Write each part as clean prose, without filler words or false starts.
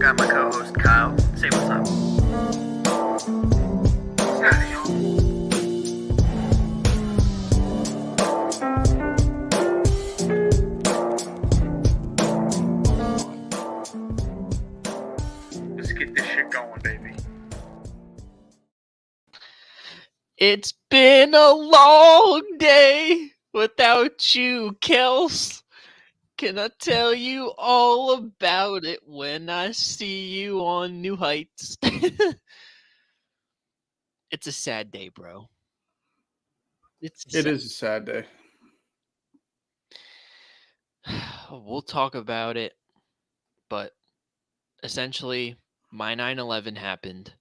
got my co-host Kyle. Say what's up. Let's get this shit going, baby. It's been a long day without you, Kels. Can I tell you all about it when I see you on New Heights? It's a sad day, bro. It is a sad day. We'll talk about it, but essentially, my 9/11 happened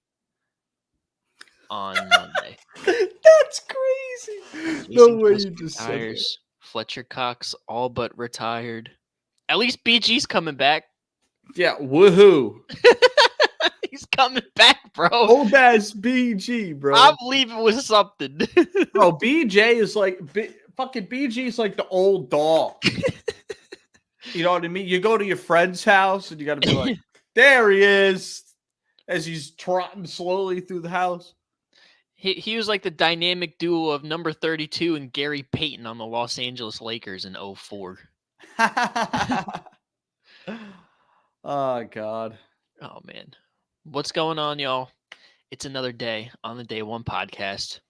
on Monday. That's crazy. No way you just said that. Retires. Fletcher Cox all but retired. At least BG's coming back. Yeah, woohoo. He's coming back, bro. Old ass BG, bro. I believe it was something. Bro, BJ is like, fucking BG is like the old dog. You know what I mean? You go to your friend's house and you got to be like, there he is, as he's trotting slowly through the house. He was like the dynamic duo of number 32 and Gary Payton on the Los Angeles Lakers in 04. Oh, God. Oh, man. What's going on, y'all? It's another day on the Day One podcast.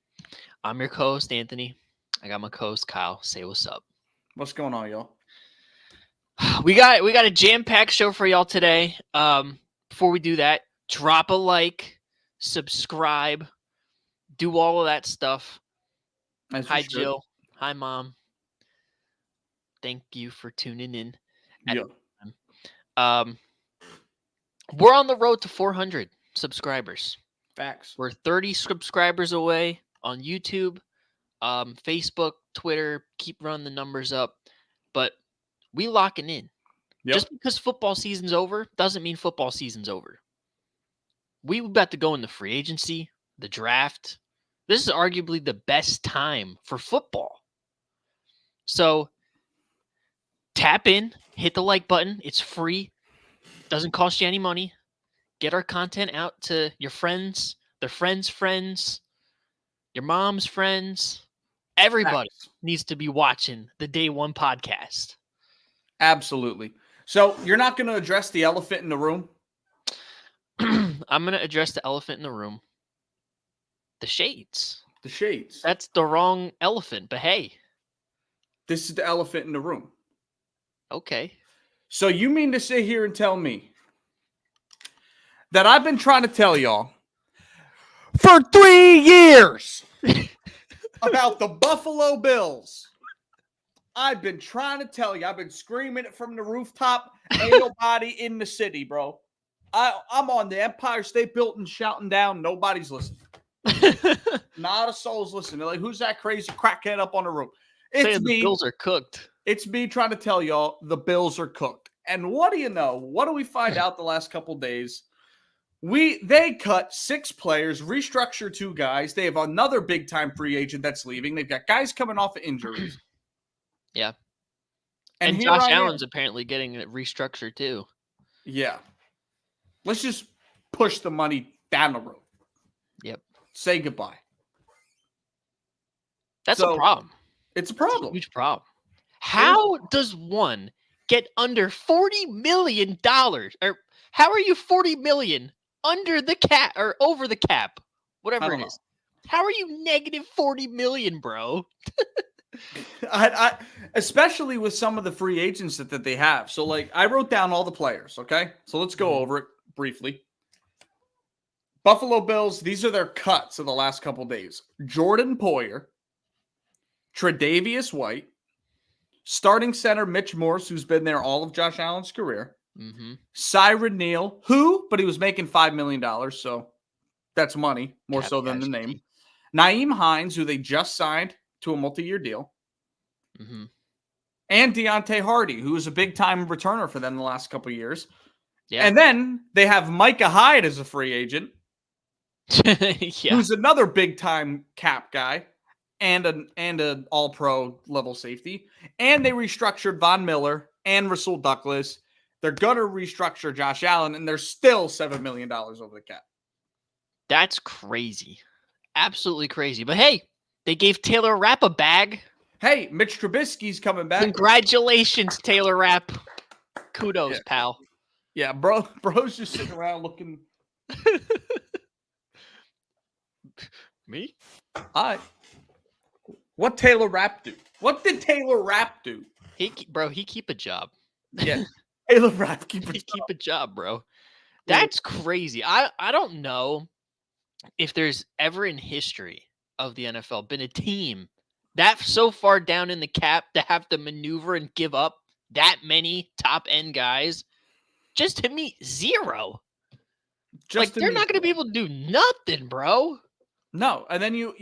I'm your co-host, Anthony. I got my co-host, Kyle. Say what's up. What's going on, y'all? We got a jam-packed show for y'all today. Before we do that, drop a like, subscribe, do all of that stuff. Hi, Jill. Hi, Mom. Thank you for tuning in. Yeah. We're on the road to 400 subscribers. Facts. We're 30 subscribers away on YouTube, Facebook, Twitter. Keep running the numbers up. But we locking in. Yep. Just because football season's over doesn't mean football season's over. We about to go into free agency, the draft. This is arguably the best time for football. So tap in, hit the like button. It's free. Doesn't cost you any money. Get our content out to your friends, their friends' friends, your mom's friends. Everybody needs to be watching the Day One podcast. Absolutely. So you're not going to address the elephant in the room? I'm going to address the elephant in the room. The shades. The shades. That's the wrong elephant, but hey. This is the elephant in the room. Okay. So you mean to sit here and tell me that I've been trying to tell y'all for 3 years about the Buffalo Bills? I've been trying to tell you. I've been screaming it from the rooftop. Ain't nobody in the city, bro. I'm on the Empire State Building shouting down. Nobody's listening. Not a soul's listening. They're like, who's that crazy crackhead up on the roof? It's me. The Bills are cooked. It's me trying to tell y'all the Bills are cooked. And what do you know? What do we find out the last couple days? They cut 6 players, restructure 2 guys. They have another big-time free agent that's leaving. They've got guys coming off of injuries. Yeah. And here Josh Allen's apparently getting it restructured too. Yeah. Let's just push the money down the road. Yep. Say goodbye. That's a problem. It's a problem. It's a huge problem. How does one get under $40 million? Or how are you $40 million under the cap or over the cap? Whatever it is. How are you negative $40 million, bro? I especially with some of the free agents that they have. So, like, I wrote down all the players, okay? So let's go over it briefly. Buffalo Bills, these are their cuts of the last couple days. Jordan Poyer, Tre'Davious White, starting center Mitch Morse, who's been there all of Josh Allen's career. Cyron Neal, but he was making $5 million, so that's money, more so than the name. Nyheim Hines, who they just signed to a multi-year deal. And Deontay Hardy, who was a big-time returner for them the last couple of years. Yeah. And then they have Micah Hyde as a free agent, who's another big-time cap guy and an all-pro level safety. And they restructured Von Miller and Rasul Douglas They're going to restructure Josh Allen, and they're still $7 million over the cap. That's crazy. Absolutely crazy. But hey, they gave Taylor Rapp a bag. Hey, Mitch Trubisky's coming back. Congratulations, Taylor Rapp. Kudos, pal. Yeah, bro's just sitting around looking. Me? Hi. What Taylor Rapp do? What did Taylor Rapp do? He keep a job. Yeah, Taylor Rapp keep a job, bro. That's crazy. I don't know if there's ever in history of the NFL been a team that so far down in the cap to have to maneuver and give up that many top end guys just to meet zero. They're not going to be able to do nothing, bro. No, and then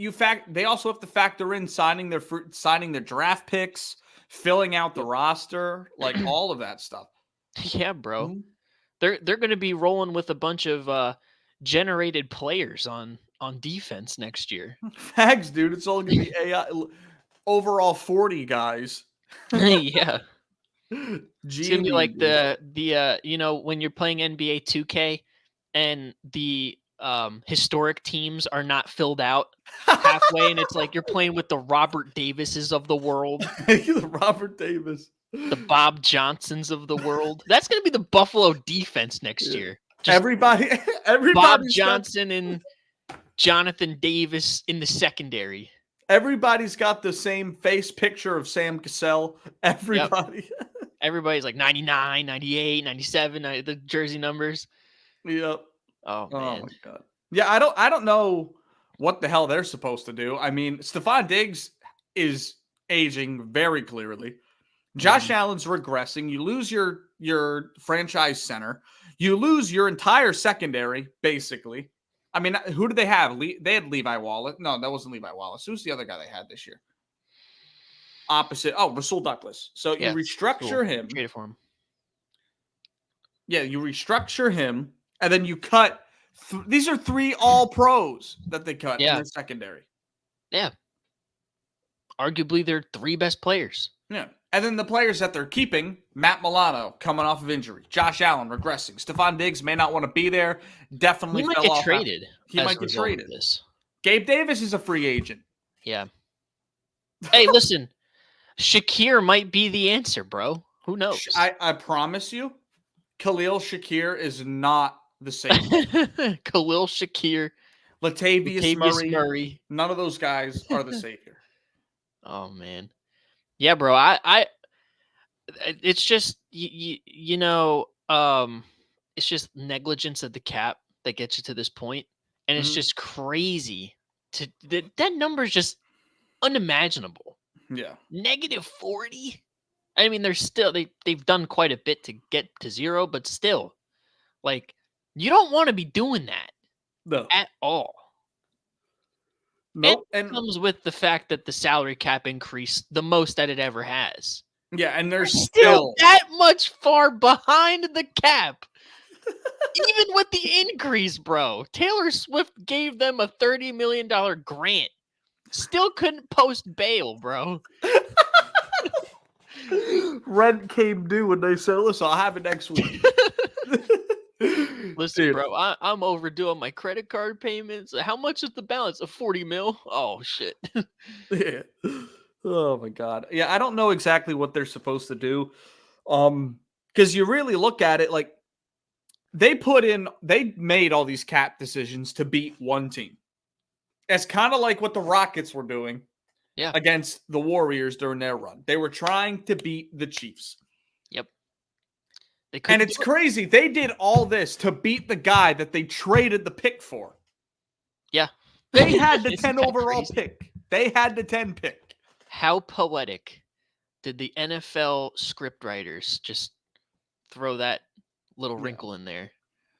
they also have to factor in signing their draft picks, filling out the roster, like all of that stuff. Yeah, bro. Mm-hmm. They're going to be rolling with a bunch of generated players on defense next year. Fags, dude. It's all going to be AI overall 40 guys. Yeah. It's going to be like the when you're playing NBA 2K and the historic teams are not filled out halfway, and it's like you're playing with the Robert Davises of the world. The Robert Davis. The Bob Johnsons of the world. That's going to be the Buffalo defense next year. Just everybody Bob Johnson and Jonathan Davis in the secondary. Everybody's got the same face picture of Sam Cassell. Everybody. Yep. Everybody's like 99, 98, 97, the jersey numbers. Yep. Oh, man. Oh, my God. Yeah, I don't know what the hell they're supposed to do. I mean, Stephon Diggs is aging very clearly. Josh Allen's regressing. You lose your franchise center. You lose your entire secondary, basically. I mean, who did they have? They had Levi Wallace. No, that wasn't Levi Wallace. Who's the other guy they had this year? Opposite. Oh, Rasul Douglas. So you restructure him. Trade it for him. Yeah, you restructure him, and then you cut. These are 3 all-pros that they cut in the secondary. Yeah. Arguably, they're 3 best players. Yeah. And then the players that they're keeping, Matt Milano coming off of injury, Josh Allen regressing, Stephon Diggs may not want to be there. Definitely he might get traded. He might get traded. Gabe Davis is a free agent. Yeah. Hey, listen, Shakir might be the answer, bro. Who knows? I promise you, Khalil Shakir is not the same. Khalil Shakir, Latavius Murray. None of those guys are the savior. Oh man. Yeah, bro. It's just it's just negligence of the cap that gets you to this point, and it's just crazy. That number is just unimaginable. Yeah, -40. I mean, they've done quite a bit to get to zero, but still, like you don't want to be doing that at all. Nope. And it comes with the fact that the salary cap increased the most that it ever has. Yeah, and they're still that much far behind the cap. Even with the increase, bro. Taylor Swift gave them a $30 million grant. Still couldn't post bail, bro. Rent came due and they said, listen, I'll have it next week. Listen, dude. Bro, I'm overdoing my credit card payments. How much is the balance? Of 40 mil? Oh, shit. Yeah. Oh, my God. Yeah, I don't know exactly what they're supposed to do. Because you really look at it, like, they made all these cap decisions to beat one team. It's kind of like what the Rockets were doing against the Warriors during their run. They were trying to beat the Chiefs. Yep. And it's crazy. They did all this to beat the guy that they traded the pick for. Yeah. They had the 10 overall pick. They had the 10 pick. How poetic did the NFL scriptwriters just throw that little wrinkle in there?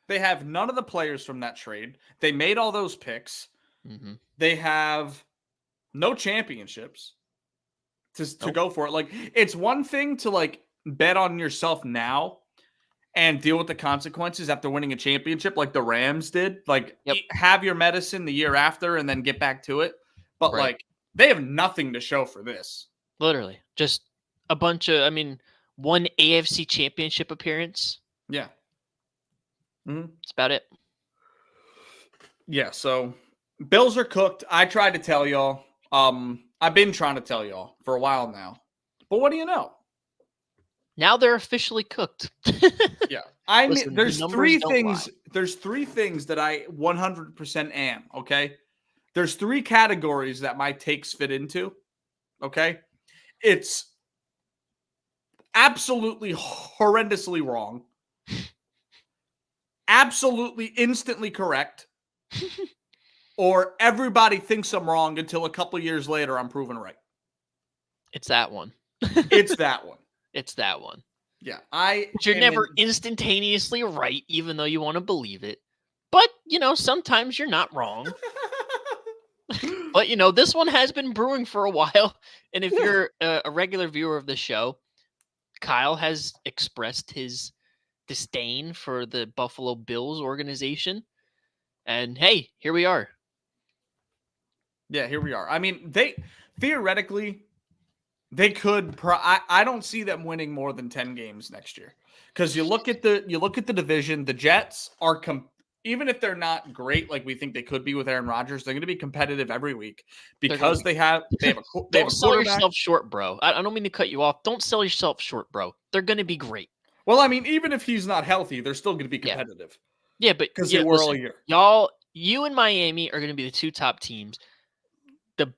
They have none of the players from that trade. They made all those picks. Mm-hmm. They have no championships to go for it. Like, it's one thing to, like, bet on yourself now and deal with the consequences after winning a championship like the Rams did. Like, have your medicine the year after and then get back to it. But, like, they have nothing to show for this. Literally. Just a bunch of, I mean, one AFC Championship appearance. Yeah. That's about it. Yeah, so Bills are cooked. I tried to tell y'all. I've been trying to tell y'all for a while now. But what do you know? Now they're officially cooked. Yeah. I mean, Listen, there's the numbers three don't things. lie. There's three things that I 100% am, okay? There's three categories that my takes fit into, okay? It's absolutely horrendously wrong. Absolutely instantly correct. Or everybody thinks I'm wrong until a couple years later I'm proven right. It's that one. It's that one. It's that one. Yeah. But you're never instantaneously right, even though you want to believe it. But, sometimes you're not wrong. But, this one has been brewing for a while. And if you're a regular viewer of the show, Kyle has expressed his disdain for the Buffalo Bills organization. And hey, here we are. Yeah, here we are. I mean, theoretically, they could. I don't see them winning more than 10 games next year because you look at the division. The Jets are even if they're not great like we think they could be with Aaron Rodgers, they're going to be competitive every week because they have a Don't sell yourself short, bro. I don't mean to cut you off. Don't sell yourself short, bro. They're going to be great. Well, I mean, even if he's not healthy, they're still going to be competitive. Yeah, but because they were all year. You and Miami are going to be the two top teams.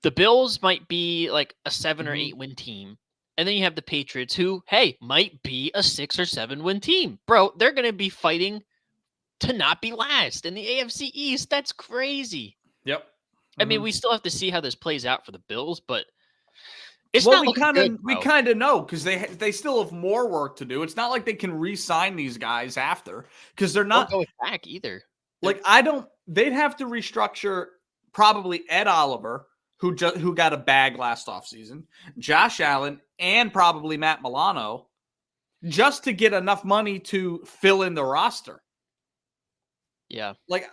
The Bills might be like a 7 or 8 win team. And then you have the Patriots who, hey, might be a 6 or 7 win team. Bro, they're going to be fighting to not be last in the AFC East. That's crazy. Yep. I mean, we still have to see how this plays out for the Bills, but it's not looking good, bro. We kind of know because they still have more work to do. It's not like they can re-sign these guys after because they're not going back either. Like they'd have to restructure probably Ed Oliver, who got a bag last offseason, Josh Allen, and probably Matt Milano, just to get enough money to fill in the roster. Yeah, like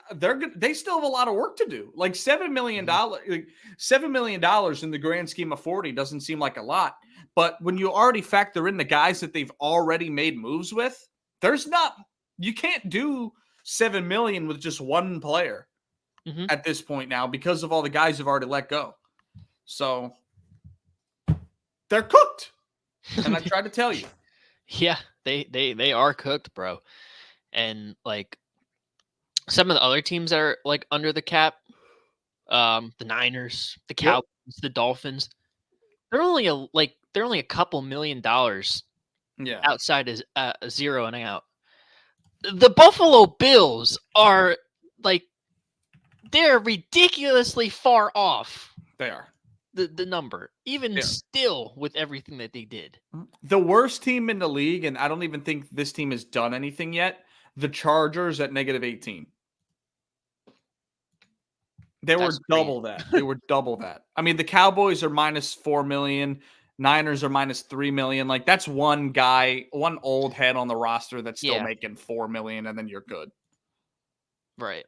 they still have a lot of work to do. Like $7 million, $7 million in the grand scheme of 40 doesn't seem like a lot. But when you already factor in the guys that they've already made moves with, you can't do $7 million with just one player at this point now because of all the guys who've already let go. So they're cooked. And I tried to tell you. Yeah, they are cooked, bro. And like some of the other teams that are like under the cap, the Niners, the Cowboys, the Dolphins, they're only a couple $1 million outside is zeroing out. The Buffalo Bills are they're ridiculously far off. They are. The number, even still with everything that they did. The worst team in the league, and I don't even think this team has done anything yet, the Chargers at -18. They were double that. They were double that. I mean, the Cowboys are -4 million. Niners are -3 million. Like, that's one guy, one old head on the roster that's still making $4 million, and then you're good. Right.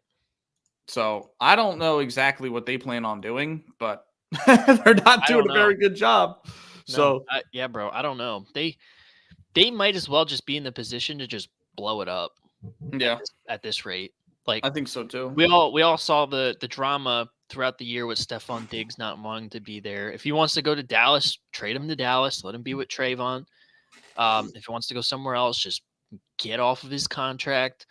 So I don't know exactly what they plan on doing, but they're not doing a very good job. No, so yeah, bro, I don't know. They might as well just be in the position to just blow it up. Yeah. At this rate. Like, I think so too. We all saw the drama throughout the year with Stephon Diggs not wanting to be there. If he wants to go to Dallas, trade him to Dallas. Let him be with Trayvon. If he wants to go somewhere else, just get off of his contract.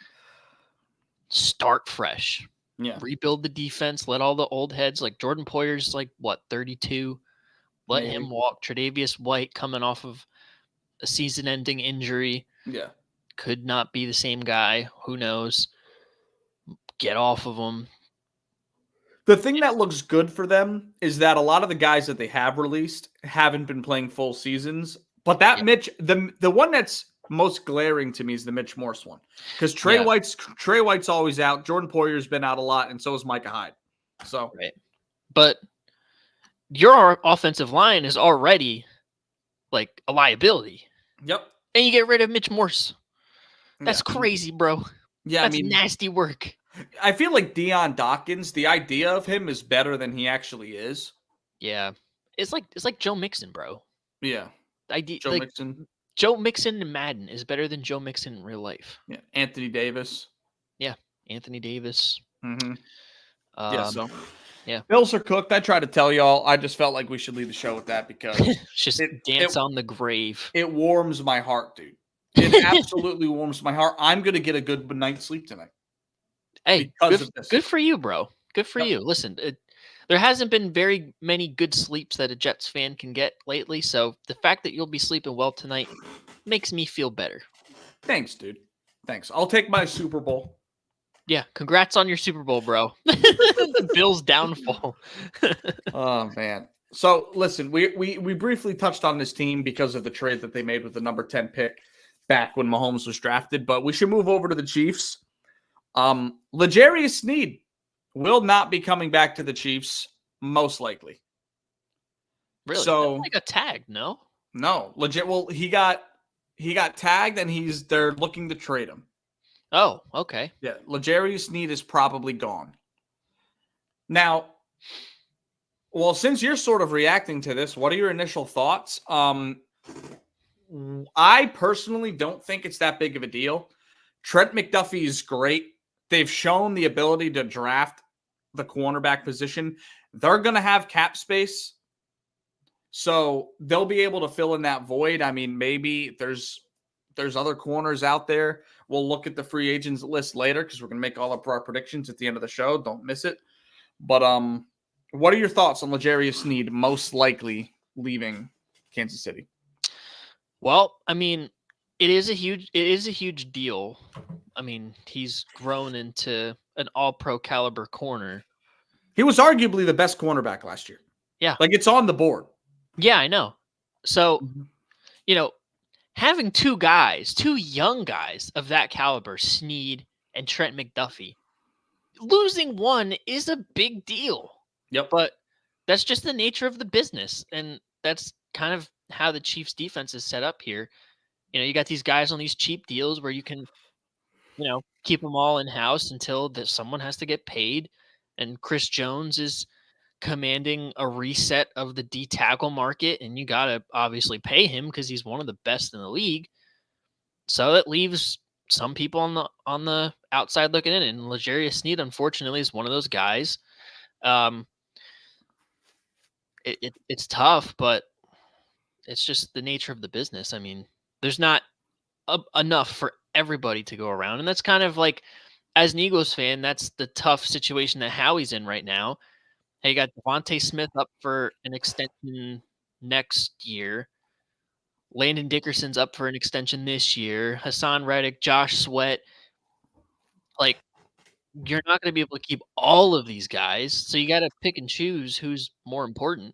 Start fresh. Yeah. Rebuild the defense. Let all the old heads like Jordan Poyer's 32. Let him walk. Tre'Davious White coming off of a season-ending injury. Yeah. Could not be the same guy. Who knows? Get off of them. The thing that looks good for them is that a lot of the guys that they have released haven't been playing full seasons. But that Mitch, the one that's most glaring to me is the Mitch Morse one. Because Trey White's always out. Jordan Poyer's been out a lot, and so is Micah Hyde. So But your offensive line is already like a liability. Yep. And you get rid of Mitch Morse. That's crazy, bro. Yeah, that's nasty work. I feel like Deion Dawkins, the idea of him is better than he actually is. Yeah. It's like Joe Mixon, bro. Yeah. Joe Mixon. Joe Mixon in Madden is better than Joe Mixon in real life. Yeah, Anthony Davis. Yeah, Anthony Davis. Mm-hmm. Um, So yeah. Bills are cooked. I tried to tell y'all. I just felt like we should leave the show with that because Just it dance on the grave. it warms my heart, dude. It absolutely warms my heart. I'm gonna get a good night's sleep tonight Hey, because of this. good for you, bro. Good for Yep. you. Listen, there hasn't been very many good sleeps that a Jets fan can get lately, so the fact that you'll be sleeping well tonight makes me feel better. Thanks, dude. Thanks. I'll take my Super Bowl. Yeah, congrats on your Super Bowl, bro. The Bills' downfall. Oh man. So listen, we briefly touched on this team because of the trade that they made with the number 10 pick back when Mahomes was drafted, but we should move over to the Chiefs. L'Jarius Sneed will not be coming back to the Chiefs, most likely. Really? So That's like a tag, no? no, legit. Well, he got tagged, and they're looking to trade him. Oh, okay. Yeah, L'Jarius Sneed is probably gone. Now, well, since you're sort of reacting to this, what are your initial thoughts? I personally don't think it's that big of a deal. Trent McDuffie is great. They've shown the ability to draft the cornerback position. They're going to have cap space, so they'll be able to fill in that void. I mean, maybe there's other corners out there. We'll look at the free agents list later because we're going to make all of our predictions at the end of the show. Don't miss it. But what are your thoughts on L'Jarius Sneed most likely leaving Kansas City? Well, I mean, it is a huge deal. I mean, he's grown into an all-pro caliber corner. He was arguably the best cornerback last year. Yeah. Like, it's on the board. Yeah, I know. So, having two young guys of that caliber, Sneed and Trent McDuffie, losing one is a big deal. Yep. But that's just the nature of the business. And that's kind of how the Chiefs defense is set up here. You got these guys on these cheap deals where you can, keep them all in house until someone has to get paid. And Chris Jones is commanding a reset of the D tackle market, and you got to obviously pay him because he's one of the best in the league. So that leaves some people on the outside looking in, and L'Jarius Sneed, unfortunately, is one of those guys. It's tough, but it's just the nature of the business. I mean, there's not enough for everybody to go around, and that's kind of like, as an Eagles fan, that's the tough situation that Howie's in right now. Hey, you got Devontae Smith up for an extension next year. Landon Dickerson's up for an extension this year. Hassan Reddick, Josh Sweat. Like, you're not going to be able to keep all of these guys, so you got to pick and choose who's more important.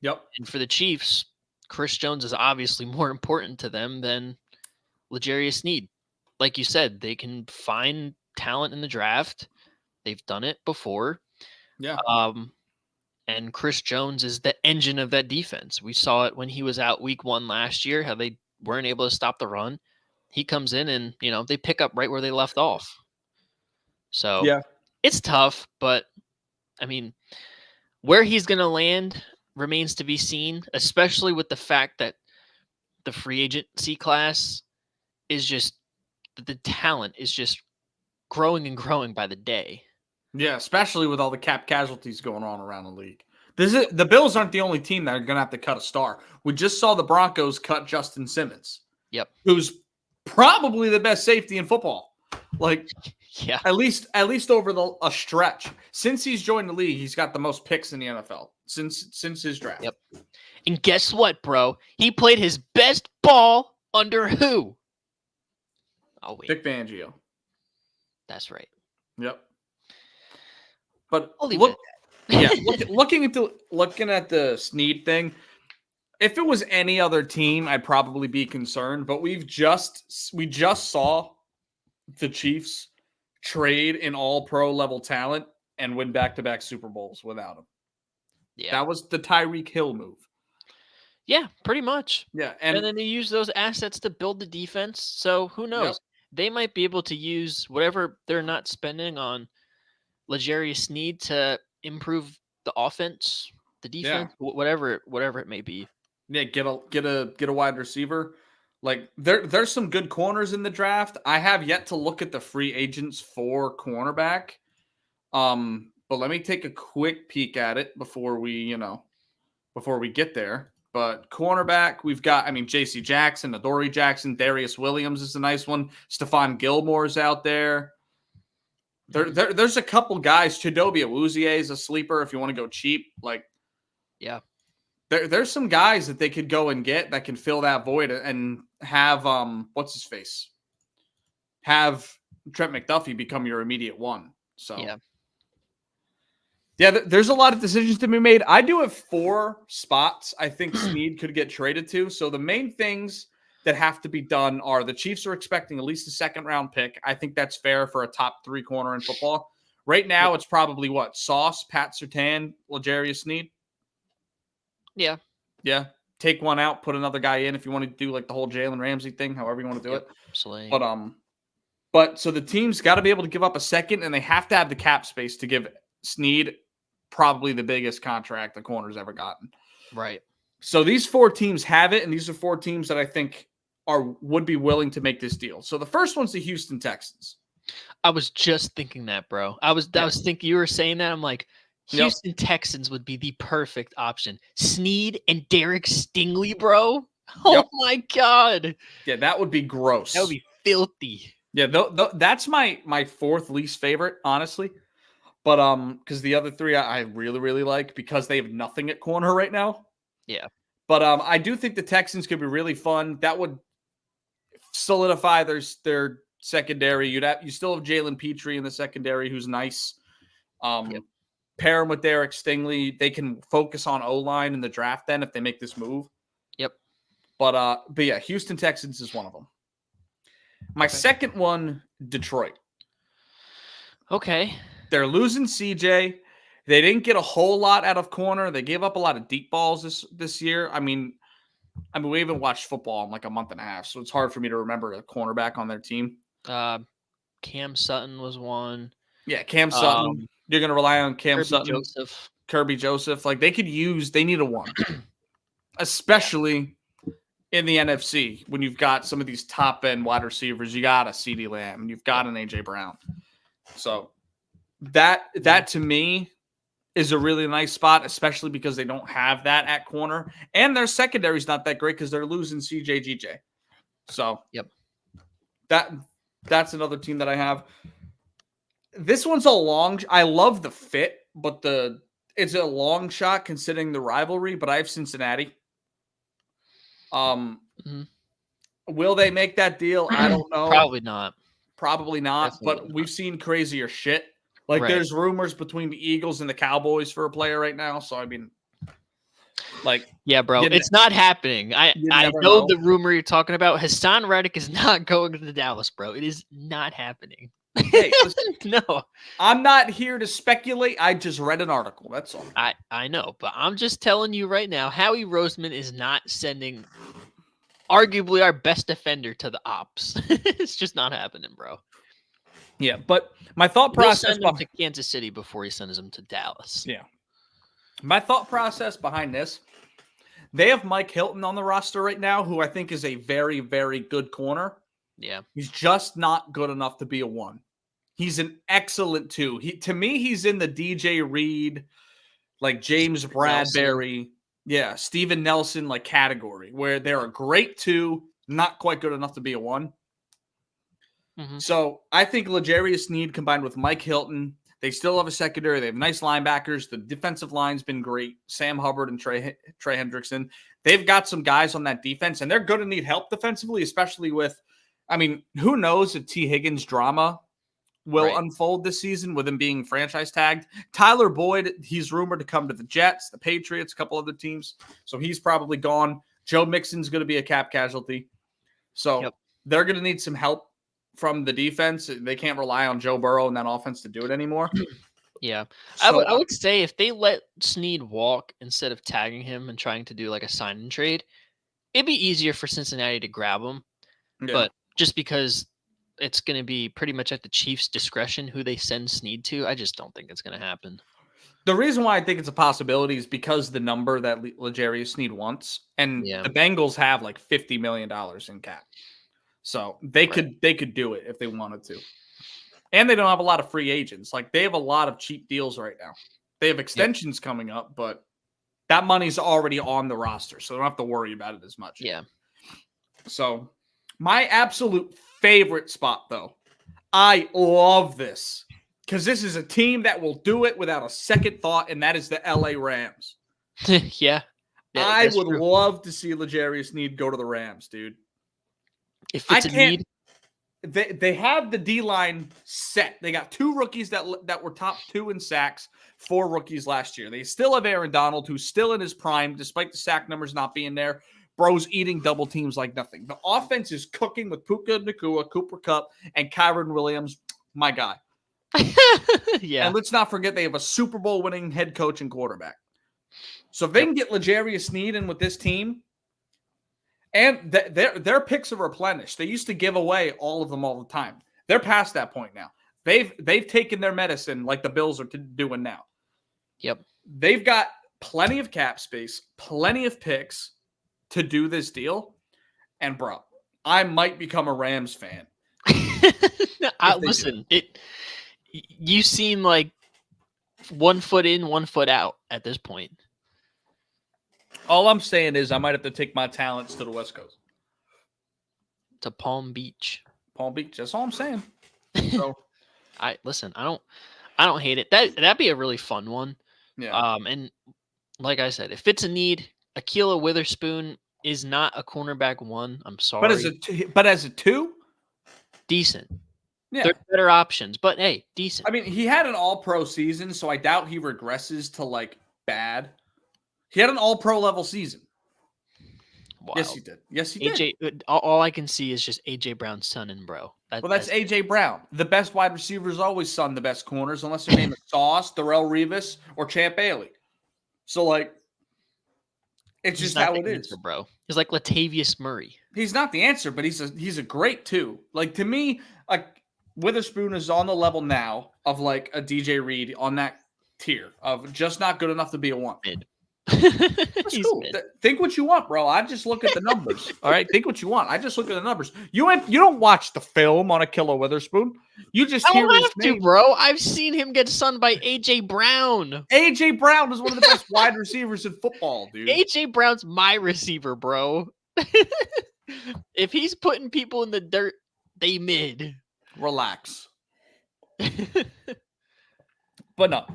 Yep. And for the Chiefs, Chris Jones is obviously more important to them than L'Jarius Sneed. Like you said, they can find talent in the draft. They've done it before. Yeah. And Chris Jones is the engine of that defense. We saw it when he was out week 1 last year, how they weren't able to stop the run. He comes in and, they pick up right where they left off. So yeah, it's tough, but I mean, where he's going to land remains to be seen, especially with the fact that the free agency class is just, the talent is just growing and growing by the day. Yeah, especially with all the cap casualties going on around the league. The Bills aren't the only team that are going to have to cut a star. We just saw the Broncos cut Justin Simmons. Yep. Who's probably the best safety in football. Like, yeah, at least over a stretch. Since he's joined the league, he's got the most picks in the NFL since his draft. Yep. And guess what, bro? He played his best ball under who? Oh, wait. Vic Fangio. That's right. Yep. But looking at the Sneed thing, if it was any other team, I'd probably be concerned. But we just saw the Chiefs trade in all-pro level talent and win back-to-back Super Bowls without him. Yeah, that was the Tyreek Hill move. Yeah, pretty much. Yeah, and then they use those assets to build the defense. So who knows? Yep. They might be able to use whatever they're not spending on L'Jarius Sneed to improve the offense, the defense, whatever it may be. Yeah, get a wide receiver. Like there's some good corners in the draft. I have yet to look at the free agents for cornerback. But let me take a quick peek at it before we get there. But cornerback, we've got, J.C. Jackson, Adoree Jackson, Darius Williams is a nice one. Stephon Gilmore's out there. There's a couple guys. Chidobe Awuzie is a sleeper if you want to go cheap. Like, Yeah. There's some guys that they could go and get that can fill that void and have what's his face? Have Trent McDuffie become your immediate one. So yeah, there's a lot of decisions to be made. I do have 4 spots I think Sneed could get traded to. So the main things that have to be done are the Chiefs are expecting at least a 2nd-round pick. I think that's fair for a top 3 corner in football. Right now, it's probably what? Sauce, Pat Surtain, L'Jarius Sneed. Yeah. Yeah. Take one out, put another guy in if you want to do like the whole Jalen Ramsey thing, however you want to do it. Absolutely. But so the team's got to be able to give up a second, and they have to have the cap space to give Sneed probably the biggest contract the corner's ever gotten. Right. So these 4 teams have it, and these are 4 teams that I think would be willing to make this deal. So the first one's the Houston Texans. I was just thinking that, bro. I was thinking you were saying that. I'm like, Houston Texans would be the perfect option. Sneed and Derek Stingley, bro. Oh my God. Yeah, that would be gross. That would be filthy. Yeah, that's my 4th least favorite, honestly. But because the other 3 I really, really like because they have nothing at corner right now. Yeah. But I do think the Texans could be really fun. That would solidify their secondary. You still have Jalen Petrie in the secondary, who's nice. Pair him with Derek Stingley. They can focus on O-line in the draft then if they make this move. Yep. But yeah, Houston Texans is one of them. My second one, Detroit. Okay. They're losing CJ. They didn't get a whole lot out of corner. They gave up a lot of deep balls this year. I mean, we haven't watched football in like a month and a half, so it's hard for me to remember a cornerback on their team. Cam Sutton was one. Yeah, Cam Sutton. You're going to rely on Cam Sutton. Kirby Joseph. Like, they need a one. Especially in the NFC when you've got some of these top-end wide receivers. You got a CeeDee Lamb, and you've got an A.J. Brown. So that to me is a really nice spot, especially because they don't have that at corner. And their secondary is not that great because they're losing CJ. So that's another team that I have. This one's I love the fit, but it's a long shot considering the rivalry, but I have Cincinnati. Will they make that deal? I don't know. Probably not. Definitely but we've seen crazier shit. Like there's rumors between the Eagles and the Cowboys for a player right now. So I mean, like, yeah, bro, it's not happening. I know the rumor you're talking about. Hassan Reddick is not going to Dallas, bro. It is not happening. Hey, listen, no, I'm not here to speculate. I just read an article. That's all. I know, but I'm just telling you right now, Howie Roseman is not sending arguably our best defender to the ops. It's just not happening, bro. Yeah, but my thought process send him to Kansas City before he sends him to Dallas. Yeah. My thought process behind this, they have Mike Hilton on the roster right now, who I think is a very, very good corner. Yeah. He's just not good enough to be a 1. He's an excellent 2. To me, he's in the DJ Reed, like James Bradbury, Steven Nelson like category, where they're a great 2, not quite good enough to be a 1. Mm-hmm. So I think L'Jarius Sneed combined with Mike Hilton, they still have a secondary. They have nice linebackers. The defensive line's been great. Sam Hubbard and Trey Hendrickson. They've got some guys on that defense, and they're going to need help defensively, especially with, who knows if T. Higgins drama will unfold this season with him being franchise tagged. Tyler Boyd, he's rumored to come to the Jets, the Patriots, a couple other teams. So he's probably gone. Joe Mixon's going to be a cap casualty. So they're going to need some help from the defense. They can't rely on Joe Burrow and that offense to do it anymore. Yeah. So, I would say if they let Sneed walk instead of tagging him and trying to do like a sign and trade, it'd be easier for Cincinnati to grab him. Yeah. But just because it's going to be pretty much at the Chiefs' discretion who they send Sneed to, I just don't think it's going to happen. The reason why I think it's a possibility is because the number that L'Jarius Sneed wants, and Yeah. the Bengals have like $50 million in cap. So they Right. could do it if they wanted to. And they don't have a lot of free agents. Like they have a lot of cheap deals right now. They have extensions coming up, but that money's already on the roster, so they don't have to worry about it as much. Yeah. So my absolute favorite spot, though, I love this because this is a team that will do it without a second thought, and that is the LA Rams. Yeah. I would true. love to see L'Jarius Sneed go to the Rams, dude. If it's a need, They have the D-line set. They got 2 rookies that were top 2 in sacks, 4 rookies last year. They still have Aaron Donald, who's still in his prime, despite the sack numbers not being there. Bro's eating double teams like nothing. The offense is cooking with Puka Nacua, Cooper Kupp, and Kyron Williams. My guy. yeah. And let's not forget they have a Super Bowl winning head coach and quarterback. So if they can get L'Jarius Sneed in with this team, and their picks are replenished. They used to give away all of them all the time. They're past that point now. They've taken their medicine like the Bills are doing now. Yep. They've got plenty of cap space, plenty of picks to do this deal. And bro, I might become a Rams fan. Listen, you seem like 1 foot in, 1 foot out at this point. All I'm saying is I might have to take my talents to the West Coast. To Palm Beach. Palm Beach, that's all I'm saying. So I don't hate it. That'd be a really fun one. yeah. And like I said, if it's a need, Akila Witherspoon is not a cornerback 1. I'm sorry. But as a 2, decent. yeah. There's better options, but hey, decent. I mean, he had an all-pro season, so I doubt he regresses to like bad. He had an all-pro level season. Wild. Yes, he did. Yes, he did. AJ, all I can see is just AJ Brown's son and bro. That's AJ Brown. The best wide receiver is always son the best corners, unless their name is Sauce, Darrell Revis, or Champ Bailey. So, like, it's just how it is, bro. He's like Latavius Murray. He's not the answer, but he's a great two. Like, to me, like Witherspoon is on the level now of like a DJ Reed on that tier of just not good enough to be a 1. Mid. That's cool. Think what you want, bro. I just look at the numbers. All right, think what you want. I just look at the numbers. You don't watch the film on Akila Witherspoon. You just hear his name, bro. I've seen him get sunned by AJ Brown. AJ Brown is one of the best wide receivers in football, dude. AJ Brown's my receiver, bro. If he's putting people in the dirt, they mid. Relax. But no.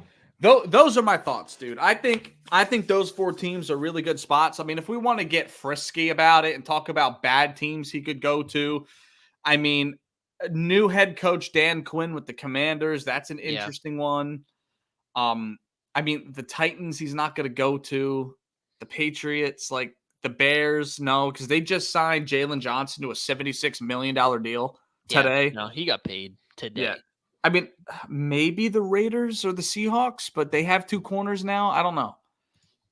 Those are my thoughts, dude. I think those 4 teams are really good spots. I mean, if we want to get frisky about it and talk about bad teams he could go to, I mean, new head coach Dan Quinn with the Commanders, that's an interesting one. I mean, the Titans he's not going to go to. The Patriots, like the Bears, no, because they just signed Jalen Johnson to a $76 million deal today. Yeah, no, he got paid today. Yeah. I mean, maybe the Raiders or the Seahawks, but they have 2 corners now. I don't know.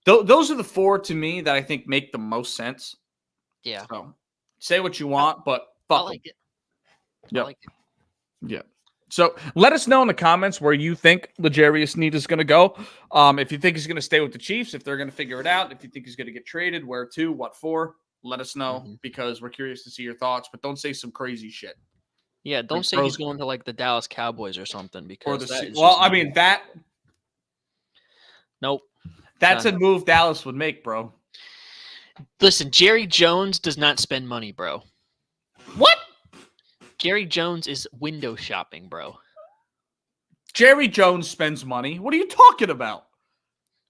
Those are the 4 to me that I think make the most sense. Yeah. So say what you want, but fuck. I like it. Yep. I like it. Yeah. So let us know in the comments where you think L'Jarius Sneed is going to go. If you think he's going to stay with the Chiefs, if they're going to figure it out, if you think he's going to get traded, where to, what for, let us know because we're curious to see your thoughts, but don't say some crazy shit. Yeah, don't say he's going to like the Dallas Cowboys or something because nope. That's a move Dallas would make, bro. Listen, Jerry Jones does not spend money, bro. What? Jerry Jones is window shopping, bro. Jerry Jones spends money. What are you talking about?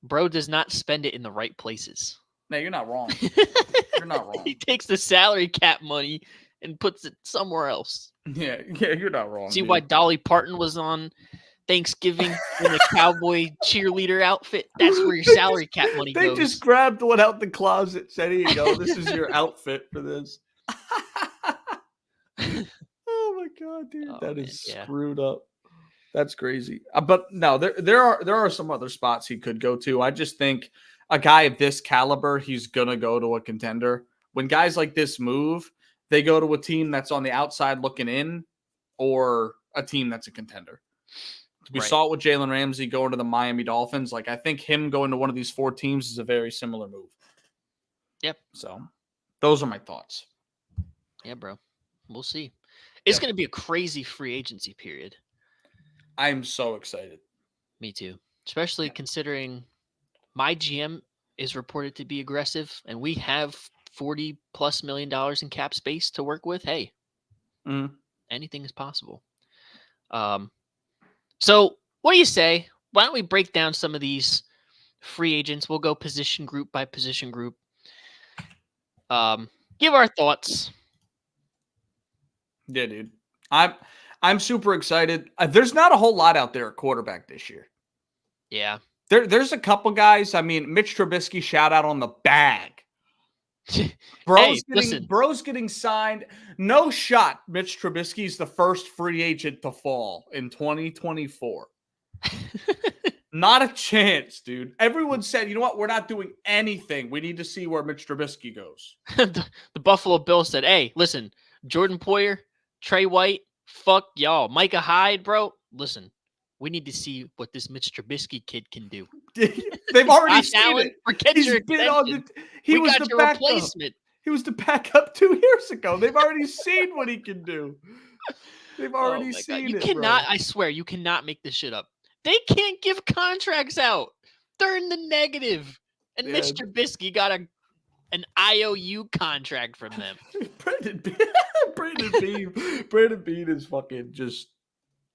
Bro does not spend it in the right places. No, you're not wrong. You're not wrong. He takes the salary cap money and puts it somewhere else. Yeah, you're not wrong. See why Dolly Parton was on Thanksgiving in the cowboy cheerleader outfit? That's where your salary cap money goes. They just grabbed one out the closet, said, here you go. This is your outfit for this. Oh, my God, dude. That is screwed up. That's crazy. But no, there are some other spots he could go to. I just think a guy of this caliber, he's going to go to a contender. When guys like this move, they go to a team that's on the outside looking in or a team that's a contender. We Right. saw it with Jalen Ramsey going to the Miami Dolphins. Like, I think him going to one of these 4 teams is a very similar move. Yep. So, those are my thoughts. Yeah, bro. We'll see. It's Yep. going to be a crazy free agency period. I'm so excited. Me too. Especially considering my GM is reported to be aggressive and we have $40+ million in cap space to work with. Hey, anything is possible. So what do you say? Why don't we break down some of these free agents? We'll go position group by position group. Give our thoughts. Yeah, dude. I'm super excited. There's not a whole lot out there at quarterback this year. Yeah. There's a couple guys. I mean, Mitch Trubisky, shout out on the bag. Bro's getting signed. No shot. Mitch Trubisky's the first free agent to fall in 2024. Not a chance, dude. Everyone said, you know what? We're not doing anything. We need to see where Mitch Trubisky goes. The Buffalo Bills said, hey, listen, Jordan Poyer, Trey White, fuck y'all. Micah Hyde, bro. Listen, we need to see what this Mitch Trubisky kid can do. They've already seen it. Forget your extension. He was got the your backup. replacement. He was the backup 2 years ago. They've already seen what he can do. They've already seen it. You cannot, bro. I swear, you cannot make this shit up. They can't give contracts out. They're in the negative. And Mitch Trubisky got an IOU contract from them. Brandon Bean is fucking just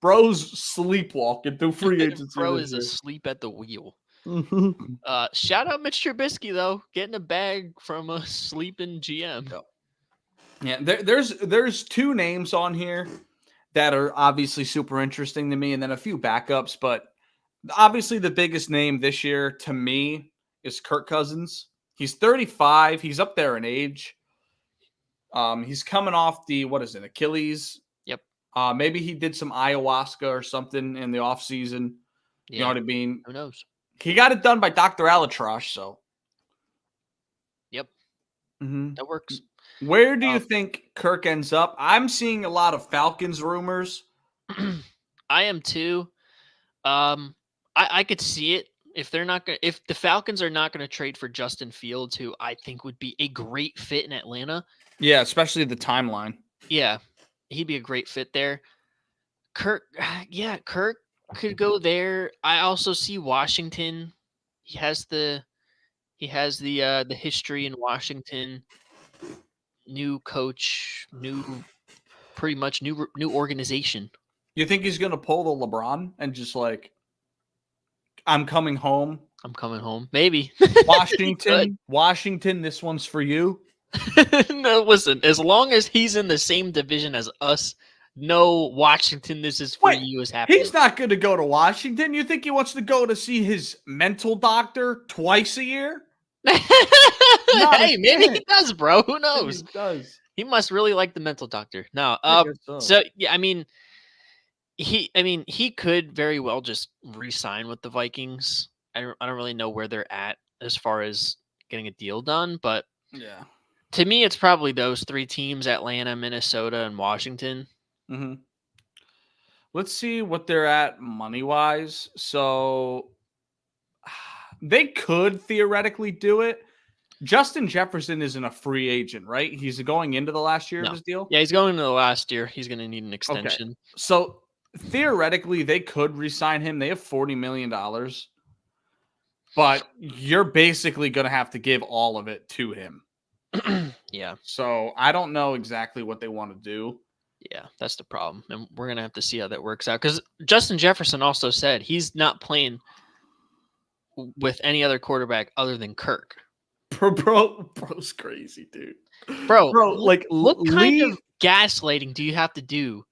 bro's sleepwalking through free agency. Bro is asleep at the wheel. Mm-hmm. Shout out Mitch Trubisky though, getting a bag from a sleeping GM. Yeah, there's 2 names on here that are obviously super interesting to me, and then a few backups. But obviously, the biggest name this year to me is Kirk Cousins. He's 35. He's up there in age. He's coming off the Achilles. Yep. Maybe he did some ayahuasca or something in the offseason. You know what I mean? Who knows? He got it done by Dr. Alatrosh, so. Yep. Mm-hmm. That works. Where do you think Kirk ends up? I'm seeing a lot of Falcons rumors. I am too. I could see it if the Falcons are not going to trade for Justin Fields, who I think would be a great fit in Atlanta. Yeah, especially the timeline. Yeah, he'd be a great fit there. Kirk could go there. I also see Washington. He has the history in Washington. New coach, pretty much new organization. You think he's gonna pull the LeBron and just like, I'm coming home? I'm coming home. Maybe. Washington, this one's for you. No, listen, as long as he's in the same division as us, no, Washington, this is for you is happening. He's not going to go to Washington. You think he wants to go to see his mental doctor twice a year? Hey, maybe he does, bro. Who knows? He does. He must really like the mental doctor. No, so yeah, I mean, he could very well just re-sign with the Vikings. I don't really know where they're at as far as getting a deal done, but yeah, to me, it's probably those 3 teams: Atlanta, Minnesota, and Washington. Mm-hmm. Let's see what they're at money-wise. So they could theoretically do it. Justin Jefferson isn't a free agent, right? He's going into the last year of his deal? Yeah, he's going into the last year. He's going to need an extension. Okay. So theoretically, they could re-sign him. They have $40 million. But you're basically going to have to give all of it to him. Yeah. So I don't know exactly what they want to do. Yeah, that's the problem. And we're going to have to see how that works out. Because Justin Jefferson also said he's not playing with any other quarterback other than Kirk. Bro's crazy, dude. Bro, like, what kind of gaslighting do you have to do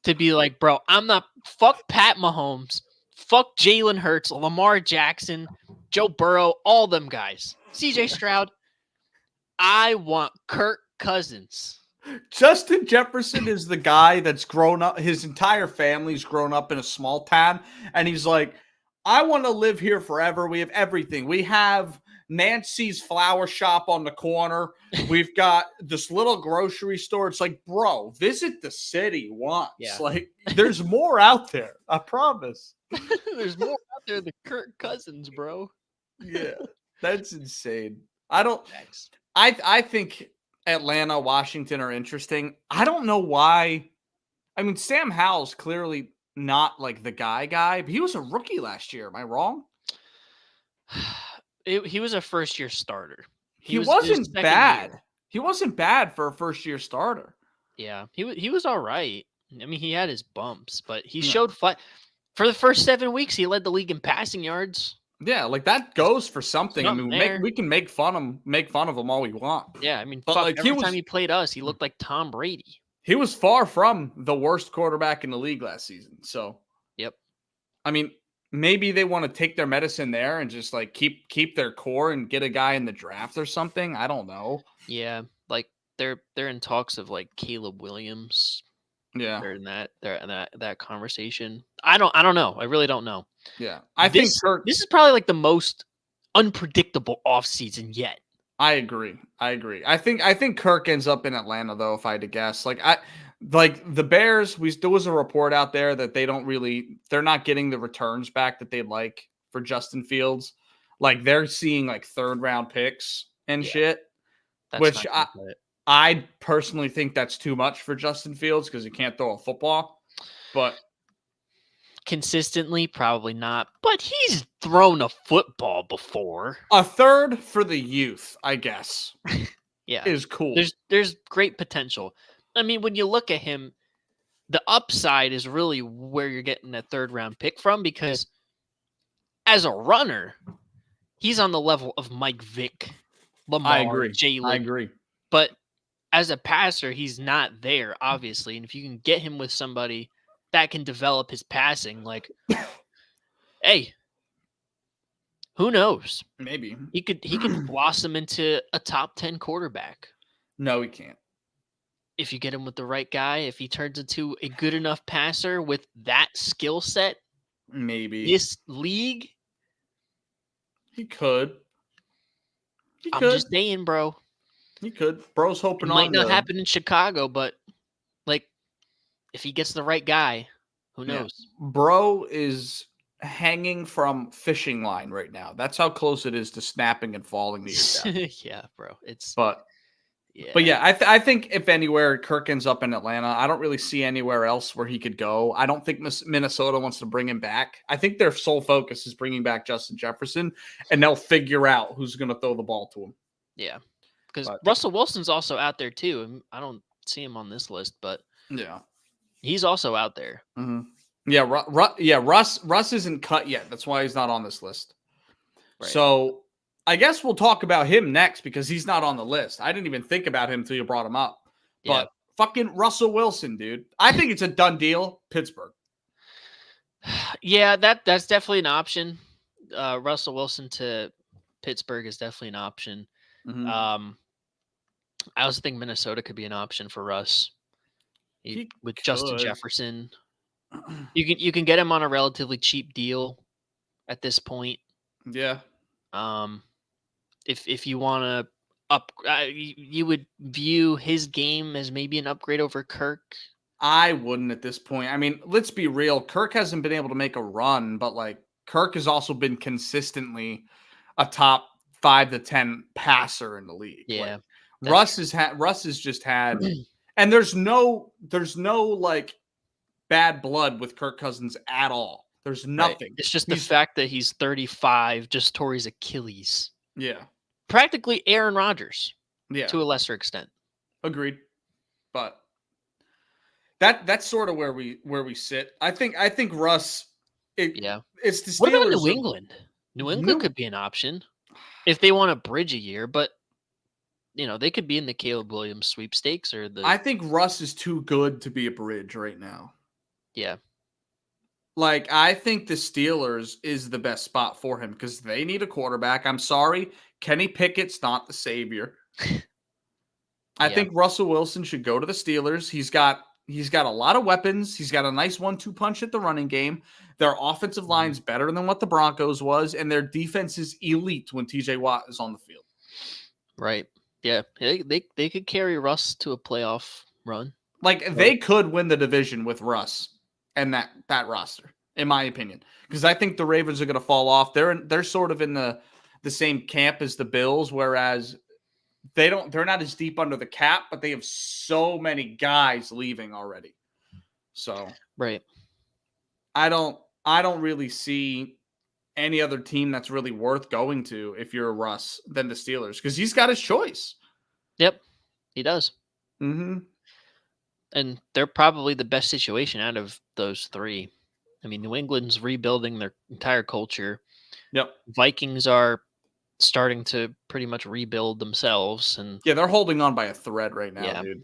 to be like, bro, I'm not, fuck Pat Mahomes, fuck Jalen Hurts, Lamar Jackson, Joe Burrow, all them guys, CJ Stroud. I want Kirk Cousins. Justin Jefferson is the guy that's grown up, his entire family's grown up in a small town, and he's like, I want to live here forever. We have everything. We have Nancy's flower shop on the corner. We've got this little grocery store. It's like, bro, visit the city once. Yeah. Like, there's more out there. I promise. There's more out there than Kirk Cousins, bro. Yeah, that's insane. Facts. I think Atlanta, Washington are interesting. I don't know why. I mean, Sam Howell's clearly not like the guy, but he was a rookie last year. Am I wrong? He was a first-year starter. He was wasn't second bad. year. He wasn't bad for a first-year starter. Yeah, he was all right. I mean, he had his bumps, but he Yeah. showed fight. For the first 7 weeks, he led the league in passing yards. Yeah, like that goes for something. I Something mean, there. we can make fun of him all we want. Yeah, I mean, But, fuck, like, every time he played us, he looked like Tom Brady. He was far from the worst quarterback in the league last season. So, Yep. I mean, maybe they want to take their medicine there and just like keep their core and get a guy in the draft or something. I don't know. Yeah, like they're in talks of like Caleb Williams. Yeah, They're in that conversation. I don't know. I really don't know. yeah. I think this is probably like the most unpredictable offseason yet. I agree. I think Kirk ends up in Atlanta though, if I had to guess. Like the Bears, there was a report out there that they're not getting the returns back that they'd like for Justin Fields. Like they're seeing like 3rd round picks and shit. That's Which not gonna cut it. I personally think that's too much for Justin Fields because he can't throw a football. But consistently, probably not. But he's thrown a football before. a 3rd for the youth, I guess, Yeah, is cool. There's great potential. I mean, when you look at him, the upside is really where you're getting a 3rd round pick from because as a runner, he's on the level of Mike Vick, Lamar, I agree. Jalen. I agree. But as a passer, he's not there, obviously. And if you can get him with somebody that can develop his passing, like, hey, who knows? Maybe. He could blossom into a top 10 quarterback. No, he can't. If you get him with the right guy, if he turns into a good enough passer with that skill set, Maybe. this league, He could. I'm just saying, bro. He could. Bro's It hoping on might not happen in Chicago, but like if he gets the right guy, who knows? Bro is hanging from fishing line right now. That's how close it is to snapping and falling to your death. Yeah, bro. But yeah, I think if anywhere Kirk ends up in Atlanta, I don't really see anywhere else where he could go. I don't think Minnesota wants to bring him back. I think their sole focus is bringing back Justin Jefferson, and they'll figure out who's going to throw the ball to him. Yeah, because Russell Wilson's also out there too. And I don't see him on this list, but yeah, he's also out there. Mm-hmm. Yeah, Russ isn't cut yet. That's why he's not on this list. Right. So I guess we'll talk about him next because he's not on the list. I didn't even think about him until you brought him up. Yeah. But fucking Russell Wilson, dude. I think it's a done deal. Pittsburgh. Yeah, that's definitely an option. Russell Wilson to Pittsburgh is definitely an option. Mm-hmm. I also think Minnesota could be an option for Russ. With Justin Jefferson. You can get him on a relatively cheap deal at this point. Yeah. If you want to you would view his game as maybe an upgrade over Kirk. I wouldn't at this point. I mean, let's be real. Kirk hasn't been able to make a run, but like Kirk has also been consistently a top 5 to 10 passer in the league. Yeah. Like, Russ has just had, and there's no like bad blood with Kirk Cousins at all. There's nothing. Right. It's just the fact that he's 35 just tore his Achilles. Yeah. Practically Aaron Rodgers. Yeah. To a lesser extent. Agreed. But that's sort of where we sit. I think Russ. It's the Steelers. What about New England? New England could be an option if they want to bridge a year, but they could be in the Caleb Williams sweepstakes or the. I think Russ is too good to be a bridge right now. Yeah. Like, I think the Steelers is the best spot for him because they need a quarterback. I'm sorry. Kenny Pickett's not the savior. I think Russell Wilson should go to the Steelers. He's got He's got a lot of weapons. He's got a nice 1-2 punch at the running game. Their offensive line's better than what the Broncos was, and their defense is elite when TJ Watt is on the field. Right. Yeah. They could carry Russ to a playoff run. Like, they could win the division with Russ and that roster, in my opinion. Because I think the Ravens are going to fall off. They're sort of in the same camp as the Bills, whereas they're not as deep under the cap, but they have so many guys leaving already. So right. I don't really see any other team that's really worth going to if you're a Russ than the Steelers, because he's got his choice. Yep, he does. Mm-hmm. And they're probably the best situation out of those three. I mean, New England's rebuilding their entire culture. Yep. Vikings are starting to pretty much rebuild themselves, and yeah, they're holding on by a thread right now, dude.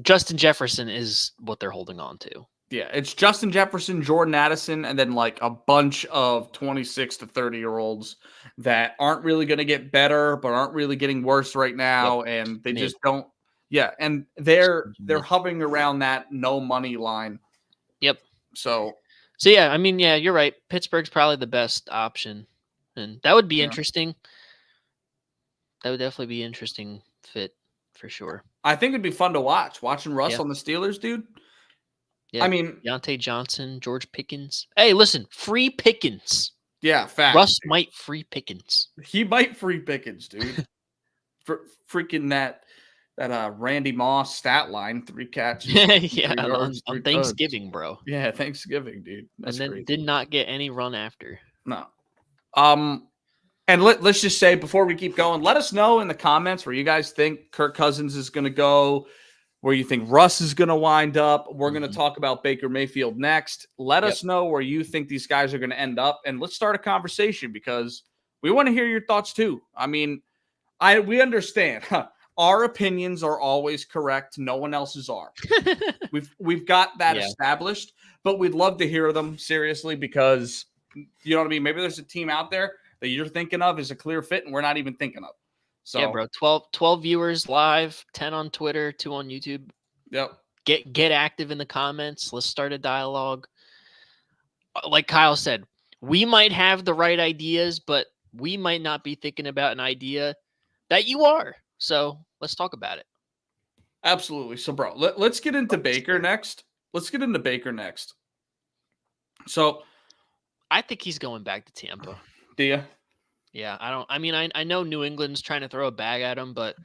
Justin Jefferson is what they're holding on to. Yeah, it's Justin Jefferson, Jordan Addison, and then like a bunch of 26 to 30-year-olds that aren't really going to get better, but aren't really getting worse right now, and they just don't. Yeah, and they're hovering around that no money line. Yep. So yeah, I mean, yeah, you're right. Pittsburgh's probably the best option, and that would be interesting. That would definitely be an interesting fit for sure. I think it'd be fun to watching Russ on the Steelers, dude. Yeah, I mean, Deontay Johnson, George Pickens. Hey, listen, free Pickens. Yeah, fact. Russ might free Pickens. He might free Pickens, dude. Freaking that Randy Moss stat line, 3 catches. Yeah, on Thanksgiving, bro. Yeah, Thanksgiving, dude. That's and then crazy. Did not get any run after. No. And let's just say before we keep going, let us know in the comments where you guys think Kirk Cousins is going to go, where you think Russ is going to wind up. We're going to talk about Baker Mayfield next. Let us know where you think these guys are going to end up, and let's start a conversation because we want to hear your thoughts too. I mean, we understand. Our opinions are always correct. No one else's are. We've got that established, but we'd love to hear them seriously because, you know what I mean? Maybe there's a team out there that you're thinking of is a clear fit and we're not even thinking of. So yeah, bro, 12 viewers live, 10 on Twitter, 2 on YouTube. Yep. Get active in the comments. Let's start a dialogue. Like Kyle said, we might have the right ideas, but we might not be thinking about an idea that you are. So let's talk about it. Absolutely. So, bro, let's get into Baker next. So I think he's going back to Tampa. Do you? Yeah, I know New England's trying to throw a bag at him, but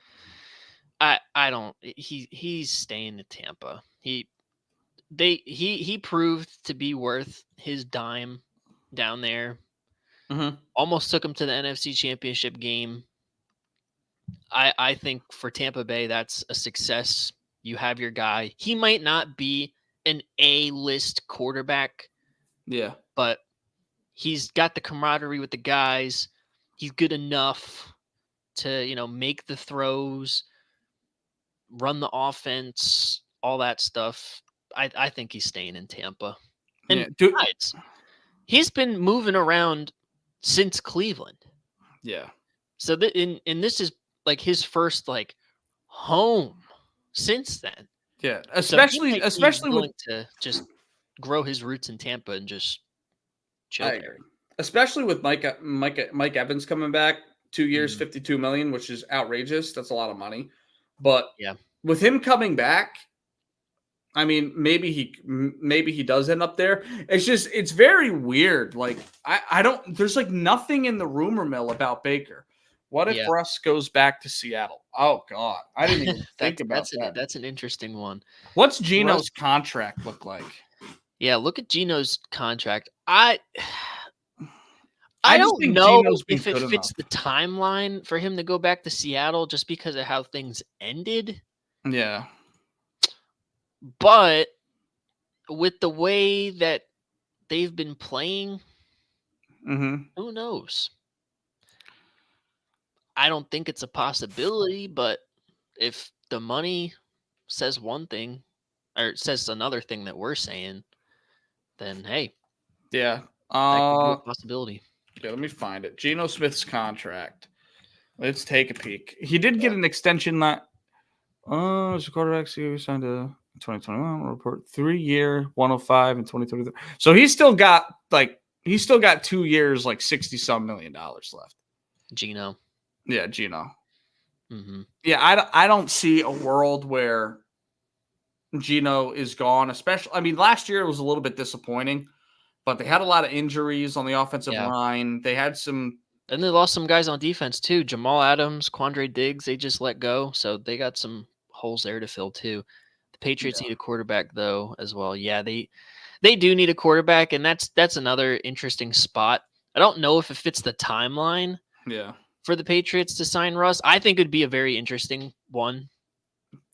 I don't. He's staying at Tampa. He proved to be worth his dime down there. Mm-hmm. Almost took him to the NFC Championship game. I think for Tampa Bay, that's a success. You have your guy. He might not be an A-list quarterback. Yeah. But he's got the camaraderie with the guys. He's good enough to, make the throws, run the offense, all that stuff. I think he's staying in Tampa. And besides, he's been moving around since Cleveland. Yeah. So and this is like his first home since then. Yeah, especially willing to just grow his roots in Tampa and just chill I agree. Especially with Mike Evans coming back, 2 years, $52 million, which is outrageous. That's a lot of money. But with him coming back, I mean, maybe he does end up there. It's very weird. Like I don't. There's nothing in the rumor mill about Baker. What if Russ goes back to Seattle? Oh God, I didn't even think about that. That's an interesting one. What's Geno's contract look like? Yeah, look at Geno's contract. I don't know if it fits the timeline for him to go back to Seattle just because of how things ended. Yeah. But with the way that they've been playing, who knows? I don't think it's a possibility, but if the money says one thing or says another thing that we're saying, then hey. Yeah. That could be a possibility. Yeah, let me find it. Geno Smith's contract. Let's take a peek. He did get an extension as a quarterback. So he signed a 2021 report 3-year 105 in 2023. So he's still got 2 years, like 60-some million dollars left. Gino. Yeah, Gino. Mm-hmm. Yeah, I don't see a world where Gino is gone, especially. I mean, last year it was a little bit disappointing, but they had a lot of injuries on the offensive line. They had some. And they lost some guys on defense too. Jamal Adams, Quandre Diggs, they just let go. So they got some holes there to fill too. The Patriots need a quarterback though as well. Yeah, they do need a quarterback, and that's another interesting spot. I don't know if it fits the timeline for the Patriots to sign Russ. I think it'd be a very interesting one.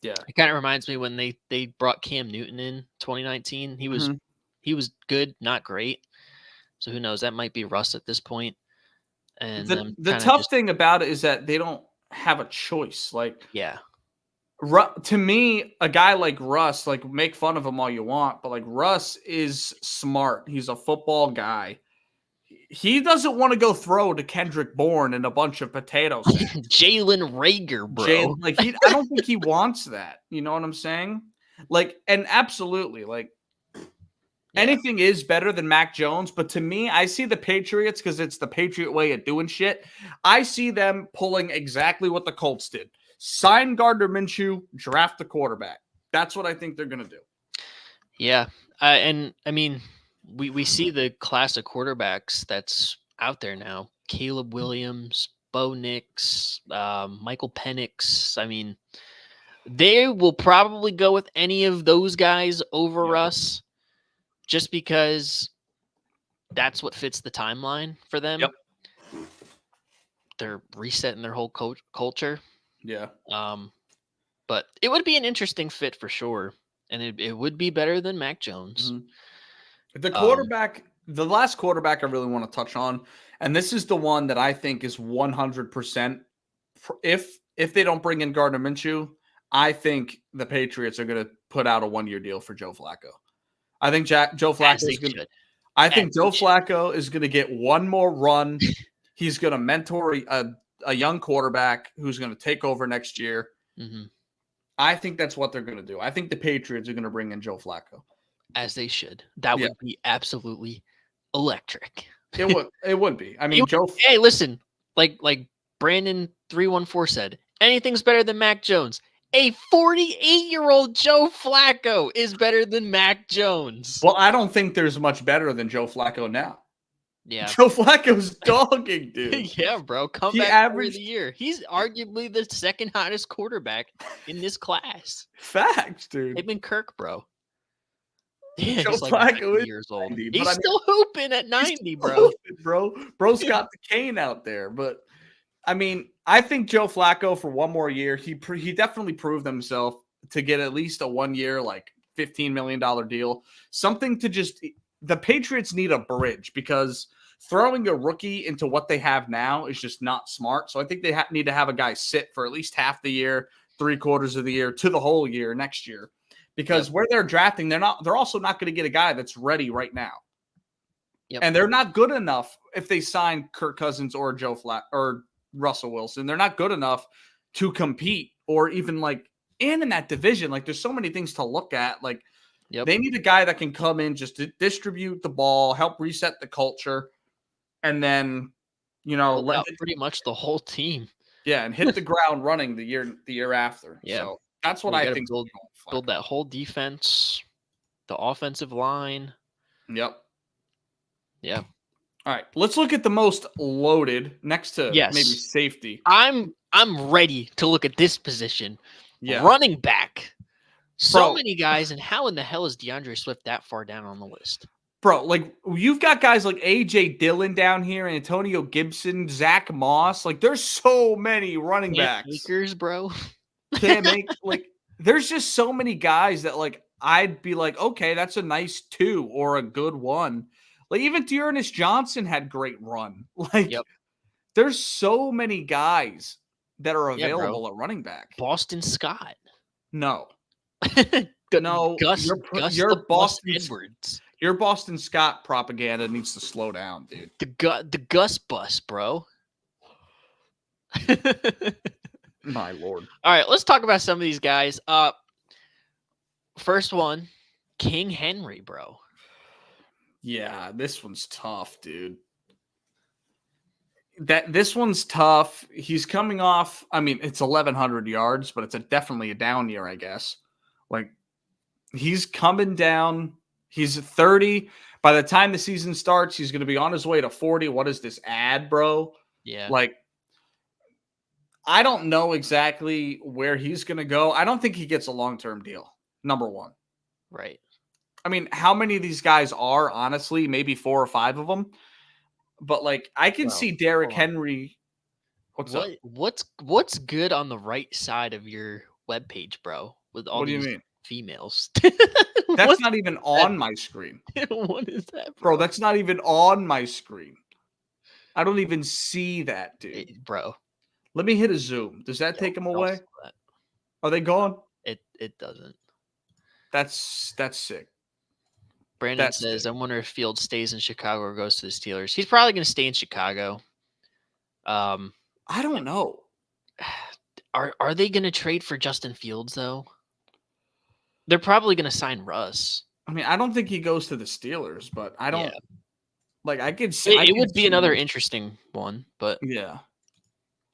Yeah. It kind of reminds me when they brought Cam Newton in 2019. He was good, not great. So who knows? That might be Russ at this point. And the tough thing about it is that they don't have a choice. Like, to me, a guy like Russ, like, make fun of him all you want, but like, Russ is smart. He's a football guy. He doesn't want to go throw to Kendrick Bourne and a bunch of potatoes. Jalen Reagor, bro. I don't think he wants that. You know what I'm saying? Like, and absolutely, like, anything is better than Mac Jones, but to me, I see the Patriots, because it's the Patriot way of doing shit. I see them pulling exactly what the Colts did. Sign Gardner Minshew, draft the quarterback. That's what I think they're going to do. Yeah. And I mean, we see the class of quarterbacks that's out there now. Caleb Williams, Bo Nix, Michael Penix. I mean, they will probably go with any of those guys over us, just because that's what fits the timeline for them. Yep. They're resetting their whole culture. Yeah. But it would be an interesting fit for sure. And it would be better than Mac Jones. Mm-hmm. The quarterback, the last quarterback I really want to touch on, and this is the one that I think is 100%. If they don't bring in Gardner Minshew, I think the Patriots are going to put out a 1-year deal for Joe Flacco. I think Joe Flacco is going to. I think Joe Flacco is going to get one more run. He's going to mentor a young quarterback who's going to take over next year. Mm-hmm. I think that's what they're going to do. I think the Patriots are going to bring in Joe Flacco. As they should. That would be absolutely electric. It would be. I mean, Hey, listen, like Brandon 314 said, anything's better than Mac Jones. A 48-year-old Joe Flacco is better than Mac Jones. Well, I don't think there's much better than Joe Flacco now. Yeah. Joe Flacco's dogging, dude. Yeah, bro. Comeback of the year. He's arguably the second hottest quarterback in this class. Facts, dude. Him and Kirk, bro. Yeah, Joe he's like Flacco 90 years old. He's still hooping at 90, bro. Bro's got the cane out there. But, I mean, I think Joe Flacco for one more year, he definitely proved himself to get at least a 1-year, like, $15 million deal. Something to just – the Patriots need a bridge, because throwing a rookie into what they have now is just not smart. So I think they need to have a guy sit for at least half the year, 3/4 of the year, to the whole year next year. Because where they're drafting, they're also not going to get a guy that's ready right now. Yep. And they're not good enough if they sign Kirk Cousins or or Russell Wilson. They're not good enough to compete, or even like in that division. Like, there's so many things to look at. Like, they need a guy that can come in, just to distribute the ball, help reset the culture, and then, let pretty much the whole team. Yeah, and hit the ground running the year after. Yeah. So that's what I think. Build that whole defense, the offensive line. Yep. Yeah. All right. Let's look at the most loaded next to maybe safety. I'm ready to look at this position. Yeah. Running back. So many guys, and how in the hell is DeAndre Swift that far down on the list? Bro, like, you've got guys like A.J. Dillon down here, Antonio Gibson, Zach Moss. Like, there's so many running backs. Makers, bro. There's just so many guys that, like, I'd be like, okay, that's a nice 2 or a good 1. Like, even Dearness Johnson had great run. Like, there's so many guys that are available at running back. Boston Scott. No. No. Your Boston Edwards. Your Boston Scott propaganda needs to slow down, dude. The Gus bus, bro. My Lord. All right, let's talk about some of these guys. First one, King Henry, bro. Yeah, this one's tough, dude. This one's tough. He's coming off. I mean, it's 1,100 yards, but it's definitely a down year, I guess. Like he's coming down. He's 30. By the time the season starts, he's going to be on his way to 40. What is this ad, bro? Yeah. Like, I don't know exactly where he's going to go. I don't think he gets a long-term deal. Number one. Right. I mean, how many of these guys are, honestly? Maybe 4 or 5 of them. But, like, I can see Derrick Henry. What's up? What's good on the right side of your webpage, bro? With all What do you these mean? females. That's not even on my screen. What is that, Bro, that's not even on my screen. I don't even see that, dude. Bro. Let me hit a zoom. Does that take them away? Are they gone? It doesn't. That's sick. Brandon says, I wonder if Fields stays in Chicago or goes to the Steelers. He's probably going to stay in Chicago. I don't know. Are they going to trade for Justin Fields, though? They're probably going to sign Russ. I mean, I don't think he goes to the Steelers, but I don't. Yeah. Like, I could see. It would be another interesting one, but. Yeah.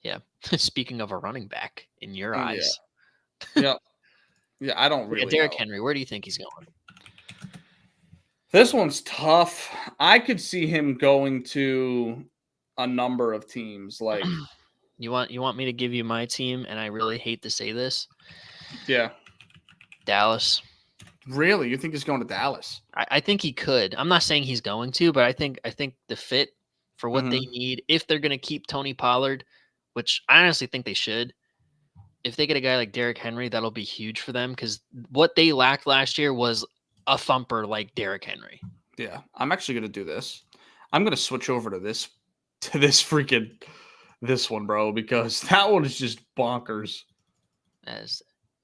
Yeah. Speaking of a running back in your eyes. Yeah. Yeah, I don't really. Derrick Henry, where do you think he's going? This one's tough. I could see him going to a number of teams. Like, you want me to give you my team, and I really hate to say this. Yeah. Dallas. Really? You think he's going to Dallas? I think he could. I'm not saying he's going to, but I think the fit for what they need, if they're going to keep Tony Pollard, which I honestly think they should. If they get a guy like Derrick Henry, that'll be huge for them because what they lacked last year was a thumper like Derrick Henry. Yeah, I'm actually going to do this. I'm going to switch over to this one, bro, because that one is just bonkers.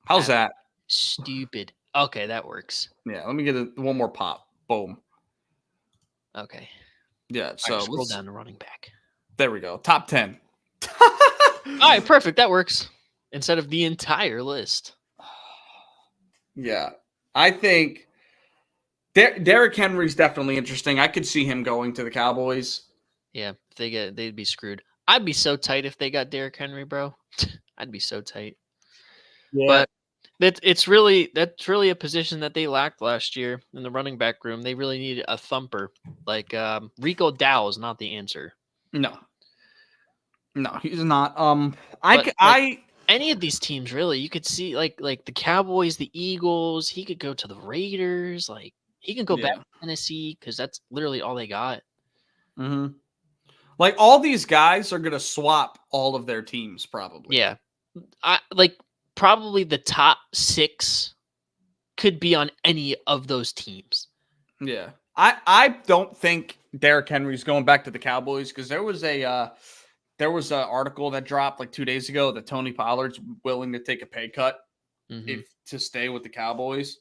How's that? Stupid. Okay, that works. Yeah, let me get one more pop. Boom. Okay. Yeah, so scroll down to running back. There we go. Top 10. All right, perfect. That works. Instead of the entire list. Yeah. I think Derrick Henry's definitely interesting. I could see him going to the Cowboys. Yeah, if they'd be screwed. I'd be so tight if they got Derrick Henry, bro. I'd be so tight. Yeah. But that's really a position that they lacked last year in the running back room. They really needed a thumper. Like Rico Dow is not the answer. No, he's not. Any of these teams, really, you could see like the Cowboys, the Eagles. He could go to the Raiders. Like he can go back to Tennessee because that's literally all they got. Mm-hmm. Like all these guys are gonna swap all of their teams, probably. Yeah, probably the top 6 could be on any of those teams. Yeah, I don't think Derrick Henry's going back to the Cowboys because there was an article that dropped like 2 days ago that Tony Pollard's willing to take a pay cut to stay with the Cowboys.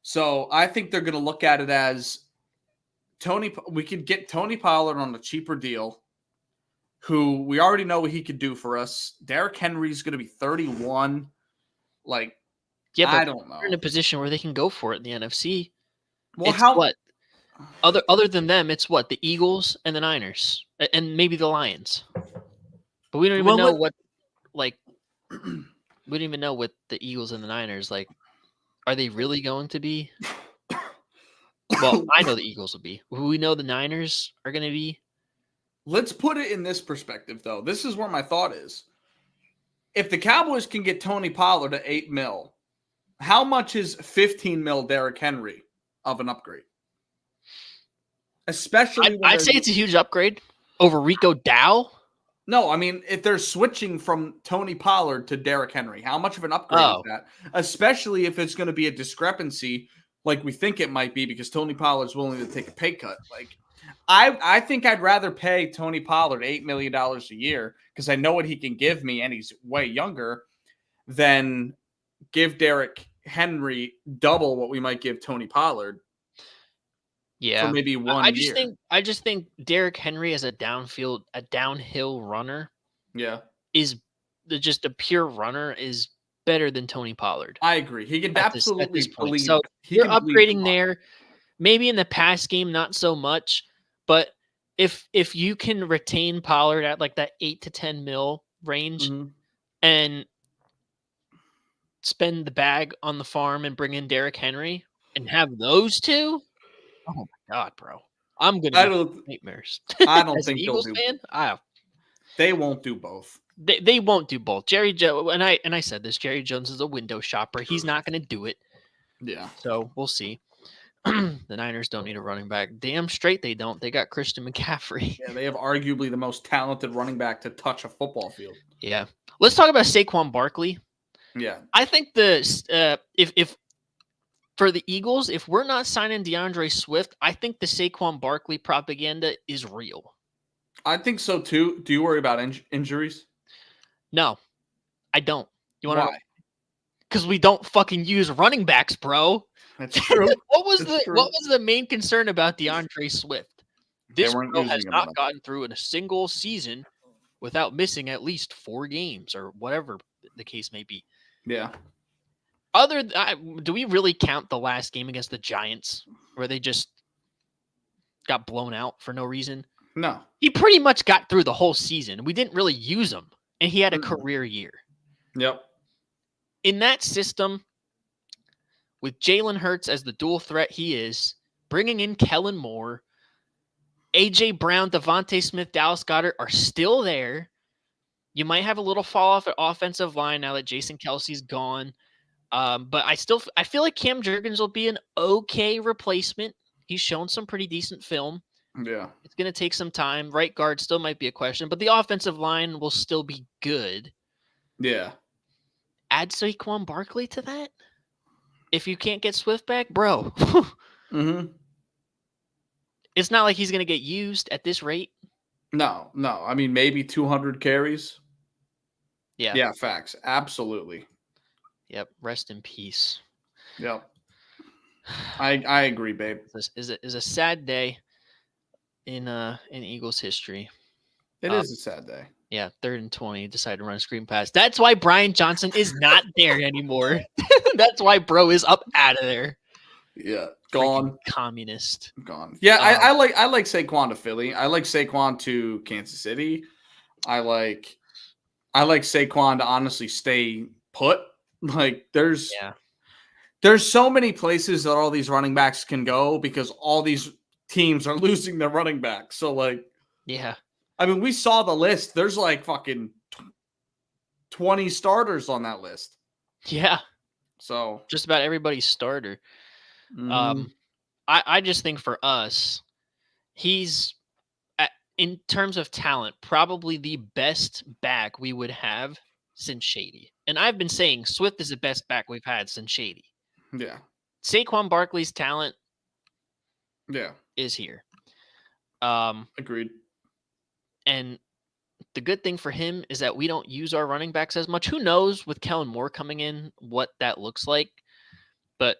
So I think they're going to look at it as we could get Tony Pollard on a cheaper deal, who we already know what he could do for us. Derrick Henry's going to be 31. Like, yeah, but I don't know. They're in a position where they can go for it in the NFC. Well, what? Other than them, it's what? The Eagles and the Niners and maybe the Lions. But we don't even know what we don't even know what the Eagles and the Niners, like, are they really going to be? Well, I know the Eagles will be. Who we know the Niners are going to be? Let's put it in this perspective, though. This is where my thought is. If the Cowboys can get Tony Pollard at $8 million, how much is $15 million Derrick Henry of an upgrade? Especially, I'd say it's a huge upgrade over Rico Dow. No, I mean, if they're switching from Tony Pollard to Derrick Henry, how much of an upgrade is that? Especially if it's going to be a discrepancy like we think it might be because Tony Pollard's willing to take a pay cut. Like, I think I'd rather pay Tony Pollard $8 million a year because I know what he can give me and he's way younger than give Derrick Henry double what we might give Tony Pollard. Yeah, for maybe 1 year. I just think Derrick Henry as a downhill runner. Yeah, is just a pure runner is better than Tony Pollard. I agree. He can at this absolutely point. bleed. So He you're can bleed the upgrading box. there. Maybe in the pass game, not so much. But if you can retain Pollard at like that 8 to 10 mil range Mhm. and spend the bag on the farm and bring in Derrick Henry and have those two, oh my God, bro. I'm going to I have don't. nightmares. I don't As an think they'll Eagles do. fan, They won't do both. they won't do both. Jerry Jones, and I said this, Jerry Jones is a window shopper. He's not going to do it. Yeah. So we'll see. The Niners don't need a running back. Damn straight they don't. They got Christian McCaffrey. Yeah, they have arguably the most talented running back to touch a football field. Yeah. Let's talk about Saquon Barkley. Yeah. I think if for the Eagles, if we're not signing DeAndre Swift, I think the Saquon Barkley propaganda is real. I think so too. Do you worry about injuries? No, I don't. You want to? Why? Because we don't fucking use running backs, bro. That's true. What was That's true. what was the main concern about DeAndre Swift? They This weren't bro using has him not enough. gotten through in a single season without missing at least 4 games or whatever the case may be. Yeah. Do we really count the last game against the Giants where they just got blown out for no reason? No. He pretty much got through the whole season. We didn't really use him, and he had a Mm-mm. career year. Yep. In that system, with Jalen Hurts as the dual threat he is, bringing in Kellen Moore, A.J. Brown, Devontae Smith, Dallas Goedert are still there. You might have a little fall off at offensive line now that Jason Kelsey's gone. But I feel like Cam Jurgens will be an okay replacement. He's shown some pretty decent film. Yeah. It's going to take some time. Right guard still might be a question, but the offensive line will still be good. Yeah. Add Saquon Barkley to that? If you can't get Swift back, bro, Mm-hmm. it's not like he's going to get used at this rate. No. I mean, maybe 200 carries. Yeah. Yeah, facts. Absolutely. Yep. Rest in peace. Yep. I agree, babe. This is a sad day in Eagles history. It is a sad day. Yeah, 3rd and 20, decided to run a screen pass. That's why Brian Johnson is not there anymore. That's why bro is up out of there. Yeah. Freaking Gone. communist. Gone. Yeah, I like Saquon to Philly. I like Saquon to Kansas City. I like Saquon to honestly stay put. Like there's so many places that all these running backs can go because all these teams are losing their running backs. So like, yeah. I mean, we saw the list. There's like fucking 20 starters on that list. Yeah. So Just about everybody's starter. I just think for us, he's in terms of talent, probably the best back we would have since Shady. And I've been saying Swift is the best back we've had since Shady. yeah. Saquon Barkley's talent Yeah. is here. Agreed. And the good thing for him is that we don't use our running backs as much. Who knows with Kellen Moore coming in what that looks like? But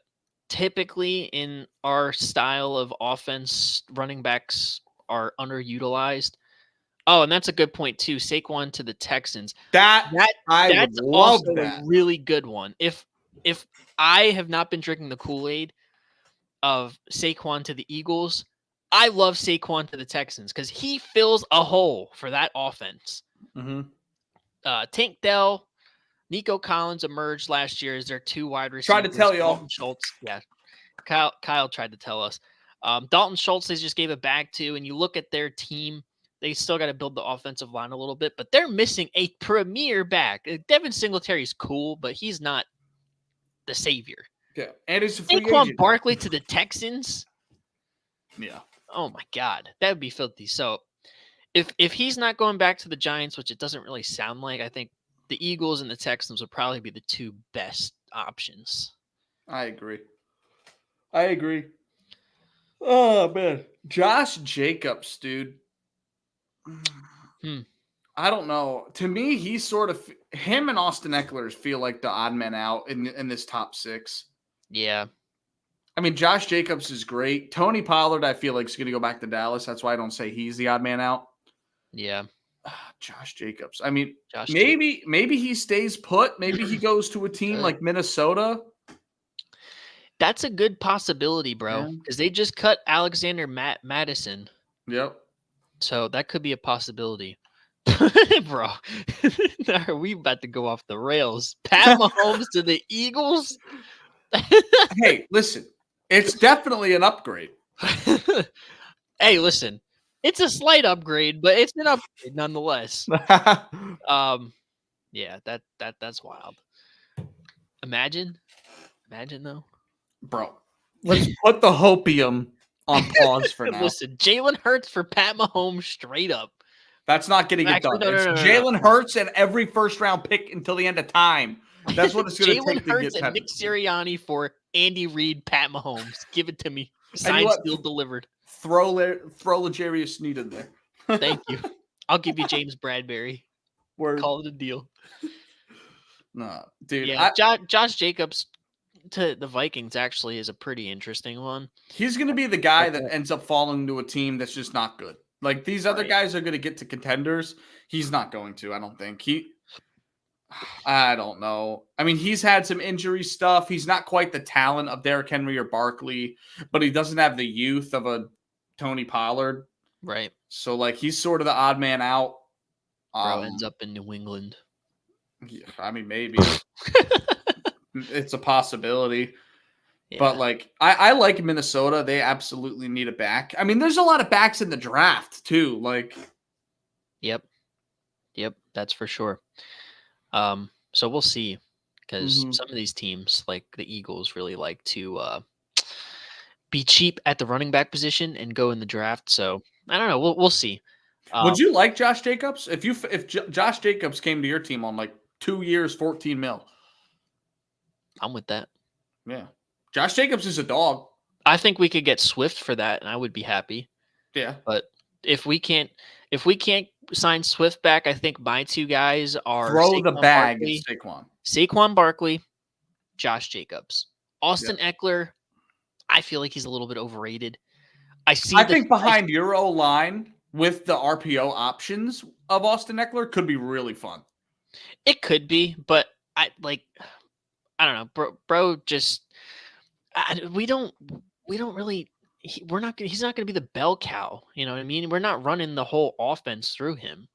typically in our style of offense, running backs are underutilized. Oh, and that's a good point too. Saquon to the Texans. That's That's love also that. a really good one. If I have not been drinking the Kool-Aid of Saquon to the Eagles, I love Saquon to the Texans because he fills a hole for that offense. Mm-hmm. Tank Dell, Nico Collins emerged last year as their 2 wide receivers. Tried to tell y'all. Dalton Schultz, yeah. Kyle tried to tell us. Dalton Schultz they just gave it back to, and you look at their team, they still got to build the offensive line a little bit, but they're missing a premier back. Devin Singletary is cool, but he's not the savior. Yeah, and it's a free Saquon agent. Barkley to the Texans. Yeah. Oh my God, that would be filthy. So if he's not going back to the Giants, which it doesn't really sound like, I think the Eagles and the Texans would probably be the 2 best options. I agree. Oh man, Josh Jacobs, dude. I don't know. To me, he's sort of him and Austin Eckler feel like the odd men out in this top 6. Yeah. I mean, Josh Jacobs is great. Tony Pollard, I feel like, is going to go back to Dallas. That's why I don't say he's the odd man out. Yeah. Josh Jacobs. I mean, Josh maybe he stays put. Maybe he goes to a team like Minnesota. That's a good possibility, bro. Because they just cut Alexander Madison. Yep. So that could be a possibility. Bro, are we about to go off the rails? Pat Mahomes to the Eagles? Hey, listen. It's definitely an upgrade. Hey, listen. It's a slight upgrade, but it's an upgrade nonetheless. Yeah, that's wild. Imagine though. Bro, let's put the hopium on pause for now. Listen, Jalen Hurts for Pat Mahomes straight up. That's not getting it done. It's Jalen Hurts and every first-round pick until the end of time. That's what it's going to take to get Jalen Hurts and Nick Sirianni for Andy Reid, Pat Mahomes. Give it to me. Signed, sealed, delivered. Throw L'Jarius Sneed in there. Thank you. I'll give you James Bradbury. Word. Call it a deal. No, dude. Yeah, Josh Jacobs to the Vikings actually is a pretty interesting one. He's going to be the guy that ends up falling to a team that's just not good. Like these other guys are going to get to contenders. He's not going to, I don't think. I don't know. I mean, he's had some injury stuff. He's not quite the talent of Derrick Henry or Barkley, but he doesn't have the youth of a Tony Pollard. Right. So, like, he's sort of the odd man out. Bro ends up in New England. Yeah, I mean, maybe. It's a possibility. Yeah. But, like, I like Minnesota. They absolutely need a back. I mean, there's a lot of backs in the draft, too. Like, Yep, that's for sure. So we'll see, because some of these teams, like the Eagles, really like to be cheap at the running back position and go in the draft. So I don't know. We'll see. Would you like Josh Jacobs if Josh Jacobs came to your team on like 2 years, $14 million? I'm with that. Yeah, Josh Jacobs is a dog. I think we could get Swift for that, and I would be happy. Yeah, but if we can't sign Swift back, I think my two guys are throw the bag at Saquon Barkley, Josh Jacobs. Austin Eckler, I feel like he's a little bit overrated. I think behind your O-line with the RPO options of Austin Eckler could be really fun. It could be, but I don't know, bro. Just we don't really. He's not going to be the bell cow. You know what I mean? We're not running the whole offense through him.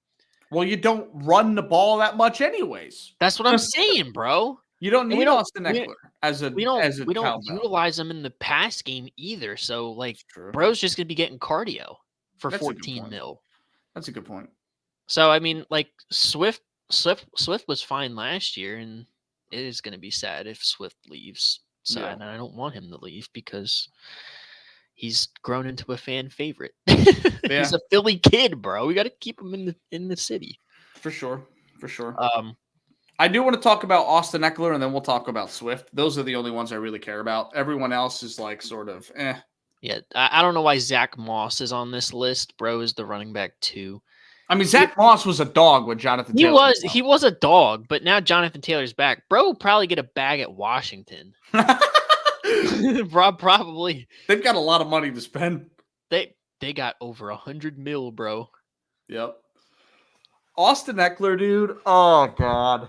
Well, you don't run the ball that much anyways. That's what I'm saying, bro. You don't need Austin Eckler we don't utilize him in the pass game either. So, like, bro's just going to be getting cardio for $14 million. That's a good point. So, I mean, like, Swift was fine last year, and it is going to be sad if Swift leaves. So, and I don't want him to leave because he's grown into a fan favorite. He's a Philly kid, bro. We got to keep him in the city. For sure. I do want to talk about Austin Eckler, and then we'll talk about Swift. Those are the only ones I really care about. Everyone else is like sort of eh. Yeah, I don't know why Zach Moss is on this list. Bro is the running back 2. I mean, Zach Moss was a dog with Jonathan Taylor. He was a dog, but now Jonathan Taylor's back. Bro will probably get a bag at Washington. Rob, probably. They've got a lot of money to spend. They got over $100 million, bro. Yep. Austin Eckler, dude. Oh God.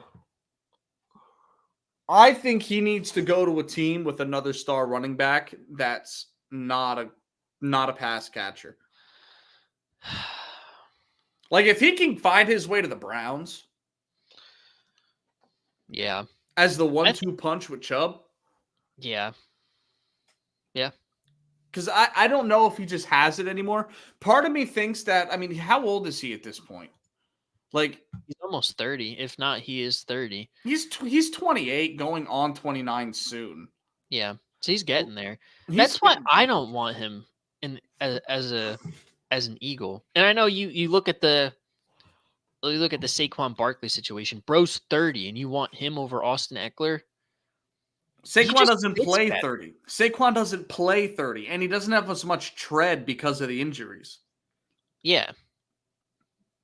I think he needs to go to a team with another star running back that's not a pass catcher. Like if he can find his way to the Browns. Yeah. As the 1-2 punch with Chubb. Yeah. Yeah. Because I don't know if he just has it anymore. Part of me thinks that, I mean, how old is he at this point? Like he's almost 30. If not, he is 30. He's 28, going on 29 soon. Yeah. So he's getting there. That's why I don't want him as an Eagle. And I know you look at the Saquon Barkley situation. Bro's 30 and you want him over Austin Eckler? Saquon doesn't play 30. Saquon doesn't play 30, and he doesn't have as much tread because of the injuries. Yeah.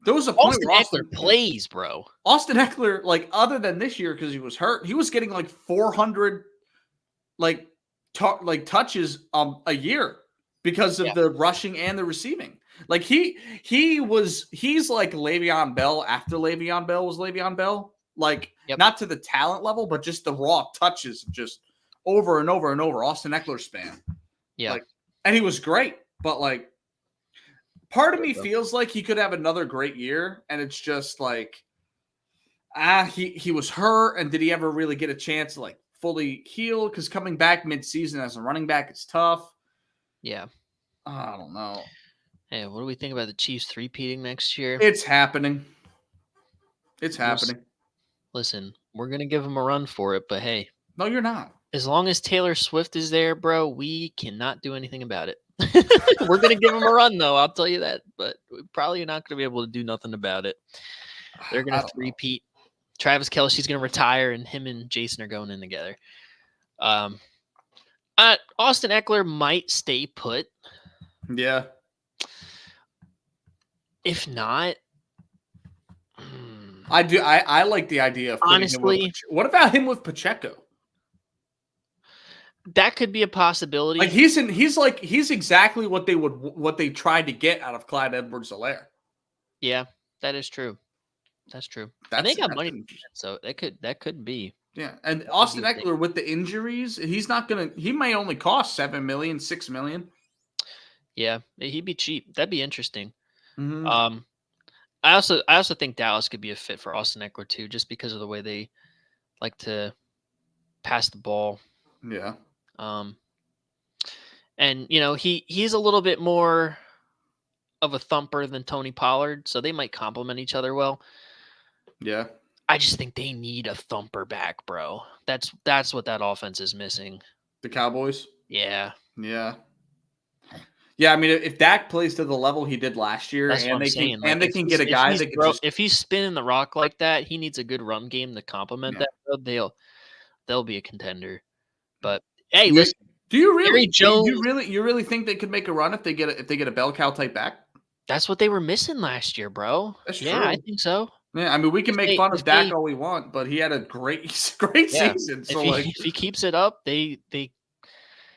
There was a point where Eckler plays, bro. Austin Eckler, like, other than this year because he was hurt, he was getting like 400 touches a year because of the rushing and the receiving. Like he's like Le'Veon Bell after Le'Veon Bell was Le'Veon Bell. Like not to the talent level, but just the raw touches, just over and over and over. Austin Eckler span. Yeah. Like, and he was great, but like part of me feels like he could have another great year, and it's just like he was hurt, and did he ever really get a chance to like fully heal? Because coming back mid-season as a running back is tough. Yeah. I don't know. Hey, what do we think about the Chiefs three-peating next year? It's happening. It's happening. Listen, we're going to give them a run for it, but hey. No, you're not. As long as Taylor Swift is there, bro, we cannot do anything about it. We're going to give them a run, though. I'll tell you that. But we're probably not going to be able to do nothing about it. They're going to three-peat. Travis Kelce's going to retire, and him and Jason are going in together. Austin Eckler might stay put. Yeah. If not, I do. I like the idea of honestly. What about him with Pacheco? That could be a possibility. Like he's exactly what they tried to get out of Clyde Edwards-Helaire. Yeah, that is true. That's true. And they got money, so that could be. Yeah, and Austin Eckler with the injuries, he may only cost $7 million, $6 million. Yeah, he'd be cheap. That'd be interesting. Mm-hmm. I also think Dallas could be a fit for Austin Eckler too, just because of the way they like to pass the ball. Yeah. And you know, he's a little bit more of a thumper than Tony Pollard, so they might complement each other well. Yeah. I just think they need a thumper back, bro. That's what that offense is missing. The Cowboys? Yeah. Yeah. Yeah, I mean, if Dak plays to the level he did last year, that's and they can get a guy that can if he's spinning the rock like that, he needs a good run game to complement that. They'll be a contender. But hey, listen, do you really Jones, you really think they could make a run if they get a bell cow type back? That's what they were missing last year, bro. That's true. I think so. Yeah, I mean, we can make fun of Dak all we want, but he had a great season. So if he keeps it up, they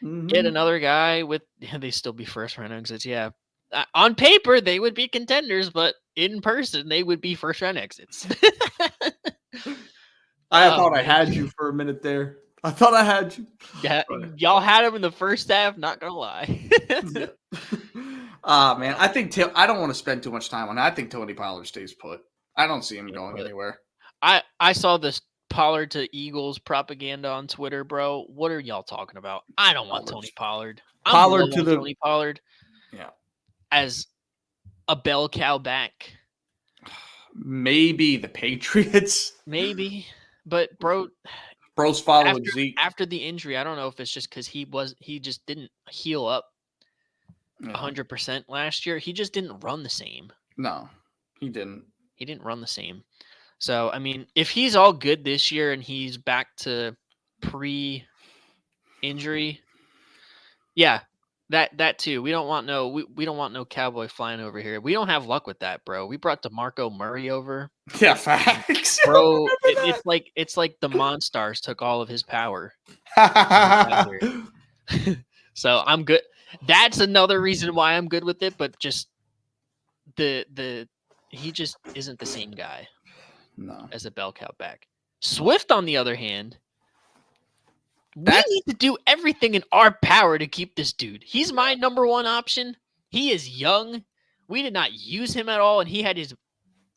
get another guy they still be first round exits. Yeah, on paper they would be contenders, but in person they would be first round exits. I thought I had you for a minute there. I thought I had you. Yeah, y'all had him in the first half. Not gonna lie. Man, I think I don't want to spend too much time on it. I think Tony Pollard stays put. I don't see him going anywhere. I saw this Pollard to Eagles propaganda on Twitter, bro. What are y'all talking about? I don't want Tony Pollard. Tony Pollard. Yeah. As a bell cow back. Maybe the Patriots. Maybe. But bro's following Zeke. After the injury, I don't know if it's just because he just didn't heal up 100% last year. He just didn't run the same. No, he didn't. He didn't run the same. So, I mean, if he's all good this year and he's back to pre-injury, yeah, that too. We don't want no cowboy flying over here. We don't have luck with that, bro. We brought DeMarco Murray over. Yeah, facts. Bro, it's like the Monstars took all of his power. So I'm good. That's another reason why I'm good with it, but just he just isn't the same guy. No. As a bell cow back. Swift, on the other hand, we need to do everything in our power to keep this dude. He's my number one option. He is young. We did not use him at all, and he had his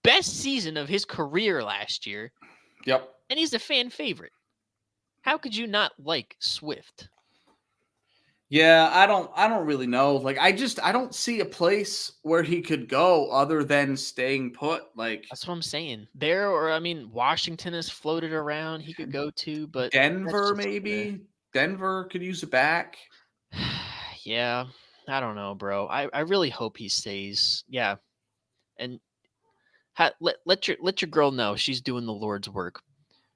best season of his career last year. Yep. And he's a fan favorite. How could you not like Swift? Yeah, I don't really know. Like, I don't see a place where he could go other than staying put. Like, that's what I'm saying. Washington has floated around. He could go to, but Denver maybe. Denver could use a back. Yeah, I don't know, bro. I really hope he stays. Yeah, and let your girl know she's doing the Lord's work.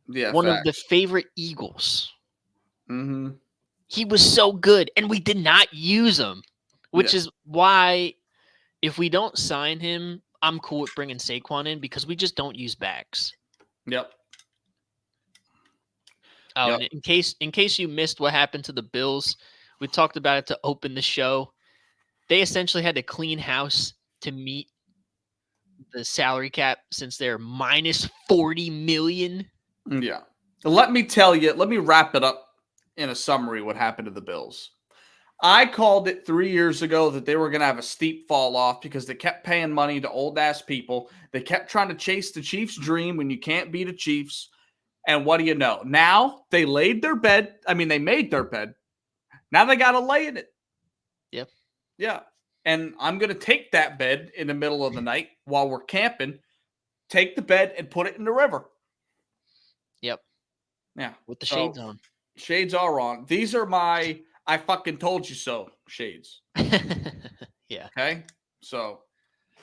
Yeah, one of the favorite Eagles. Mm-hmm. He was so good, and we did not use him, which is why if we don't sign him, I'm cool with bringing Saquon in because we just don't use backs. Yep. Oh, and in case you missed what happened to the Bills, we talked about it to open the show. They essentially had to clean house to meet the salary cap since they're minus 40 million. Yeah. Let me wrap it up in a summary what happened to the Bills. I called it 3 years ago that they were going to have a steep fall off because they kept paying money to old ass people. They kept trying to chase the Chiefs' dream when you can't beat a Chiefs. And what do you know? Now they laid their bed. I mean, they made their bed. Now they got to lay in it. Yep. Yeah. And I'm going to take that bed in the middle of the night while we're camping, take the bed and put it in the river. Yep. Yeah. With the shades on. Shades are on. These are my I fucking told you so shades. Yeah. Okay. So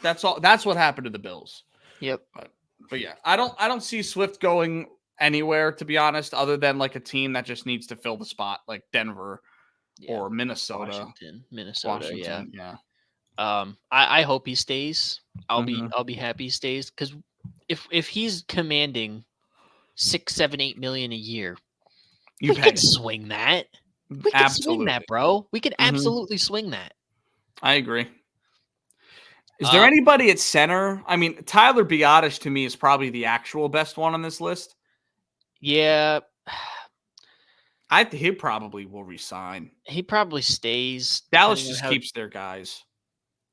that's all. That's what happened to the Bills. Yep. But yeah, I don't see Swift going anywhere, to be honest, other than like a team that just needs to fill the spot, like Denver or Minnesota. Minnesota. Yeah. I hope he stays. I'll Mm-hmm. be happy he stays, because if he's commanding 6, 7, 8 million a year, we could swing that. We could swing that, bro. We could absolutely swing that. I agree. Is there anybody at center? I mean, Tyler Biotish to me is probably the actual best one on this list. Yeah. He probably will resign. He probably stays. Dallas just keeps their guys.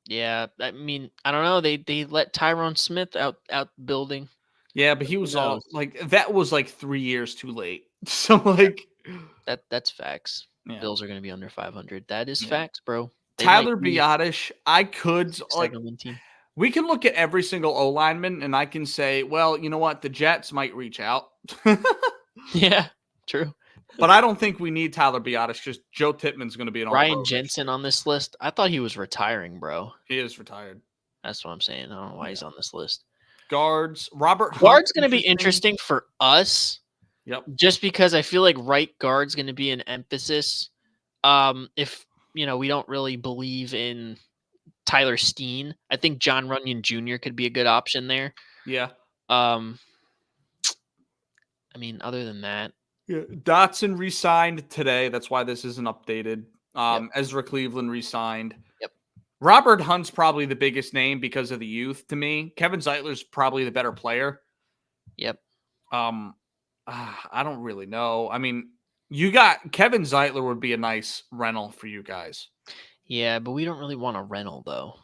Yeah, I mean, I don't know. They let Tyron Smith out building. Yeah, but he was all like that was like 3 years too late. So like that's facts. Yeah. Bills are going to be under 500. That is facts, bro. Tyler Biotish, I could like team. We can look at every single O lineman and I can say, well, you know what? The Jets might reach out. Yeah, true. But I don't think we need Tyler Biotish because Joe Tippmann's going to be an Ryan Jensen on this list. I thought he was retiring, bro. He is retired. That's what I'm saying. I don't know why he's on this list. Guards, Robert Hunt. Guard's going to be interesting for us. Yep. Just because I feel like right guard's going to be an emphasis. If we don't really believe in Tyler Steen, I think John Runyon Jr. could be a good option there. Yeah. I mean, other than that. Yeah. Dotson re-signed today. That's why this isn't updated. Ezra Cleveland re-signed. Yep. Robert Hunt's probably the biggest name because of the youth to me. Kevin Zeitler's probably the better player. Yep. I don't really know. I mean, you got Kevin Zeitler would be a nice rental for you guys. Yeah, but we don't really want a rental though.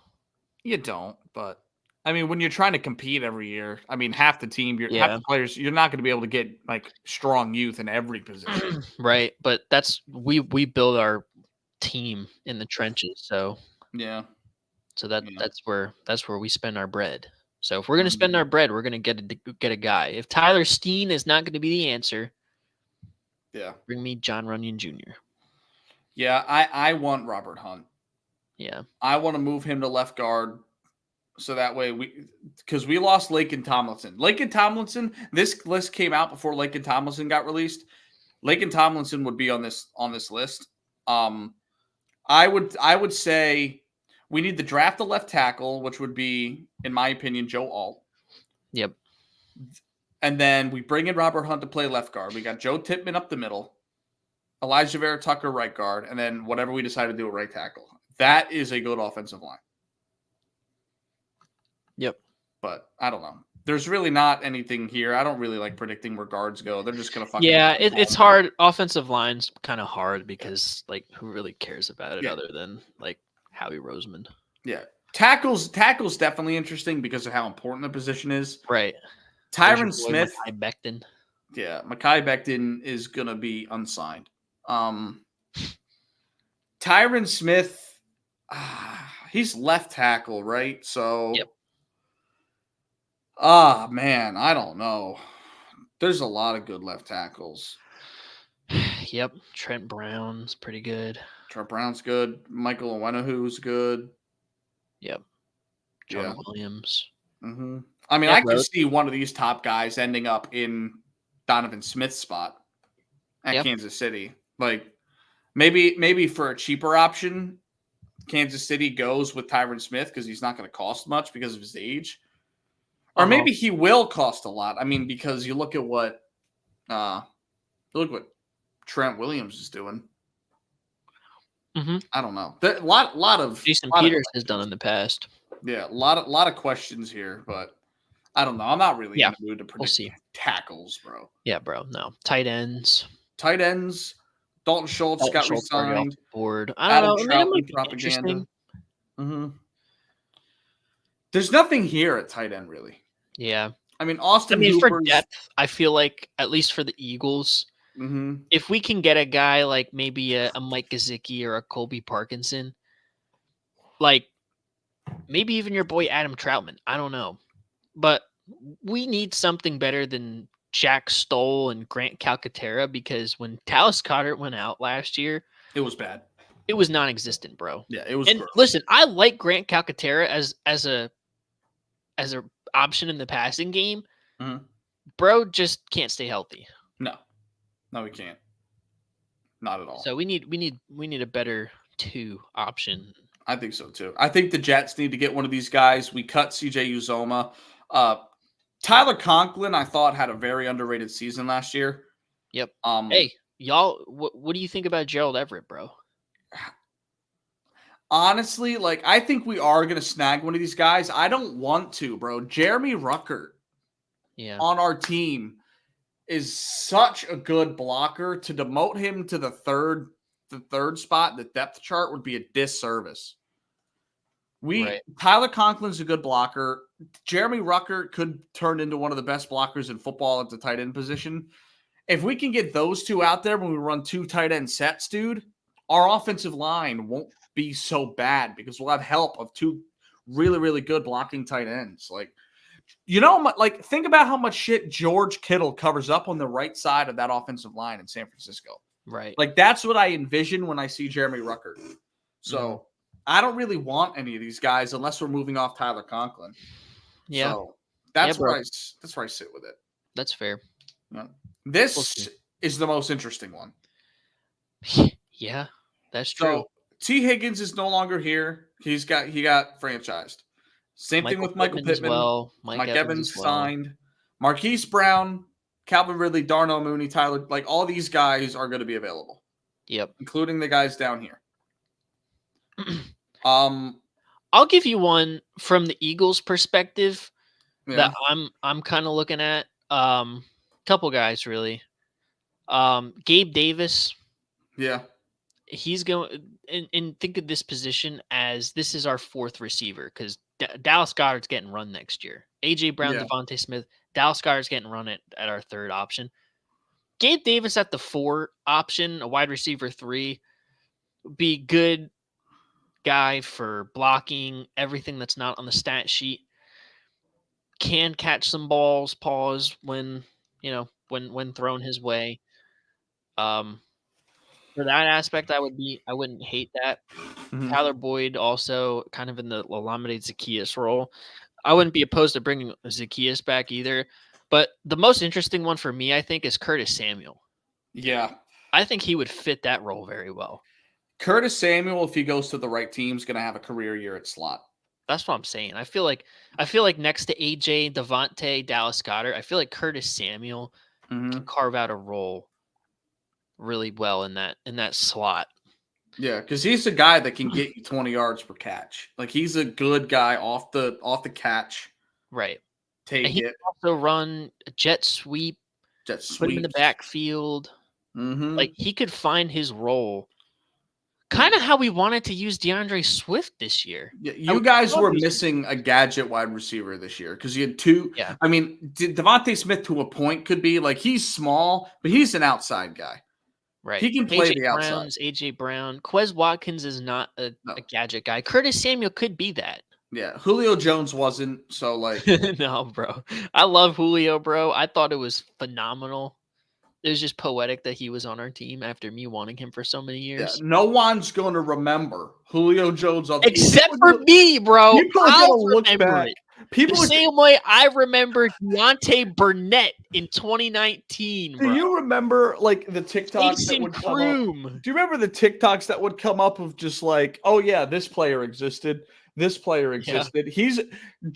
You don't, but I mean, when you're trying to compete every year, I mean, half the team, half the players, you're not going to be able to get like strong youth in every position. Right, but that's we build our team in the trenches, so yeah. So that's where we spend our bread. So if we're going to spend our bread, we're going to get a guy. If Tyler Steen is not going to be the answer, bring me John Runyon Jr. Yeah, I want Robert Hunt. Yeah. I want to move him to left guard so that way because we lost Laken Tomlinson. This list came out before Laken Tomlinson got released. Laken Tomlinson would be on this list. I would say we need to draft a left tackle, which would be, in my opinion, Joe Alt. Yep. And then we bring in Robert Hunt to play left guard. We got Joe Tippmann up the middle, Elijah Vera Tucker right guard, and then whatever we decide to do at right tackle. That is a good offensive line. Yep. But I don't know. There's really not anything here. I don't really like predicting where guards go. They're just going to fucking... Yeah, it's hard. Offensive line's kind of hard because, like, who really cares about it other than, like, Howie Roseman? Yeah. Tackles definitely interesting because of how important the position is. Right. Tyron Smith. Mekhi Becton. Yeah, Mekhi Becton is going to be unsigned. Tyron Smith, he's left tackle, right? So, yep. Man, I don't know. There's a lot of good left tackles. Yep. Trent Brown's pretty good. Trent Brown's good. Michael Owenahu's good. Yep. Jonah Williams. Mm-hmm. I mean, I could see one of these top guys ending up in Donovan Smith's spot at Kansas City. Like, maybe for a cheaper option, Kansas City goes with Tyron Smith because he's not going to cost much because of his age. Or maybe he will cost a lot. I mean, because you look at what Trent Williams is doing. Mm-hmm. I don't know. A lot of Jason lot of Peters has done in the past. Yeah, a lot of questions here, but I don't know. I'm not really Yeah, in the mood to we'll predict see. tackles, bro. Yeah, bro. No. Tight ends. Tight ends. Dalton Schultz Dalton got Schultz already off resigned. the board. I don't Adam know. I mean, it Troutman might be propaganda. interesting. Mm-hmm. There's nothing here at tight end, really. Yeah. I mean, Austin for Hooper's. depth, I feel like, at least for the Eagles, Mm-hmm. if we can get a guy like maybe a Mike Gesicki or a Colby Parkinson, like maybe even your boy Adam Troutman, I don't know. But we need something better than Jack Stoll and Grant Calcaterra, because when Dallas Goedert went out last year, It was bad. it was non-existent, bro. Yeah, it was. And gross. listen, I like Grant Calcaterra as a option in the passing game. Mhm. Bro just can't stay healthy. No, we can't. Not at all. So we need a better 2 option. I think so too. I think the Jets need to get one of these guys. We cut CJ Uzoma. Tyler Conklin, I thought, had a very underrated season last year. Yep. Hey, y'all, what do you think about Gerald Everett, bro? Honestly, like, I think we are going to snag one of these guys. I don't want to, bro. Jeremy Ruckert on our team is such a good blocker. To demote him to the third spot, the depth chart, would be a disservice. Tyler Conklin's a good blocker. Jeremy Ruckert could turn into one of the best blockers in football at the tight end position. If we can get those two out there when we run 2 tight end sets, dude, our offensive line won't be so bad because we'll have help of 2 really, really good blocking tight ends. Like, think about how much shit George Kittle covers up on the right side of that offensive line in San Francisco. Right. Like, that's what I envision when I see Jeremy Ruckert. So I don't really want any of these guys unless we're moving off Tyler Conklin. Yeah. So that's where I sit with it. That's fair. Yeah. This is the most interesting one. Yeah, that's true. So T. Higgins is no longer here. He got franchised. Same thing with Michael Pittman. As well. Mike Evans signed. Marquise Brown, Calvin Ridley, Darnell Mooney, Tyler, like all these guys are going to be available. Yep. Including the guys down here. I'll give you one from the Eagles' perspective that I'm kind of looking at. Couple guys really. Gabe Davis. Yeah. He's going and think of this position as this is our 4th receiver because Dallas Goedert's getting run next year. AJ Brown, Devontae Smith, Dallas Goedert's getting run at our 3rd option. Gabe Davis at the 4 option, a wide receiver 3, would be good guy for blocking everything that's not on the stat sheet. Can catch some balls, pause when thrown his way. For that aspect, I wouldn't hate that. Mm-hmm. Tyler Boyd also kind of in the Olamide Zaccheaus role. I wouldn't be opposed to bringing Zaccheaus back either. But the most interesting one for me, I think, is Curtis Samuel. Yeah. I think he would fit that role very well. Curtis Samuel, if he goes to the right team, is going to have a career year at slot. That's what I'm saying. I feel like next to AJ, Devontae, Dallas Goedert, I feel like Curtis Samuel can carve out a role really well in that slot. Yeah, because he's a guy that can get you 20 yards per catch. Like, he's a good guy off the catch. Right. Take and he it. Can also run a jet sweep. Put him in the backfield. Mm-hmm. Like, he could find his role. Kind of how we wanted to use DeAndre Swift this year. Yeah, you guys were missing a gadget wide receiver this year because you had 2. Yeah. I mean, Devontae Smith to a point could be like he's small, but he's an outside guy. Right. He can play the outside. AJ Brown. Quez Watkins is not a gadget guy. Curtis Samuel could be that. Yeah. Julio Jones wasn't. So, like. No, bro. I love Julio, bro. I thought it was phenomenal. It was just poetic that he was on our team after me wanting him for so many years. Yeah, no one's going to remember Julio Jones. Except for me, bro. People are going to look back. The same way I remember Deontay Burnett in 2019, bro. Do you remember, like, the TikToks that would come up? Do you remember the TikToks that would come up of just like, oh, yeah, this player existed. This player existed. Yeah.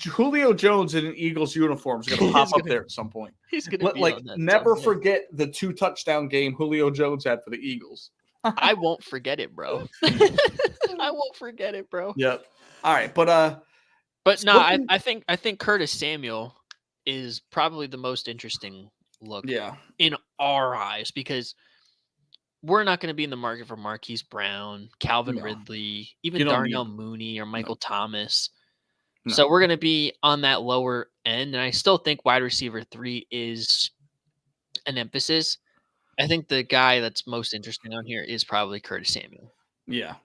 Julio Jones in an Eagles uniform is going to pop up there at some point. He's going to never forget the 2 touchdown game Julio Jones had for the Eagles. I won't forget it, bro. I won't forget it, bro. Yep. All right, but But no, looking, I think Curtis Samuel is probably the most interesting look yeah, in our eyes because we're not going to be in the market for Marquise Brown, Calvin no, Ridley, you even don't need Darnell Mooney or Michael no, Thomas. no. So we're going to be on that lower end, and I still think wide receiver 3 is an emphasis. I think the guy that's most interesting on here is probably Curtis Samuel. Yeah.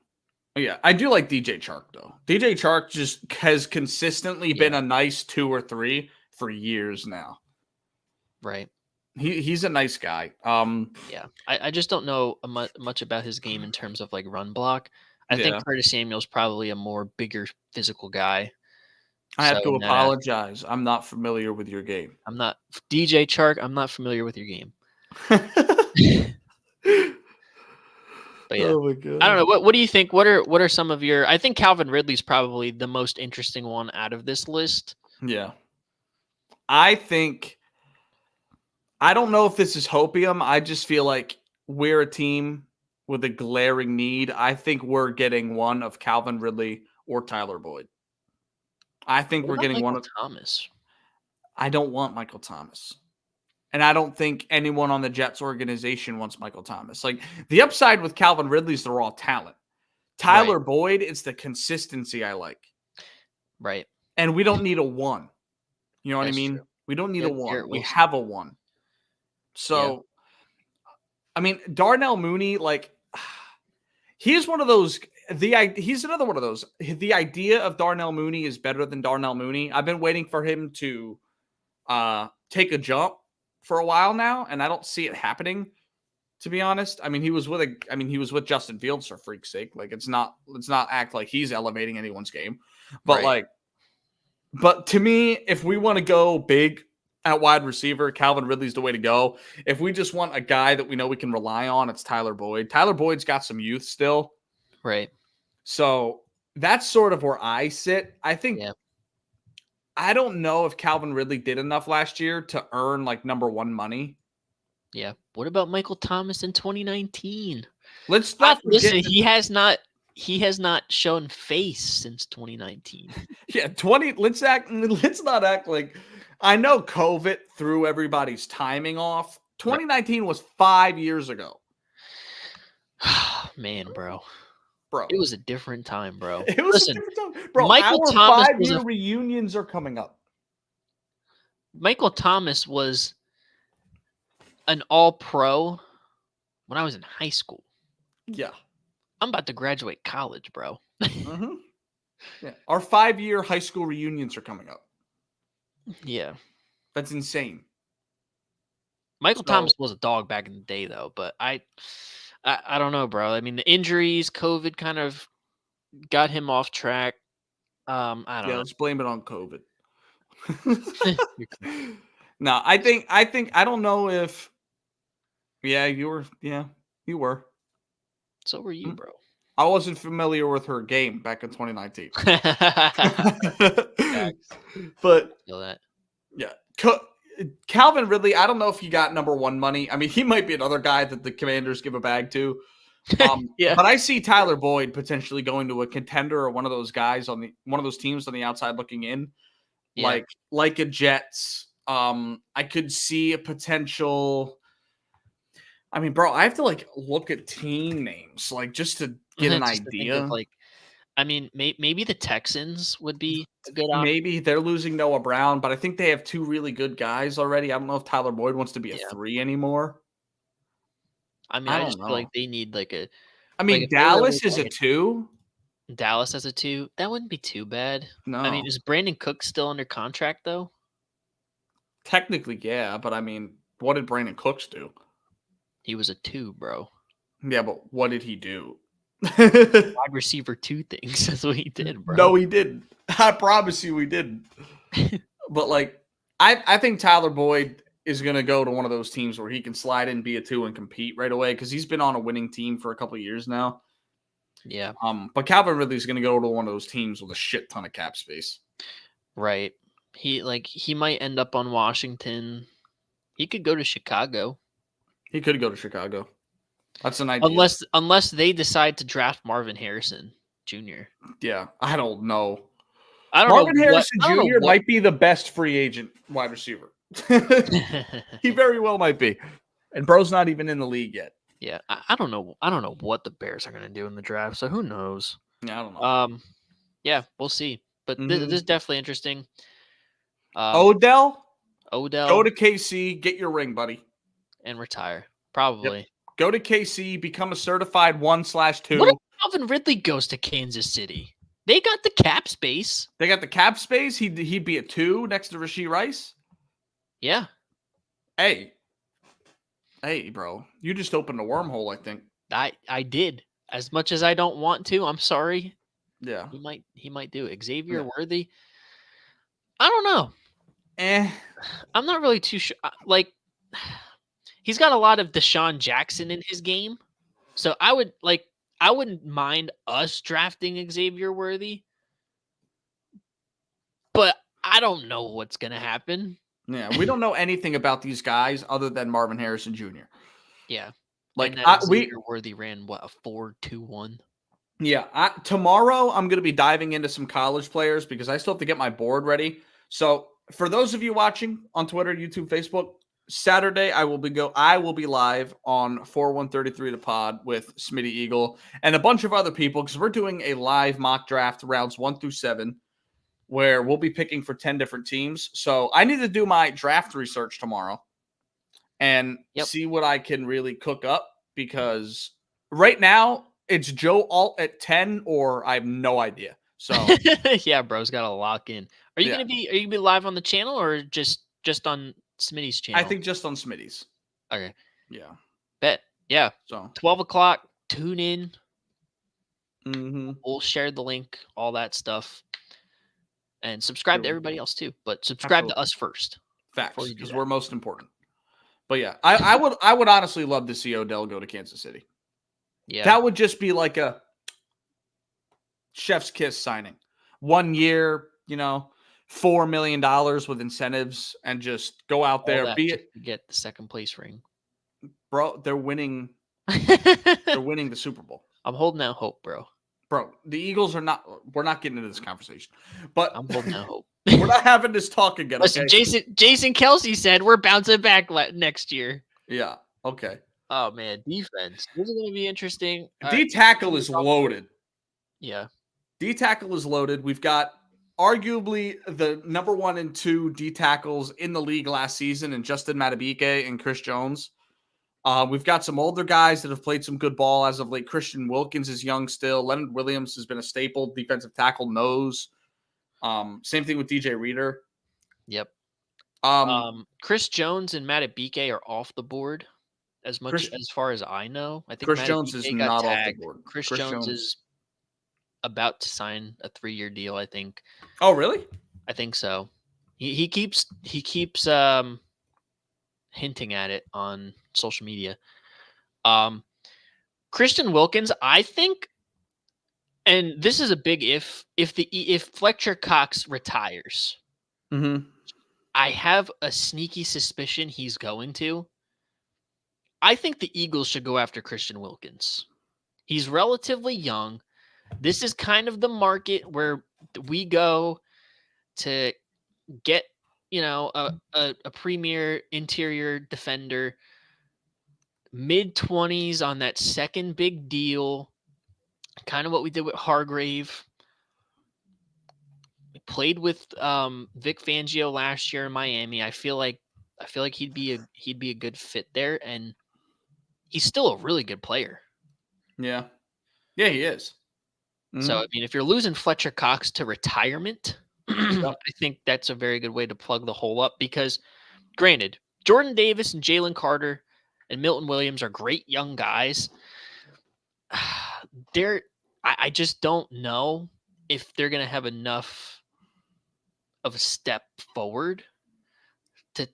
Yeah, I do like DJ Chark though. DJ Chark just has consistently been Yeah. a nice 2 or 3 for years now. Right. He's a nice guy. Yeah. I just don't know much about his game in terms of like run block. I think Yeah. Curtis Samuel's probably a more bigger physical guy. I have So to in that aspect, apologize. I'm not familiar with your game. I'm not DJ Chark. I'm not familiar with your game. But yeah. Oh my I don't god. know. What do you think? What are some of your I think Calvin Ridley's probably the most interesting one out of this list. Yeah. I don't know if this is hopium. I just feel like we're a team with a glaring need. I think we're getting one of Calvin Ridley or Tyler Boyd. I think What we're about getting one Michael of Thomas? I don't want Michael Thomas. And I don't think anyone on the Jets organization wants Michael Thomas. Like the upside with Calvin Ridley is the raw talent. Tyler Right. Boyd, it's the consistency I like. Right. And we don't need a one. You know what I That's mean? true. We don't need Yeah, a one. Garrett We Wilson. have a one. Yeah. So, I mean, Darnell Mooney, like, he's one of those. He's another one of those. The idea of Darnell Mooney is better than Darnell Mooney. I've been waiting for him to take a jump for a while now, and I don't see it happening. To be honest, I mean, he was with Justin Fields for freak's sake. Like, let's not act like he's elevating anyone's game, but Right. but to me, if we want to go big at wide receiver, Calvin Ridley's the way to go. If we just want a guy that we know we can rely on, it's Tyler Boyd. Tyler Boyd's got some youth still. Right. So that's sort of where I sit. Yeah. I don't know if Calvin Ridley did enough last year to earn like number one money. Yeah. What about Michael Thomas in 2019? Let's not forget. Listen, he has not shown face since 2019. Yeah, let's not act like I know COVID threw everybody's timing off. 2019 was 5 years ago. Man, bro. Bro. It was a different time, bro. It was Listen, a different time. Bro, Michael our Thomas 5-year reunions are coming up. Michael Thomas was an all-pro when I was in high school. Yeah. I'm about to graduate college, bro. Mm-hmm. Yeah. Our 5-year high school reunions are coming up. Yeah. That's insane. Michael Thomas was a dog back in the day, though, but I don't know, bro. I mean, the injuries, COVID kind of got him off track. I don't know. Let's blame it on COVID. No, I don't know if you were. So were you, bro. I wasn't familiar with her game back in 2019. But Feel that. Yeah. Calvin Ridley, I don't know if he got number one money. I mean, he might be another guy that the Commanders give a bag to. Yeah. But I see Tyler Boyd potentially going to a contender or one of those guys on one of those teams on the outside looking in, Yeah. like a Jets. I could see a potential. I mean, bro, I have to look at team names just to get an Just to think idea. of, I mean, maybe the Texans would be a good option. Maybe they're losing Noah Brown, but I think they have two really good guys already. I don't know if Tyler Boyd wants to be a 3 anymore. I mean, I just feel like they need a. I mean, Dallas is a 2. Dallas as a 2. That wouldn't be too bad. No. I mean, is Brandon Cook still under contract though? Technically, yeah, but I mean, what did Brandon Cooks do? He was a 2, bro. Yeah, but what did he do? Wide receiver 2 things. That's what he did, bro. No, he didn't. I promise you, he didn't. But I think Tyler Boyd is going to go to one of those teams where he can slide in, be a 2, and compete right away because he's been on a winning team for a couple of years now. Yeah. But Calvin Ridley is going to go to one of those teams with a shit ton of cap space. Right. He might end up on Washington. He could go to Chicago. He could go to Chicago. That's an idea. Unless they decide to draft Marvin Harrison Jr. Yeah, I don't know. I don't Marvin know Harrison I don't know Jr. might be the best free agent wide receiver. He very well might be. And bro's not even in the league yet. Yeah, I don't know. I don't know what the Bears are going to do in the draft. So who knows? Yeah, I don't know. Yeah, we'll see. But this is definitely interesting. Odell, Odell, go to KC, get your ring, buddy, and retire. Probably. Yep. Go to KC, become a certified 1/2. What if Calvin Ridley goes to Kansas City? They got the cap space. They got the cap space. He'd be a 2 next to Rashee Rice. Yeah. Hey, bro, you just opened a wormhole. I think I did. As much as I don't want to, I'm sorry. Yeah, he might do it. Xavier Worthy. I don't know. I'm not really too sure. Like, he's got a lot of Deshaun Jackson in his game, so I wouldn't mind us drafting Xavier Worthy, but I don't know what's gonna happen. Yeah, we don't know anything about these guys other than Marvin Harrison Jr. Yeah, like Xavier Worthy ran what, a 4.21. Yeah, tomorrow I'm going to be diving into some college players because I still have to get my board ready. So for those of you watching on Twitter, YouTube, Facebook, Saturday I will be live on 4133 The Pod with Smitty Eagle and a bunch of other people because we're doing a live mock draft rounds 1 through 7 where we'll be picking for 10 different teams. So I need to do my draft research tomorrow and see what I can really cook up because right now it's Joe Alt at 10 or I have no idea. So yeah, bro's got to lock in. Are you gonna be live on the channel or just on Smitty's channel? I think just on Smitty's. Okay. Yeah. Bet. Yeah. So 12 o'clock. Tune in. Mm-hmm. We'll share the link, all that stuff, and subscribe to everybody else too. But subscribe to us first. Facts, because we're most important. But yeah, I would honestly love to see Odell go to Kansas City. Yeah, that would just be like a chef's kiss signing. 1 year, $4 million with incentives, and just go out there, get the second place ring, bro. They're winning. They're winning the Super Bowl. I'm holding out hope, bro. Bro, the Eagles are not. We're not getting into this conversation, but I'm holding out hope. We're not having this talk again. Listen, okay? Jason Kelsey said we're bouncing back next year. Yeah. Okay. Oh man, defense. This is going to be interesting. D tackle is loaded. Yeah. D tackle is loaded. We've got arguably the number 1 and 2 D tackles in the league last season, and Justin Madubuike and Chris Jones. We've got some older guys that have played some good ball as of late. Christian Wilkins is young still. Leonard Williams has been a staple defensive tackle, nose. Same thing with DJ Reader. Yep. Chris Jones and Madubuike are off the board as far as I know. I think Chris Jones is not off the board. Chris Jones is about to sign a 3-year deal, I think. Oh, really? I think so. He keeps hinting at it on social media. Christian Wilkins, I think, and this is a big if Fletcher Cox retires, I have a sneaky suspicion he's going to. I think the Eagles should go after Christian Wilkins. He's relatively young. This is kind of the market where we go to get, a premier interior defender, mid-20s on that second big deal, kind of what we did with Hargrave. We played with Vic Fangio last year in Miami. I feel like he'd be a good fit there, and he's still a really good player. Yeah. Yeah, he is. So, I mean, if you're losing Fletcher Cox to retirement, I think that's a very good way to plug the hole up because, granted, Jordan Davis and Jalen Carter and Milton Williams are great young guys. I just don't know if they're going to have enough of a step forward to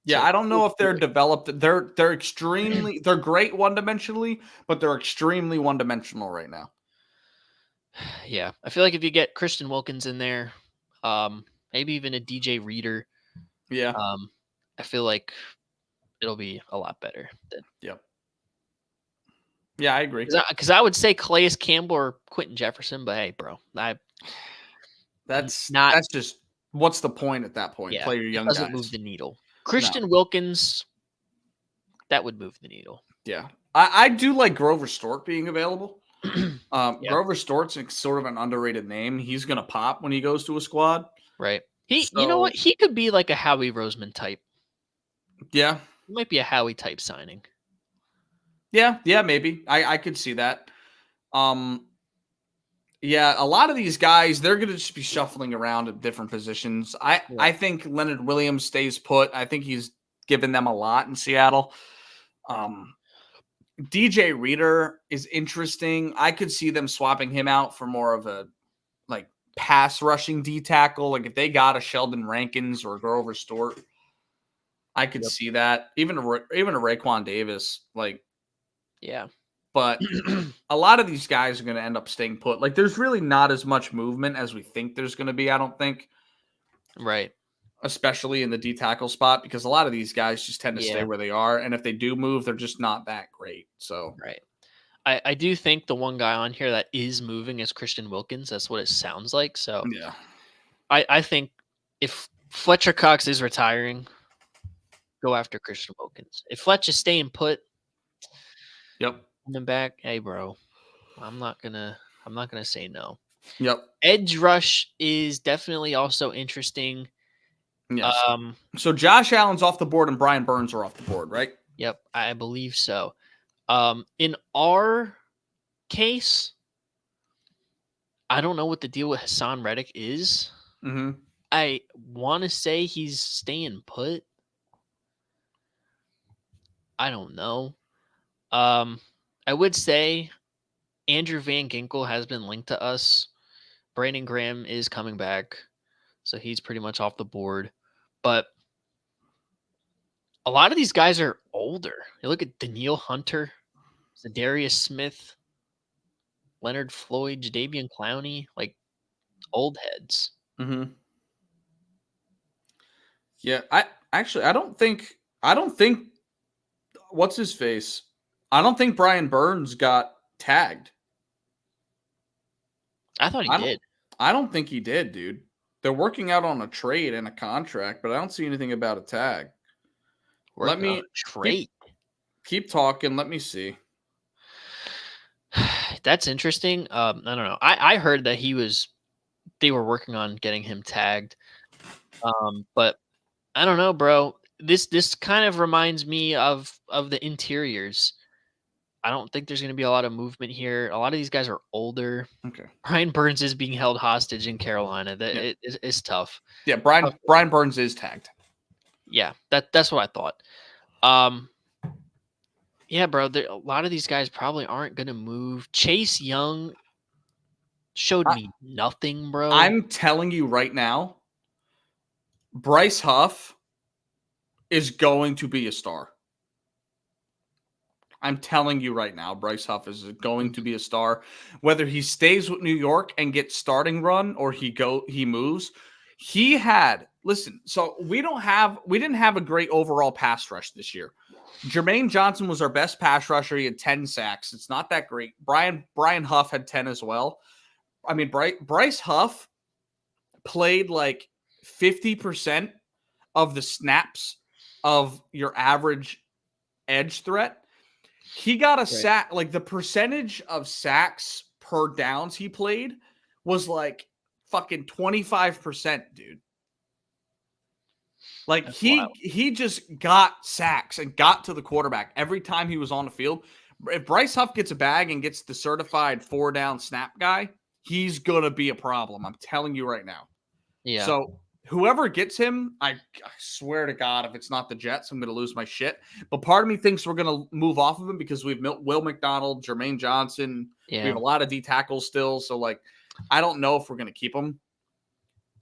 yeah, I don't know if they're developed. They're extremely they're great one-dimensionally, but they're extremely one-dimensional right now. Yeah, I feel like if you get Christian Wilkins in there, maybe even a DJ Reader. Yeah. I feel like it'll be a lot better. Yep. Yeah, I agree. Because I would say Calais Campbell or Quentin Jefferson, but hey, bro, That's not just what's the point at that point? yeah, Play your it young doesn't guys. move the needle. Christian Wilkins, that would move the needle. Yeah. I do like Grover Stort being available. Yep. Grover Stort's sort of an underrated name. He's gonna pop when he goes to a squad. Right. You know what? He could be like a Howie Roseman type. Yeah. He might be a Howie type signing. Yeah, maybe. I could see that. Yeah, a lot of these guys, they're going to just be shuffling around at different positions. I think Leonard Williams stays put. I think he's given them a lot in Seattle. DJ Reader is interesting. I could see them swapping him out for more of a like pass rushing D tackle. Like if they got a Sheldon Rankins or Grover Stort, I could see that. Even a Raekwon Davis, like yeah. But a lot of these guys are going to end up staying put. Like, there's really not as much movement as we think there's going to be, I don't think. Right. Especially in the D tackle spot, because a lot of these guys just tend to stay where they are. And if they do move, they're just not that great. So, right. I do think the one guy on here that is moving is Christian Wilkins. That's what it sounds like. So, yeah. I think if Fletcher Cox is retiring, go after Christian Wilkins. If Fletch is staying put, yep. Coming back, hey bro, I'm not gonna say no. Yep. Edge rush is definitely also interesting. Yes. So Josh Allen's off the board and Brian Burns are off the board, right? Yep, I believe so. In our case, I don't know what the deal with Hassan Reddick is. Mm-hmm. I want to say he's staying put. I don't know. I would say Andrew Van Ginkel has been linked to us. Brandon Graham is coming back, so he's pretty much off the board. But a lot of these guys are older. You look at Daniil Hunter, Zadarius Smith, Leonard Floyd, Jadeveon Clowney, like old heads. Mm-hmm. Yeah, I don't think what's his face? I don't think Brian Burns got tagged. I thought he did. I don't think he did, dude. They're working out on a trade and a contract, but I don't see anything about a tag. Let me trade. Keep talking. Let me see. That's interesting. I don't know. I heard that they were working on getting him tagged. But I don't know, bro. This kind of reminds me of the interiors. I don't think there's going to be a lot of movement here. A lot of these guys are older. Okay. Brian Burns is being held hostage in Carolina. It's tough. Yeah, Brian Burns is tagged. Yeah, that's what I thought. Yeah, bro. A lot of these guys probably aren't going to move. Chase Young showed me nothing, bro. I'm telling you right now, Bryce Huff is going to be a star. I'm telling you right now, Bryce Huff is going to be a star. Whether he stays with New York and gets starting run or he moves. So we didn't have a great overall pass rush this year. Jermaine Johnson was our best pass rusher. He had 10 sacks. It's not that great. Brian Huff had 10 as well. I mean, Bryce Huff played like 50% of the snaps of your average edge threat. He got a sack, like the percentage of sacks per downs he played was like fucking 25%, dude. Like that's he just got sacks and got to the quarterback every time he was on the field. If Bryce Huff gets a bag and gets the certified 4-down snap guy, he's gonna be a problem. I'm telling you right now. Yeah. So whoever gets him, I swear to God, if it's not the Jets, I'm going to lose my shit. But part of me thinks we're going to move off of him because we have Will McDonald, Jermaine Johnson. Yeah. We have a lot of D tackles still. So, like, I don't know if we're going to keep him.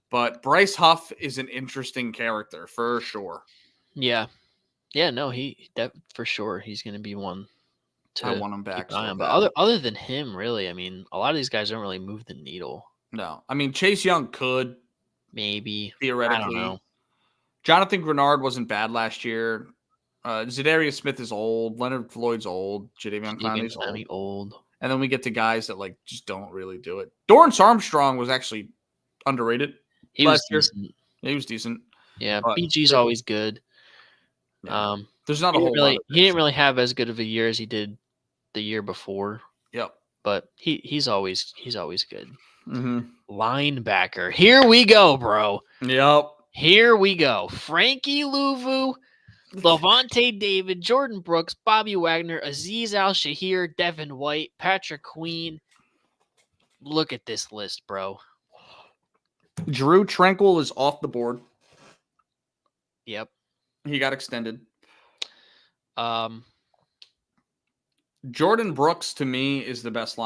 But Bryce Huff is an interesting character for sure. Yeah. Yeah, no, for sure. He's going to be one to I want him back. So but other than him, really, I mean, a lot of these guys don't really move the needle. No. I mean, Chase Young could. Maybe. Theoretically. I don't know. Jonathan Grenard wasn't bad last year. Zadarius Smith is old. Leonard Floyd's old. Jadeveon Clowney's old. And then we get to guys that like just don't really do it. Dorrance Armstrong was actually underrated. He was last year. decent. Yeah, he was decent. Yeah, BG's always good. Yeah. There's not a whole lot. He didn't really have as good of a year as he did the year before. Yep. But he's always good. Mm-hmm. Linebacker. Here we go, bro. Yep. Here we go. Frankie Louvu, Levante David, Jordan Brooks, Bobby Wagner, Azeez Al-Shahir, Devin White, Patrick Queen. Look at this list, bro. Drew Tranquil is off the board. Yep. He got extended. Jordan Brooks, to me, is the best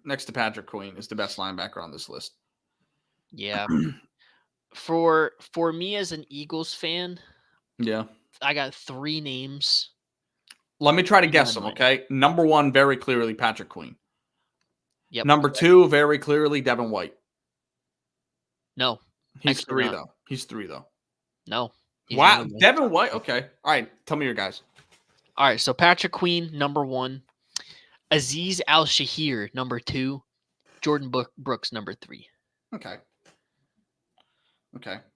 next to Patrick Queen, is the best linebacker on this list. Yeah. For me as an Eagles fan, yeah, I got 3 names. Let me try to guess them, okay? Number 1, very clearly Patrick Queen. Yep. Number 2, very clearly Devin White. No. He's 3, though. He's 3, though. No. Wow. Devin White? Okay. All right. Tell me your guys. All right. So Patrick Queen, number 1. Azeez Al-Shahir, number 2. Jordan Brooks, number 3. Okay.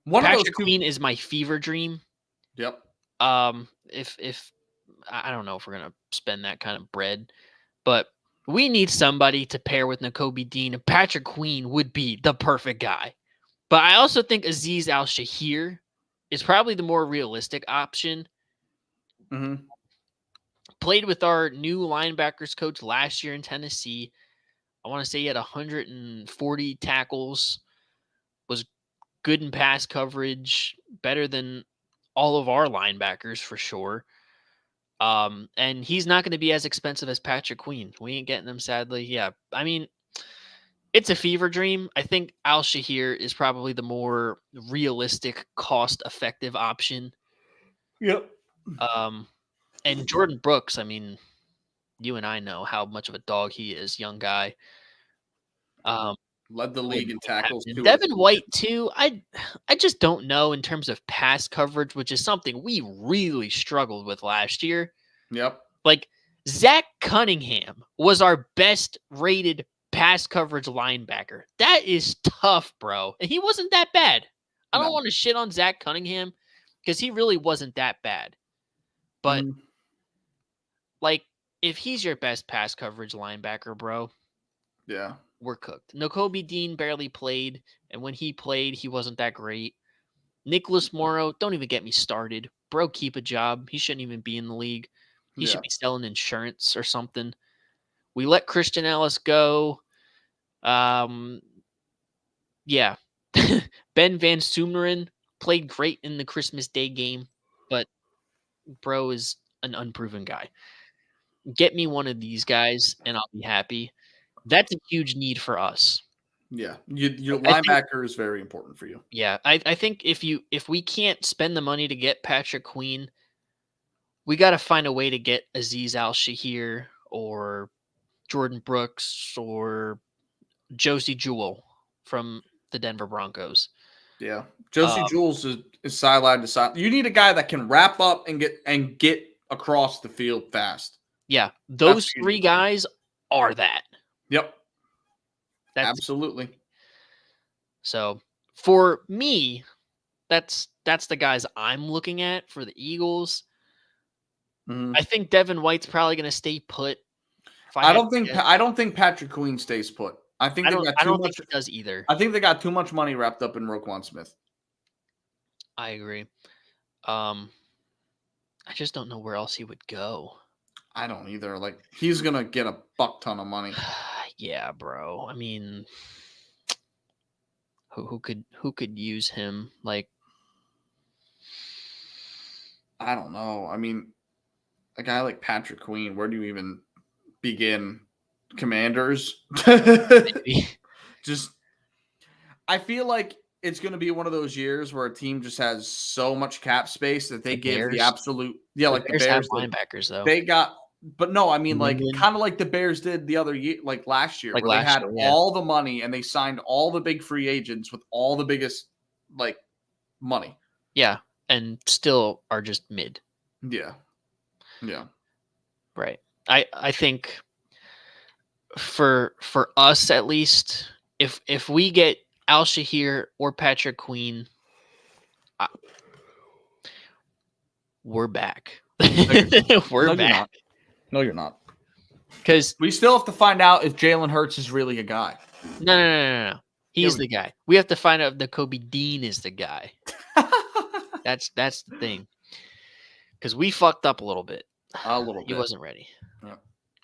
Patrick Queen is my fever dream. Yep. If I don't know if we're gonna spend that kind of bread, but we need somebody to pair with Nakobe Dean, and Patrick Queen would be the perfect guy. But I also think Azeez Al-Shahir is probably the more realistic option. Mm-hmm. Played with our new linebackers coach last year in Tennessee. I want to say he had 140 tackles, was good in pass coverage, better than all of our linebackers for sure. And he's not going to be as expensive as Patrick Queen. We ain't getting him, sadly. Yeah, I mean, it's a fever dream. I think Al-Shahir is probably the more realistic, cost-effective option. Yep. And Jordan Brooks, I mean, you and I know how much of a dog he is, young guy. Led the league in tackles. Devin White, too. I just don't know in terms of pass coverage, which is something we really struggled with last year. Yep. Like, Zach Cunningham was our best rated pass coverage linebacker. That is tough, bro. And he wasn't that bad. I don't want to shit on Zach Cunningham because he really wasn't that bad. But, like, if he's your best pass coverage linebacker, bro, yeah, we're cooked. Nakobe Dean barely played, and when he played, he wasn't that great. Nicholas Morrow, don't even get me started. Bro, keep a job. He shouldn't even be in the league. He should be selling insurance or something. We let Christian Ellis go. Yeah. Ben Van Sumeren played great in the Christmas Day game, but bro is an unproven guy. Get me one of these guys, and I'll be happy. That's a huge need for us. Yeah, your linebacker is very important for you. Yeah, I think if we can't spend the money to get Patrick Queen, we got to find a way to get Azeez Al-Shahir or Jordan Brooks or Josie Jewell from the Denver Broncos. Yeah, Josie Jewell's is sideline to side. You need a guy that can wrap up and get across the field fast. Yeah, those 3 guys are that. Yep. Absolutely. So for me, that's the guys I'm looking at for the Eagles. Mm-hmm. I think Devin White's probably going to stay put. I don't think Patrick Queen stays put. I think they got too much. I don't think he does either. I think they got too much money wrapped up in Roquan Smith. I agree. I just don't know where else he would go. I don't either. Like, he's gonna get a buck ton of money. Yeah, bro. I mean, who could use him? Like, I don't know. I mean, a guy like Patrick Queen, where do you even begin? Commanders? Just, I feel like it's going to be one of those years where a team just has so much cap space that they give the absolute, like the Bears have linebackers though. They got, but no, I mean like kind of like the Bears did the other year, like last year, where they had all the money and they signed all the big free agents with all the biggest like money. Yeah, and still are just mid. Yeah. Yeah. Right. I think for us at least, if we get Al Shahir or Patrick Queen, we're back. We're No, you're back. not. No, you're not. Because we still have to find out if Jalen Hurts is really a guy. No. He's the guy. We have to find out if Nakobe Dean is the guy. That's the thing. Because we fucked up a little bit. A little bit. He wasn't ready. Yeah.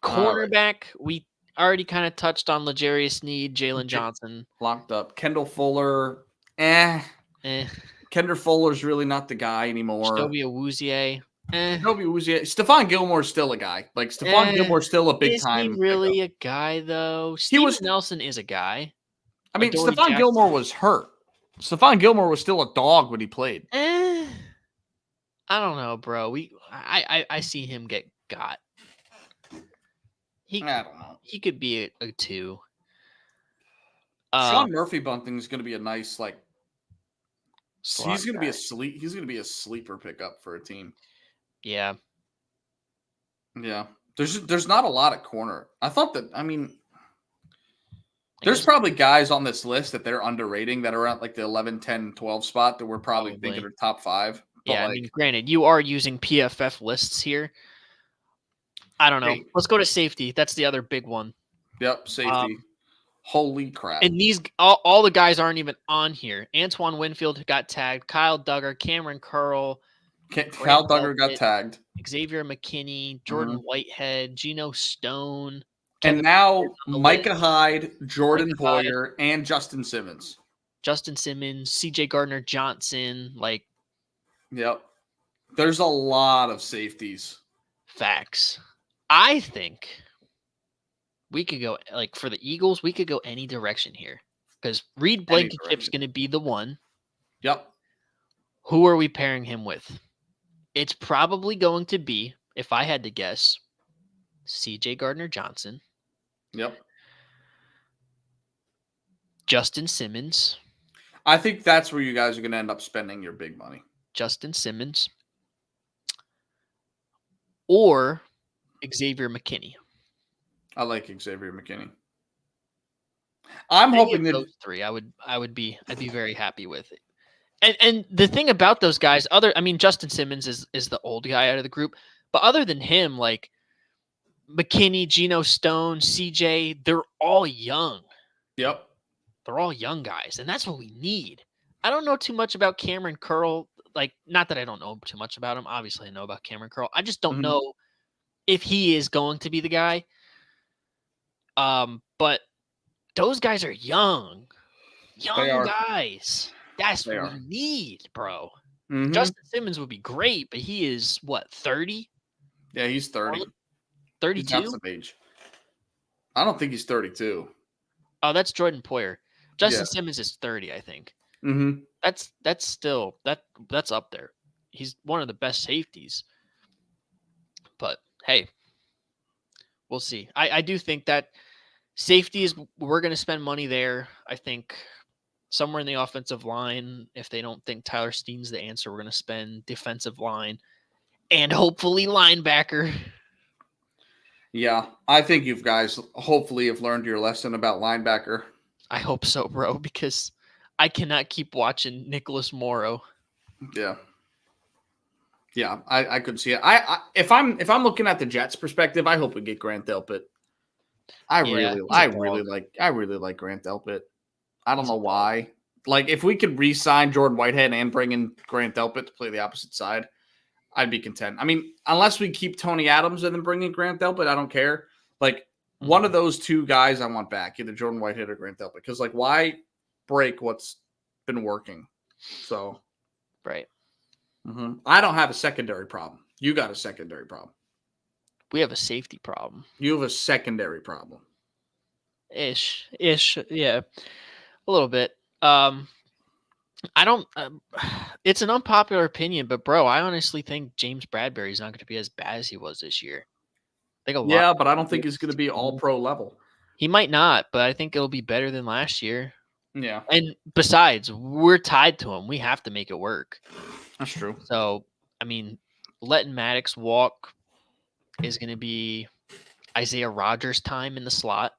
Cornerback, we already kind of touched on L'Jarius Sneed, Jalen Johnson. Locked up. Kendall Fuller, Kendall Fuller's really not the guy anymore. Chidobe Awuzie, Stephon Gilmore's still a guy. Like, Stephon Gilmore's still a big time. Is he really a guy, though? Nelson is a guy. I mean, Stephon Gilmore was hurt. Stephon Gilmore was still a dog when he played. I don't know, bro. I see him get got. I don't know. He could be a 2. Sean Murphy Bunting is going to be a nice he's going to be a sleeper pickup for a team. Yeah. Yeah. There's not a lot at corner. I thought that. I mean, there's probably guys on this list that they're underrating that are at like the 11, 10, 12 spot that we're probably thinking are top 5. Yeah, I mean, granted, you are using PFF lists here. I don't know. Hey. Let's go to safety. That's the other big one. Yep, safety. Holy crap. And these all the guys aren't even on here. Antoine Winfield got tagged. Kyle Duggar, Cameron Curl. Kyle Duggar got tagged. Xavier McKinney, Jordan Whitehead, Geno Stone. And now Micah Hyde, Jordan Poyer, and Justin Simmons. CJ Gardner-Johnson. Yep. There's a lot of safeties. Facts. I think we could go, for the Eagles, we could go any direction here. Because Reed Blankenship's going to be the one. Yep. Who are we pairing him with? It's probably going to be, if I had to guess, CJ Gardner-Johnson. Yep. Justin Simmons. I think that's where you guys are going to end up spending your big money. Justin Simmons. Or Xavier McKinney. I like Xavier McKinney. I'm hoping that those 3 I'd be very happy with it. And the thing about those guys, Justin Simmons is the old guy out of the group, but other than him, McKinney, Geno Stone, CJ, they're all young. Yep. They're all young guys, and that's what we need. I don't know too much about Cameron Curl. Not that I don't know too much about him. Obviously, I know about Cameron Curl. I just don't know if he is going to be the guy. But those guys are young guys. That's what we need, bro. Mm-hmm. Justin Simmons would be great, but he is, 30? Yeah, he's 30. 32? He's got some age. I don't think he's 32. Oh, that's Jordan Poyer. Justin Simmons is 30, I think. Mm-hmm. That's still that's up there. He's one of the best safeties. But hey, we'll see. I do think that safety is we're going to spend money there. I think somewhere in the offensive line, if they don't think Tyler Steen's the answer, we're going to spend defensive line and hopefully linebacker. Yeah, I think you guys hopefully have learned your lesson about linebacker. I hope so, bro, because I cannot keep watching Nicholas Morrow. Yeah. Yeah, I could see it. If I'm looking at the Jets' perspective, I hope we get Grant Delpit. I really like Grant Delpit. I don't know why. If we could re-sign Jordan Whitehead and bring in Grant Delpit to play the opposite side, I'd be content. I mean, unless we keep Tony Adams and then bring in Grant Delpit, I don't care. One of those 2 guys I want back, either Jordan Whitehead or Grant Delpit. Because, why break what's been working? So, right. Mm-hmm. I don't have a secondary problem. You got a secondary problem. We have a safety problem. You have a secondary problem. Ish. Yeah. A little bit. I don't. It's an unpopular opinion, but bro, I honestly think James Bradbury is not going to be as bad as he was this year. I think but I don't think he's going to be all pro level. He might not, but I think it'll be better than last year. Yeah. And besides, we're tied to him. We have to make it work. That's true. So, I mean, letting Maddox walk is going to be Isaiah Rodgers' time in the slot.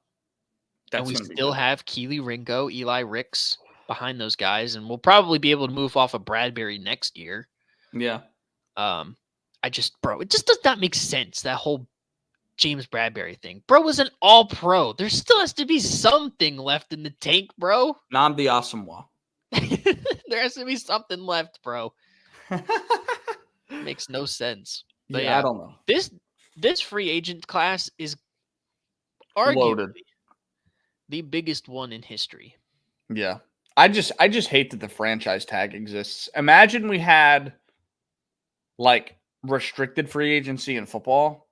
That's and we gonna be still good. have Keely Ringo, Eli Ricks behind those guys. And we'll probably be able to move off of Bradbury next year. Yeah. It just does not make sense, that whole James Bradbury thing. Bro was an all-pro. There still has to be something left in the tank, bro. Nnamdi Asomugha. There has to be something left, bro. Makes no sense. But I don't know. This free agent class is arguably Loaded. the biggest one in history. Yeah. I just hate that the franchise tag exists. Imagine we had like restricted free agency in football.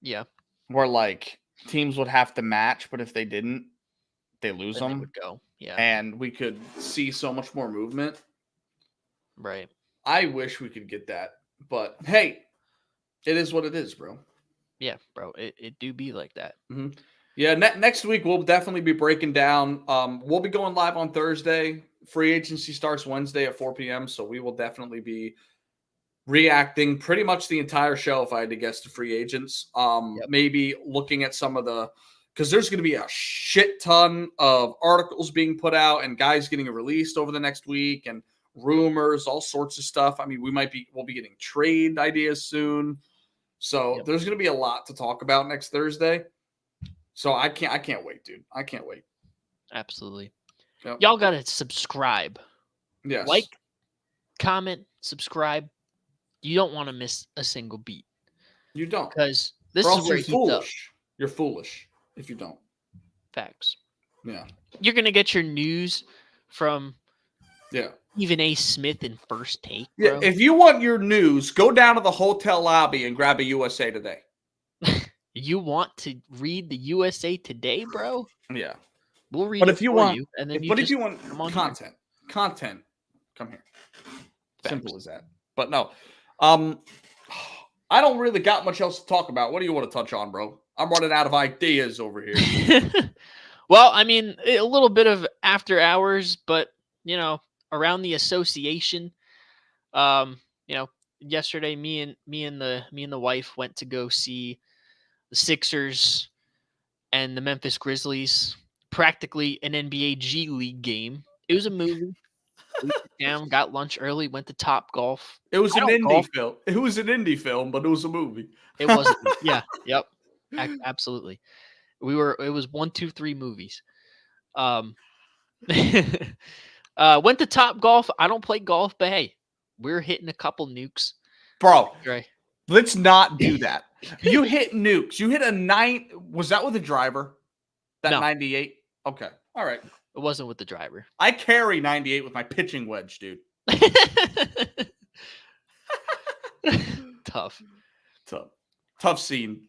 Yeah. Where like teams would have to match, but if they didn't, they lose Then they them. would go. Yeah. And we could see so much more movement. Right. I wish we could get that. But hey, it is what it is, bro. Yeah, bro. It do be like that. Mm-hmm. Yeah, next week we'll definitely be breaking down. We'll be going live on Thursday. Free agency starts Wednesday at 4 p.m. So we will definitely be reacting pretty much the entire show, if I had to guess, to free agents. Maybe looking at some of the, because there's going to be a shit ton of articles being put out and guys getting released over the next week and rumors, all sorts of stuff. I mean, we'll be getting trade ideas soon. So there's going to be a lot to talk about next Thursday. So I can't wait, dude. I can't wait. Absolutely. Yep. Y'all got to subscribe. Yes. Like, comment, subscribe. You don't want to miss a single beat. You don't. Because this is where it heats up. You're foolish if you don't. Facts. Yeah. You're going to get your news from Stephen A. Smith in First Take, bro. Yeah, if you want your news, go down to the hotel lobby and grab a USA Today. You want to read the USA Today, bro? Yeah. We'll read it for you. And then if you want content, come here. Facts. Simple as that. But no. I don't really got much else to talk about. What do you want to touch on, bro? I'm running out of ideas over here. Well, I mean, a little bit of after hours, but around the association. Yesterday me and the wife went to go see the Sixers and the Memphis Grizzlies, practically an NBA G League game. It was a movie. We sat down, got lunch early, went to Top Golf. It was an indie film. It was an indie film, but it was a movie. It wasn't. Yeah. Yep. Absolutely. It was 1, 2, 3 movies. Went to Top Golf. I don't play golf, but hey, we're hitting a couple nukes. Bro, right. Let's not do that. You hit nukes. You hit a 9. Was that with a driver? That No. 98? Okay. All right. It wasn't with the driver. I carry 98 with my pitching wedge, dude. Tough scene.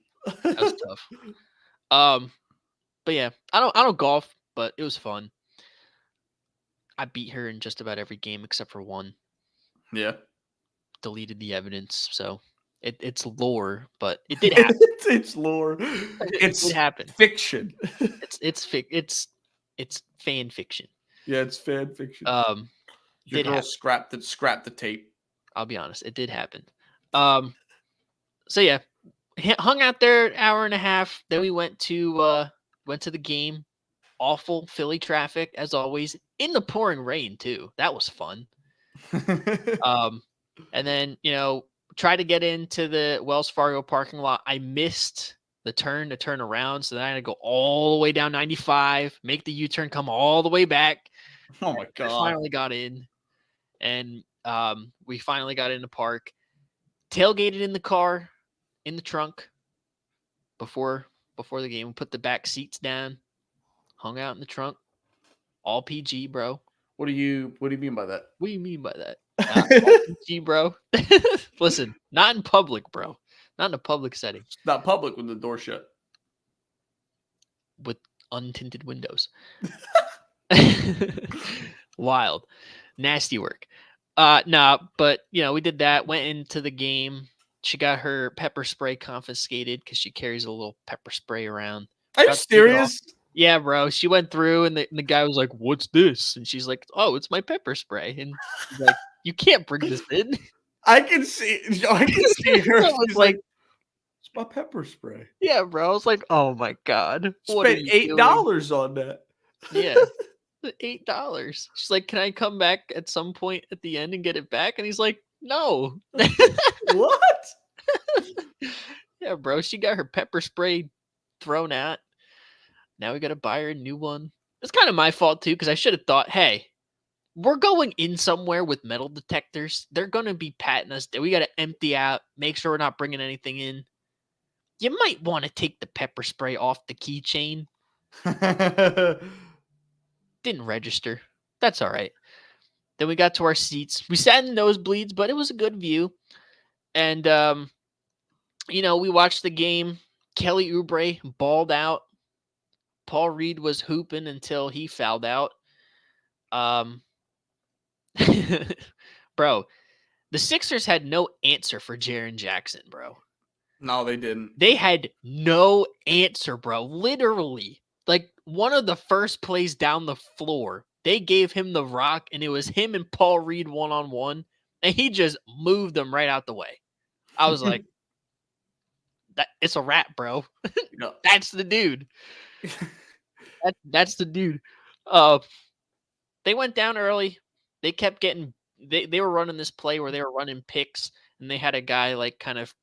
That was tough. But yeah, I don't golf, but it was fun. I beat her in just about every game except for one. Yeah. Deleted the evidence, so it's lore, but it did happen. It's lore. It happened. Fiction. It's fan fiction. Yeah, it's fan fiction. Your girl scrapped the tape. I'll be honest, it did happen. So yeah, hung out there an hour and a half. Then we went to the game. Awful Philly traffic as always, in the pouring rain too. That was fun. And then try to get into the Wells Fargo parking lot. I missed the turn to turn around, so then I had to go all the way down 95, make the U-turn, come all the way back. Oh my god! I finally got in, and we finally got in the park. Tailgated in the car, in the trunk. Before the game, we put the back seats down, hung out in the trunk, all PG, bro. What do you mean by that? What do you mean by that? All PG, bro. Listen, not in public, bro. Not in a public setting. It's not public with the door shut. With untinted windows. Wild. Nasty work. Nah, but we did that, went into the game. She got her pepper spray confiscated because she carries a little pepper spray around. Are you serious? Yeah, bro. She went through and the guy was like, "What's this?" And she's like, "Oh, it's my pepper spray." And he's like, "You can't bring this in." I can see her. She's like, It's my pepper spray. Yeah, bro. I was like, oh my God. What are Spent you doing? $8 on that. Yeah. $8. She's like, can I come back at some point at the end and get it back? And he's like, no. What? Yeah, bro. She got her pepper spray thrown out. Now we got to buy her a new one. It's kind of my fault too, because I should have thought, hey, we're going in somewhere with metal detectors. They're going to be patting us. We got to empty out, make sure we're not bringing anything in. You might want to take the pepper spray off the keychain. Didn't register. That's all right. Then we got to our seats. We sat in nosebleeds, but it was a good view. And, we watched the game. Kelly Oubre balled out. Paul Reed was hooping until he fouled out. Bro, the Sixers had no answer for Jaren Jackson, bro. No, they didn't. They had no answer, bro. Literally. Like, one of the first plays down the floor, they gave him the rock, and it was him and Paul Reed one-on-one, and he just moved them right out the way. I was like, it's a wrap, bro. No. That's the dude. That's the dude. They went down early. They kept getting they were running this play where they were running picks, and they had a guy like kind of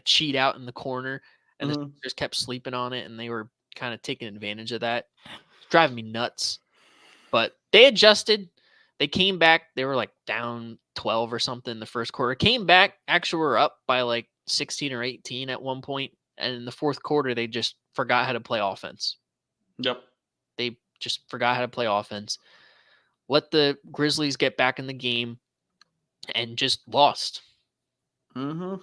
cheat out in the corner, and the Sixers kept sleeping on it, and they were kind of taking advantage of that. It's driving me nuts. But they adjusted. They came back. They were like down 12 or something in the first quarter. Came back. Actually, were up by like 16 or 18 at one point. And in the fourth quarter, they just forgot how to play offense. Yep. They just forgot how to play offense. Let the Grizzlies get back in the game and just lost. Mm-hmm.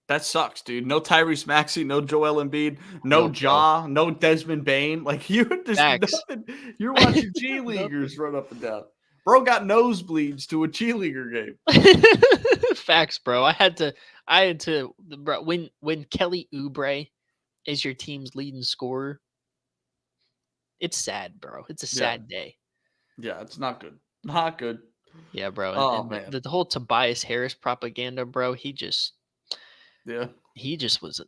That sucks, dude. No Tyrese Maxey, no Joel Embiid, no Ja, no Desmond Bane. Like, you're just nothing. You're watching G Leaguers run up and down. Bro got nosebleeds to a G Leaguer game. Facts, bro. I had to bro, when Kelly Oubre is your team's leading scorer, it's sad, bro. It's a sad day. Yeah, it's not good. Not good. Yeah, bro. Oh, and man. The whole Tobias Harris propaganda, bro, he just was a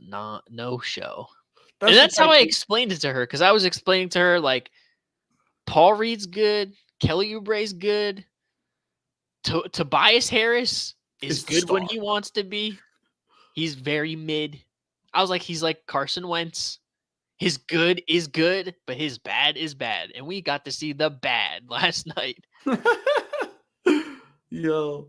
no show. And that's how I explained it to her, because I was explaining to her, like, Paul Reed's good, Kelly Oubre's good, Tobias Harris is good when he wants to be. He's very mid. I was like, he's like Carson Wentz. His good is good, but his bad is bad. And we got to see the bad last night. Yo,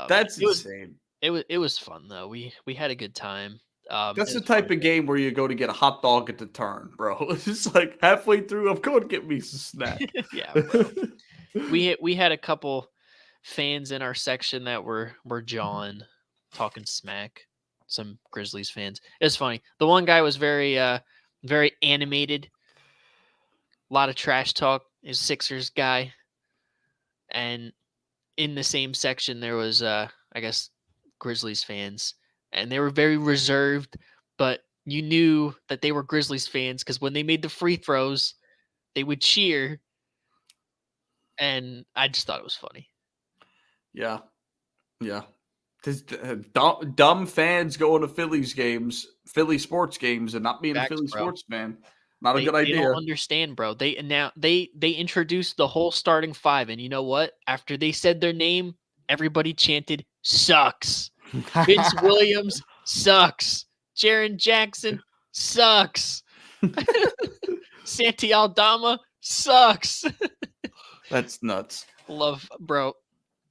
that's insane. It was fun though. We had a good time. That's the type of game where you go to get a hot dog at the turn, bro. It's just like halfway through, I'm going to get me some snack. Yeah, bro. We had a couple fans in our section that were jawing, talking smack. Some Grizzlies fans. It's funny. The one guy was very animated. A lot of trash talk. He's a Sixers guy. And in the same section, there was, I guess, Grizzlies fans. And they were very reserved, but you knew that they were Grizzlies fans because when they made the free throws, they would cheer. And I just thought it was funny. Yeah. Yeah. Dumb fans going to Philly sports games, and not being a Philly sports fan. Not a good idea. They don't understand, bro. They introduced the whole starting five, and you know what? After they said their name, everybody chanted "sucks." Vince Williams sucks. Jaren Jackson sucks. Santi Aldama sucks. That's nuts. Bro.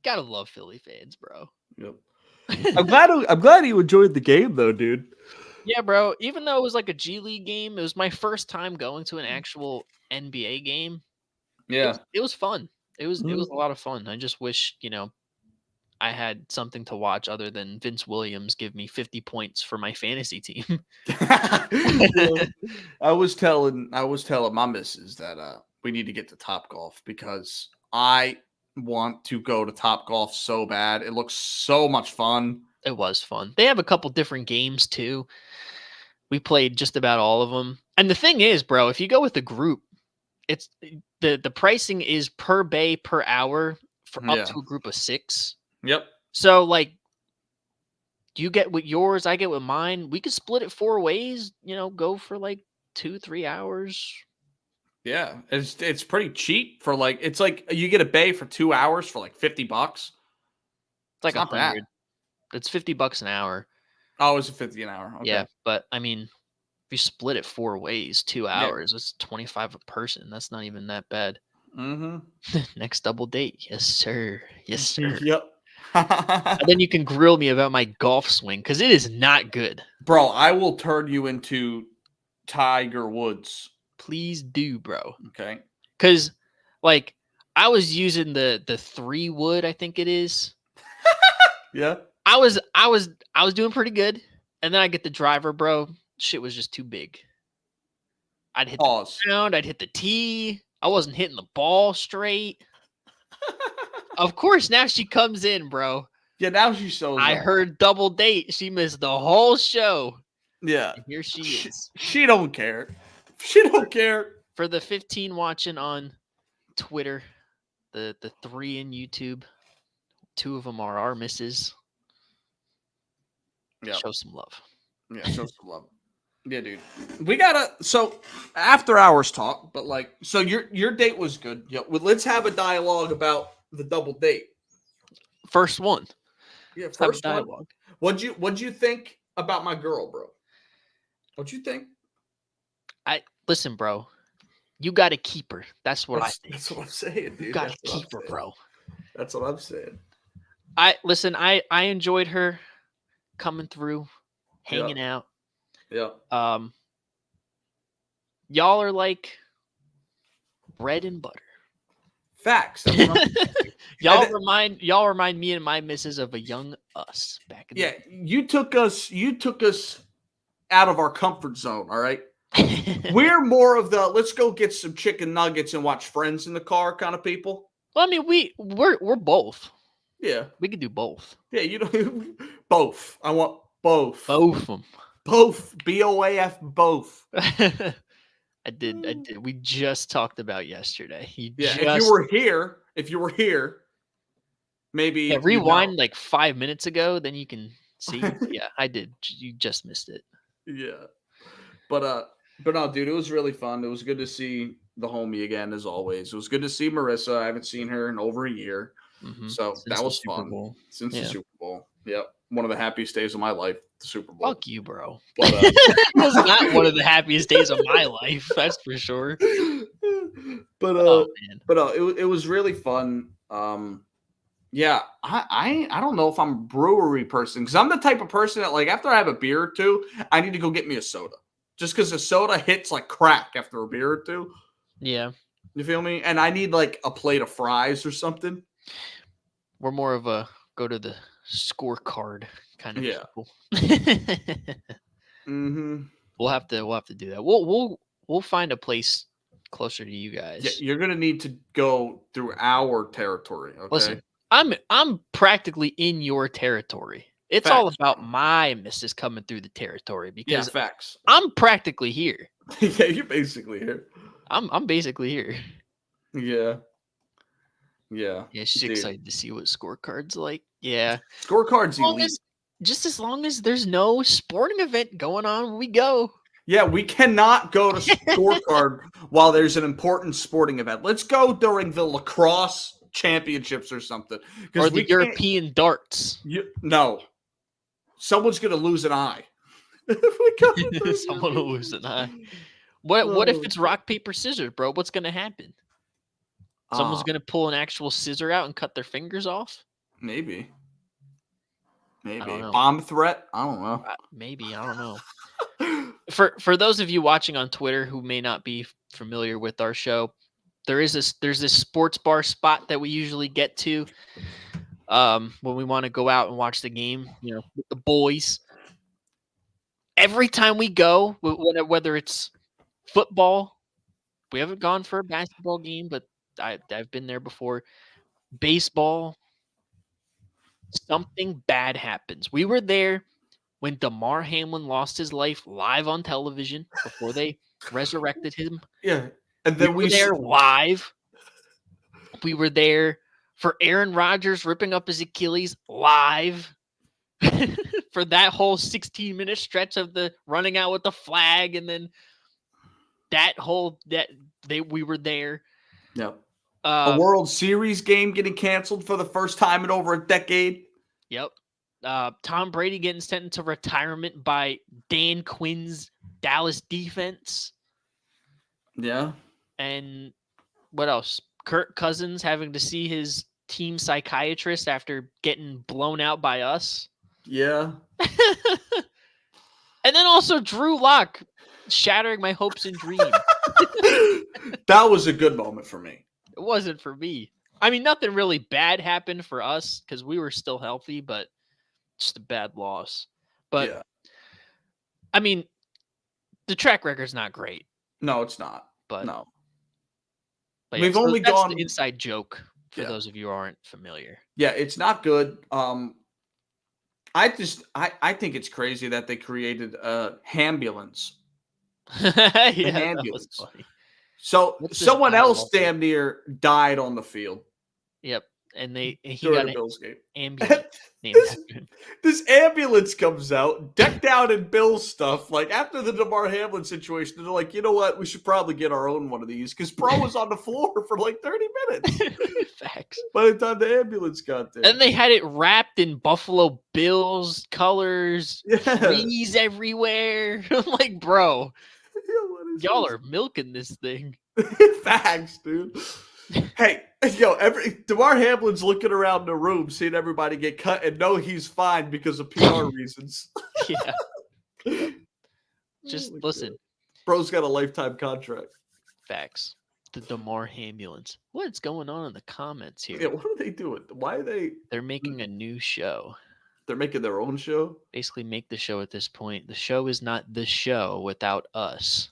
Gotta love Philly fans, bro. Yep. I'm glad you enjoyed the game though, dude. Yeah, bro. Even though it was like a G League game, it was my first time going to an actual NBA game. Yeah. It was fun. It was a lot of fun. I just wish, I had something to watch other than Vince Williams give me 50 points for my fantasy team. I was telling my missus that we need to get to Topgolf because I want to go to Topgolf so bad. It looks so much fun. It was fun. They have a couple different games too. We played just about all of them. And the thing is, bro, if you go with a group, it's the pricing is per bay per hour for up to a group of 6. Yep. So like You get with yours, I get with mine. We could split it 4 ways, go for like 2-3 hours. Yeah, it's pretty cheap for like it's like you get a bay for 2 hours for like $50. It's like Not bad. 100. It's $50 an hour. Oh, it's a 50 an hour. Okay. Yeah, but I mean, if you split it 4 ways, 2 Yeah. hours, it's 25 a person. That's not even that bad. Mm-hmm. Next double date. Yes, sir. Yes, sir. Yep. And then you can grill me about my golf swing because it is not good. Bro, I will turn you into Tiger Woods. Please do, bro. Okay. Because, like, I was using the 3 wood, I think it is. Yeah. I was doing pretty good, and then I get the driver, bro. Shit was just too big. I'd hit Pause. the ground, I'd hit the tee. I wasn't hitting the ball straight. Of course, now she comes in, bro. Yeah, now she shows I up. heard double date. She missed the whole show. Yeah. And here she is. She don't care. She don't care. For the 15 watching on Twitter, the 3 in YouTube, 2 of them are our misses. Yeah. Show some love. Yeah, show some love. Yeah, dude. We gotta after hours talk, but like so your date was good. Yeah, well, let's have a dialogue about the double date. First one. Yeah, Let's have a first one. dialogue. What'd you think about my girl, bro? What'd you think? Listen, bro. You gotta keep her. That's what I think. That's what I'm saying, dude. You gotta That's what I'm keep her, saying. bro. That's what I'm saying. I enjoyed her coming through, hanging out. Yeah. Y'all are like bread and butter. Facts. That's what I'm saying. Y'all remind me and my missus of a young us back in Yeah, you took us out of our comfort zone, all right? the We're more of the let's go get some chicken nuggets and watch Friends in the car kind of people. Well, I mean, we're both. Yeah. We could do both. Yeah, you know both. I want both. Both of them. Both. BOAF both. I did. We just talked about yesterday. If you were here, maybe rewind like 5 minutes ago, then you can see. Yeah, I did. You just missed it. Yeah. But no, dude, it was really fun. It was good to see the homie again, as always. It was good to see Marissa. I haven't seen her in over a year. Mm-hmm. So Since that was the Super fun. Bowl. Since the Super Bowl. Yep. One of the happiest days of my life, the Super Bowl. Fuck you, bro. But, It was not one of the happiest days of my life. That's for sure. But Oh man. But it was really fun. Yeah, I don't know if I'm a brewery person because I'm the type of person that like after I have a beer or two, I need to go get me a soda. Just because a soda hits like crack after a beer or two. Yeah. You feel me? And I need like a plate of fries or something. We're more of a go to the scorecard kind of people. Mm-hmm. We'll have to do that. We'll find a place closer to you guys. Yeah, you're gonna need to go through our territory. Okay. Listen, I'm practically in your territory. It's all about my missus coming through the territory because facts. I'm practically here. Yeah, you're basically here. I'm basically here. Yeah. Yeah. Yeah, she's excited to see what scorecard's like. Yeah. Scorecard's elite. Just as long as there's no sporting event going on, we go. Yeah, we cannot go to scorecard while there's an important sporting event. Let's go during the lacrosse championships or something. Or the European darts. No. Someone's going to lose an eye. Someone will lose an eye. What if it's rock, paper, scissors, bro? What's going to happen? Someone's going to pull an actual scissor out and cut their fingers off? Maybe. Maybe. Bomb threat? I don't know. Maybe. I don't know. For those of you watching on Twitter who may not be familiar with our show, there's this sports bar spot that we usually get to when we want to go out and watch the game, with the boys. Every time we go, whether it's football, we haven't gone for a basketball game, but I've been there before. Baseball, something bad happens. We were there when Damar Hamlin lost his life live on television before they resurrected him. Yeah. And then we were there live. We were there for Aaron Rodgers ripping up his Achilles live. for that whole 16-minute stretch of the running out with the flag, and then we were there. Yep. A Um, World Series game getting canceled for the first time in over a decade. Yep. Tom Brady getting sent into retirement by Dan Quinn's Dallas defense. Yeah. And what else? Kirk Cousins having to see his team psychiatrist after getting blown out by us. Yeah. And then also Drew Lock shattering my hopes and dreams. That was a good moment for me. It wasn't for me. I mean, nothing really bad happened for us because we were still healthy, but just a bad loss. But yeah. I mean, the track record's not great. No, it's not. But no. But We've yeah, so only that's gone the inside joke for those of you who aren't familiar. Yeah, it's not good. I think it's crazy that they created a ambulance. That was funny. So someone else damn near died on the field. Yep, and he during got the Bills game. Ambulance named after him. This ambulance comes out, decked out in Bills stuff. Like after the DeMar Hamlin situation, they're like, you know what? We should probably get our own one of these because Bro was on the floor for like 30 minutes. Facts. By the time the ambulance got there, and they had it wrapped in Buffalo Bills colors, trees everywhere. I'm like, bro, y'all are milking this thing. Facts, dude. Hey, DeMar Hamlin's looking around the room, seeing everybody get cut, and know he's fine because of PR reasons. Yeah. Just listen. God. Bro's got a lifetime contract. Facts. The DeMar ambulance. What's going on in the comments here? Yeah, what are they doing? Why are they? They're making a new show. They're making their own show? Basically make the show at this point. The show is not the show without us.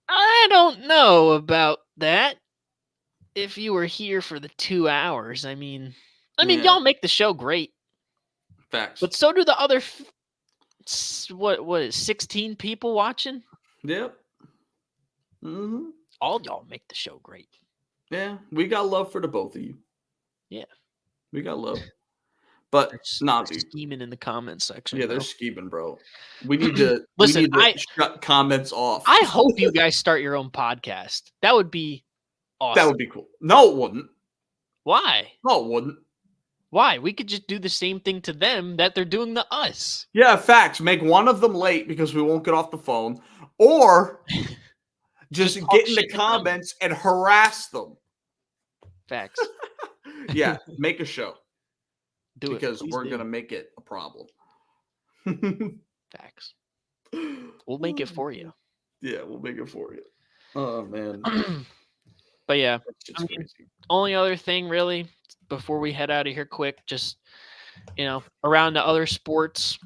I don't know about that. If you were here for the 2 hours, I mean, y'all make the show great. Facts. But so do the other, what is 16 people watching? Yep. Mm-hmm. All y'all make the show great. Yeah, we got love for the both of you. Yeah. We got love. But they're scheming in the comments section. Yeah, they're scheming, bro. We need to listen. Shut comments off. I hope you guys start your own podcast. That would be awesome. That would be cool. No, it wouldn't. Why? No, it wouldn't. Why? We could just do the same thing to them that they're doing to us. Yeah, facts. Make one of them late because we won't get off the phone, or just get in the comments and harass them. Facts. Yeah, make a show. Do it because we're going to make it a problem. Facts. We'll make it for you. Yeah, we'll make it for you. Oh, man. But yeah, only other thing really before we head out of here quick, just, around the other sports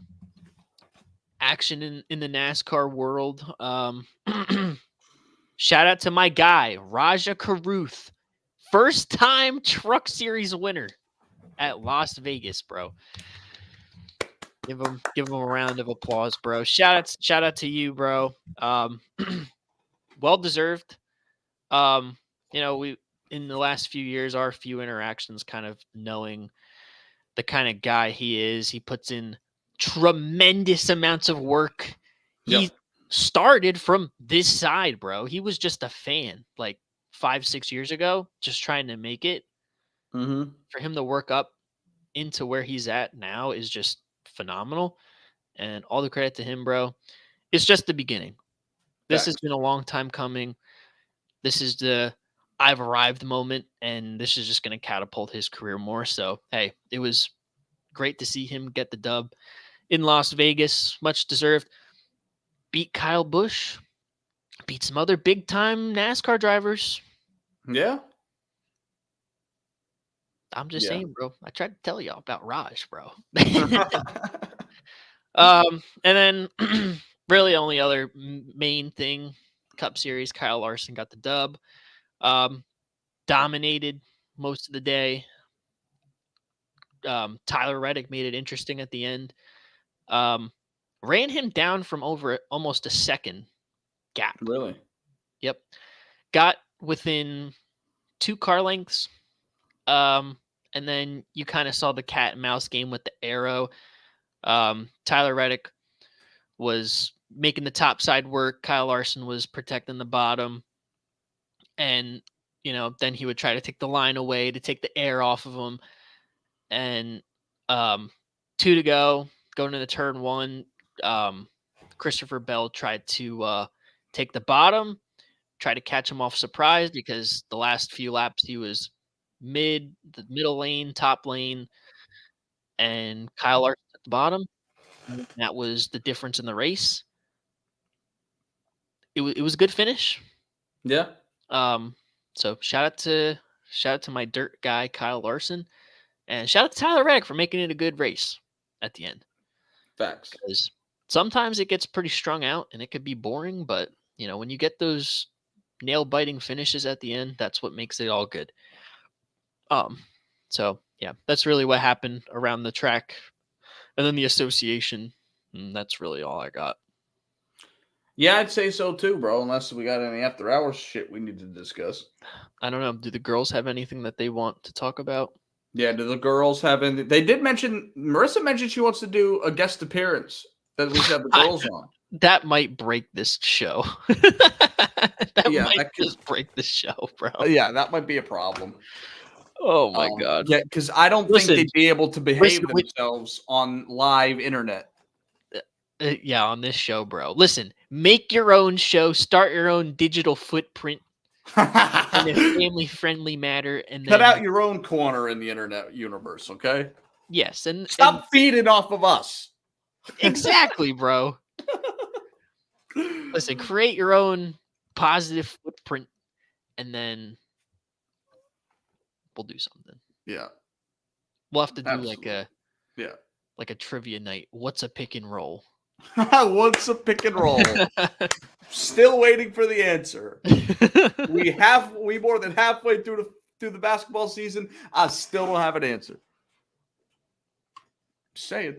action in the NASCAR world. Shout out to my guy, Raja Karuth. First time Truck Series winner at Las Vegas, bro. Give him a round of applause, bro. Shout out to you, bro. Well deserved. We in the last few years, our few interactions, kind of knowing the kind of guy he is. He puts in tremendous amounts of work. He started from this side, bro. He was just a fan like 5-6 years ago, just trying to make it. Mm-hmm. For him to work up into where he's at now is just phenomenal. And all the credit to him, bro. It's just the beginning. This has been a long time coming. This is the I've arrived moment, and this is just going to catapult his career more. So, hey, it was great to see him get the dub in Las Vegas. Much deserved. Beat Kyle Busch. Beat some other big-time NASCAR drivers. Yeah. I'm just saying, bro. I tried to tell y'all about Raj, bro. And then really only other main thing, Cup Series, Kyle Larson got the dub. Dominated most of the day. Tyler Reddick made it interesting at the end. Ran him down from over almost a second gap. Really? Yep. Got within 2 car lengths. and then you kind of saw the cat and mouse game with the arrow. Tyler Reddick was making the top side work. Kyle Larson was protecting the bottom. And, then he would try to take the line away to take the air off of him. And 2 to go, going into turn 1, Christopher Bell tried to take the bottom, try to catch him off surprise because the last few laps he was the middle lane, top lane, and Kyle Larson at the bottom. And that was the difference in the race. It was a good finish. Yeah. So shout out to my dirt guy Kyle Larson, and shout out to Tyler Reddick for making it a good race at the end. Facts. Because sometimes it gets pretty strung out and it could be boring, but when you get those nail biting finishes at the end, that's what makes it all good. So yeah, that's really what happened around the track, and then the association, and that's really all I got. Yeah, I'd say so too, bro. Unless we got any after hours shit we need to discuss. I don't know. Do the girls have anything that they want to talk about? Yeah, do the girls have any? They did mention, Marissa mentioned she wants to do a guest appearance that we should have the girls on. That might break this show. that might just break the show, bro. Yeah, that might be a problem. Oh my God. Yeah, because I don't think they'd be able to behave themselves on live internet. Yeah, on this show, bro. Listen, make your own show, start your own digital footprint in a family-friendly manner, and then cut out your own corner in the internet universe, okay? Yes, and stop feeding off of us. Exactly, bro. Listen, create your own positive footprint, and then we'll do something. Yeah, we'll have to do like a trivia night. What's a pick and roll? What's a pick and roll? Still waiting for the answer. we more than halfway through the basketball season. I still don't have an answer. Just saying.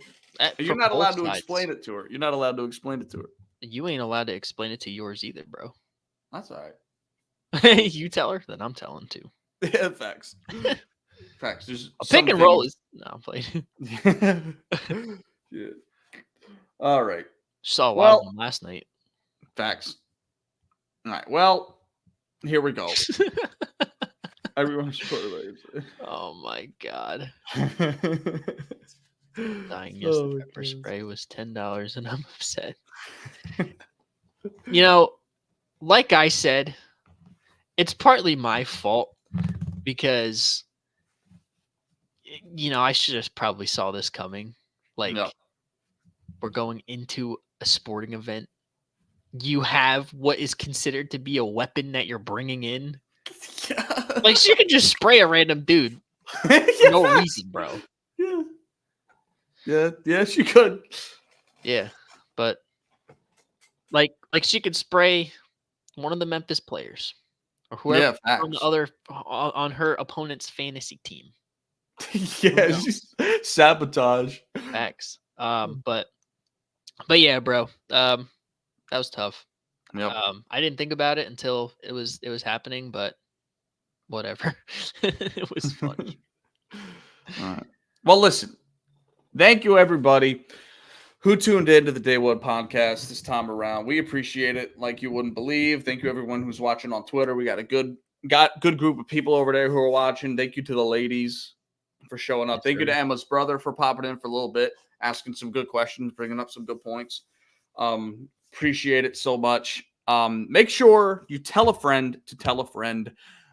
You're not allowed to explain it to her. You're not allowed to explain it to her. You ain't allowed to explain it to yours either, bro. That's all right. You tell her, then I'm telling too. Yeah, facts. Facts. There's a pick and roll is I'm playing. Yeah. All right. Saw a lot of them last night. Facts. All right. Well, here we go. Everyone's oh my God. Dying yesterday. Pepper spray was $10 and I'm upset. Like I said, it's partly my fault because I should have probably saw this coming. We're going into a sporting event. You have what is considered to be a weapon that you're bringing in. Yeah. She could just spray a random dude for no reason, bro. Yeah, she could. Yeah, but she could spray one of the Memphis players or whoever on her opponent's fantasy team. Yeah, she's sabotage. Facts. But yeah, bro. That was tough. Yep. I didn't think about it until it was happening, but whatever. It was funny. All right. Well, listen. Thank you, everybody who tuned into the Day One podcast this time around. We appreciate it like you wouldn't believe. Thank you, everyone who's watching on Twitter. We got a good group of people over there who are watching. Thank you to the ladies for showing up. Thank you to Emma's brother for popping in for a little bit, asking some good questions, bringing up some good points. Appreciate it so much. Make sure you tell a friend to tell a friend.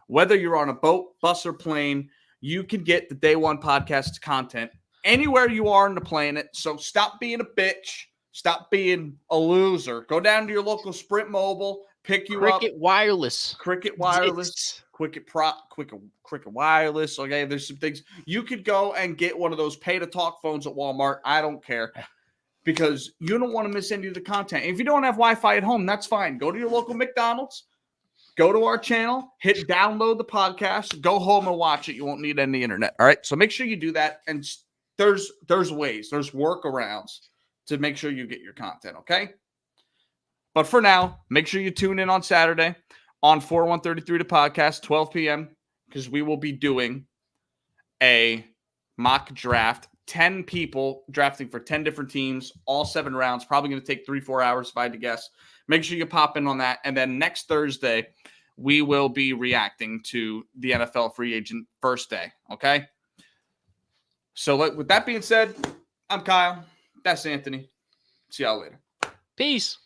Whether you're on a boat, bus, or plane, you can get the Day One podcast content anywhere you are on the planet. So stop being a bitch. Stop being a loser. Go down to your local Sprint Mobile. Pick you up. Cricket Wireless. Cricket Wireless. Cricket Wireless. Okay, there's some things. You could go and get one of those pay-to-talk phones at Walmart. I don't care. Because you don't want to miss any of the content. If you don't have Wi-Fi at home, that's fine. Go to your local McDonald's. Go to our channel. Hit download the podcast. Go home and watch it. You won't need any internet. All right? So make sure you do that. And there's ways. There's workarounds to make sure you get your content, okay? But for now, make sure you tune in on Saturday on 4133 the podcast, 12 p.m., because we will be doing a mock draft. 10 people drafting for 10 different teams, all 7 rounds. Probably going to take 3-4 hours if I had to guess. Make sure you pop in on that. And then next Thursday, we will be reacting to the NFL free agent first day. Okay? So with that being said, I'm Kyle. That's Anthony. See y'all later. Peace.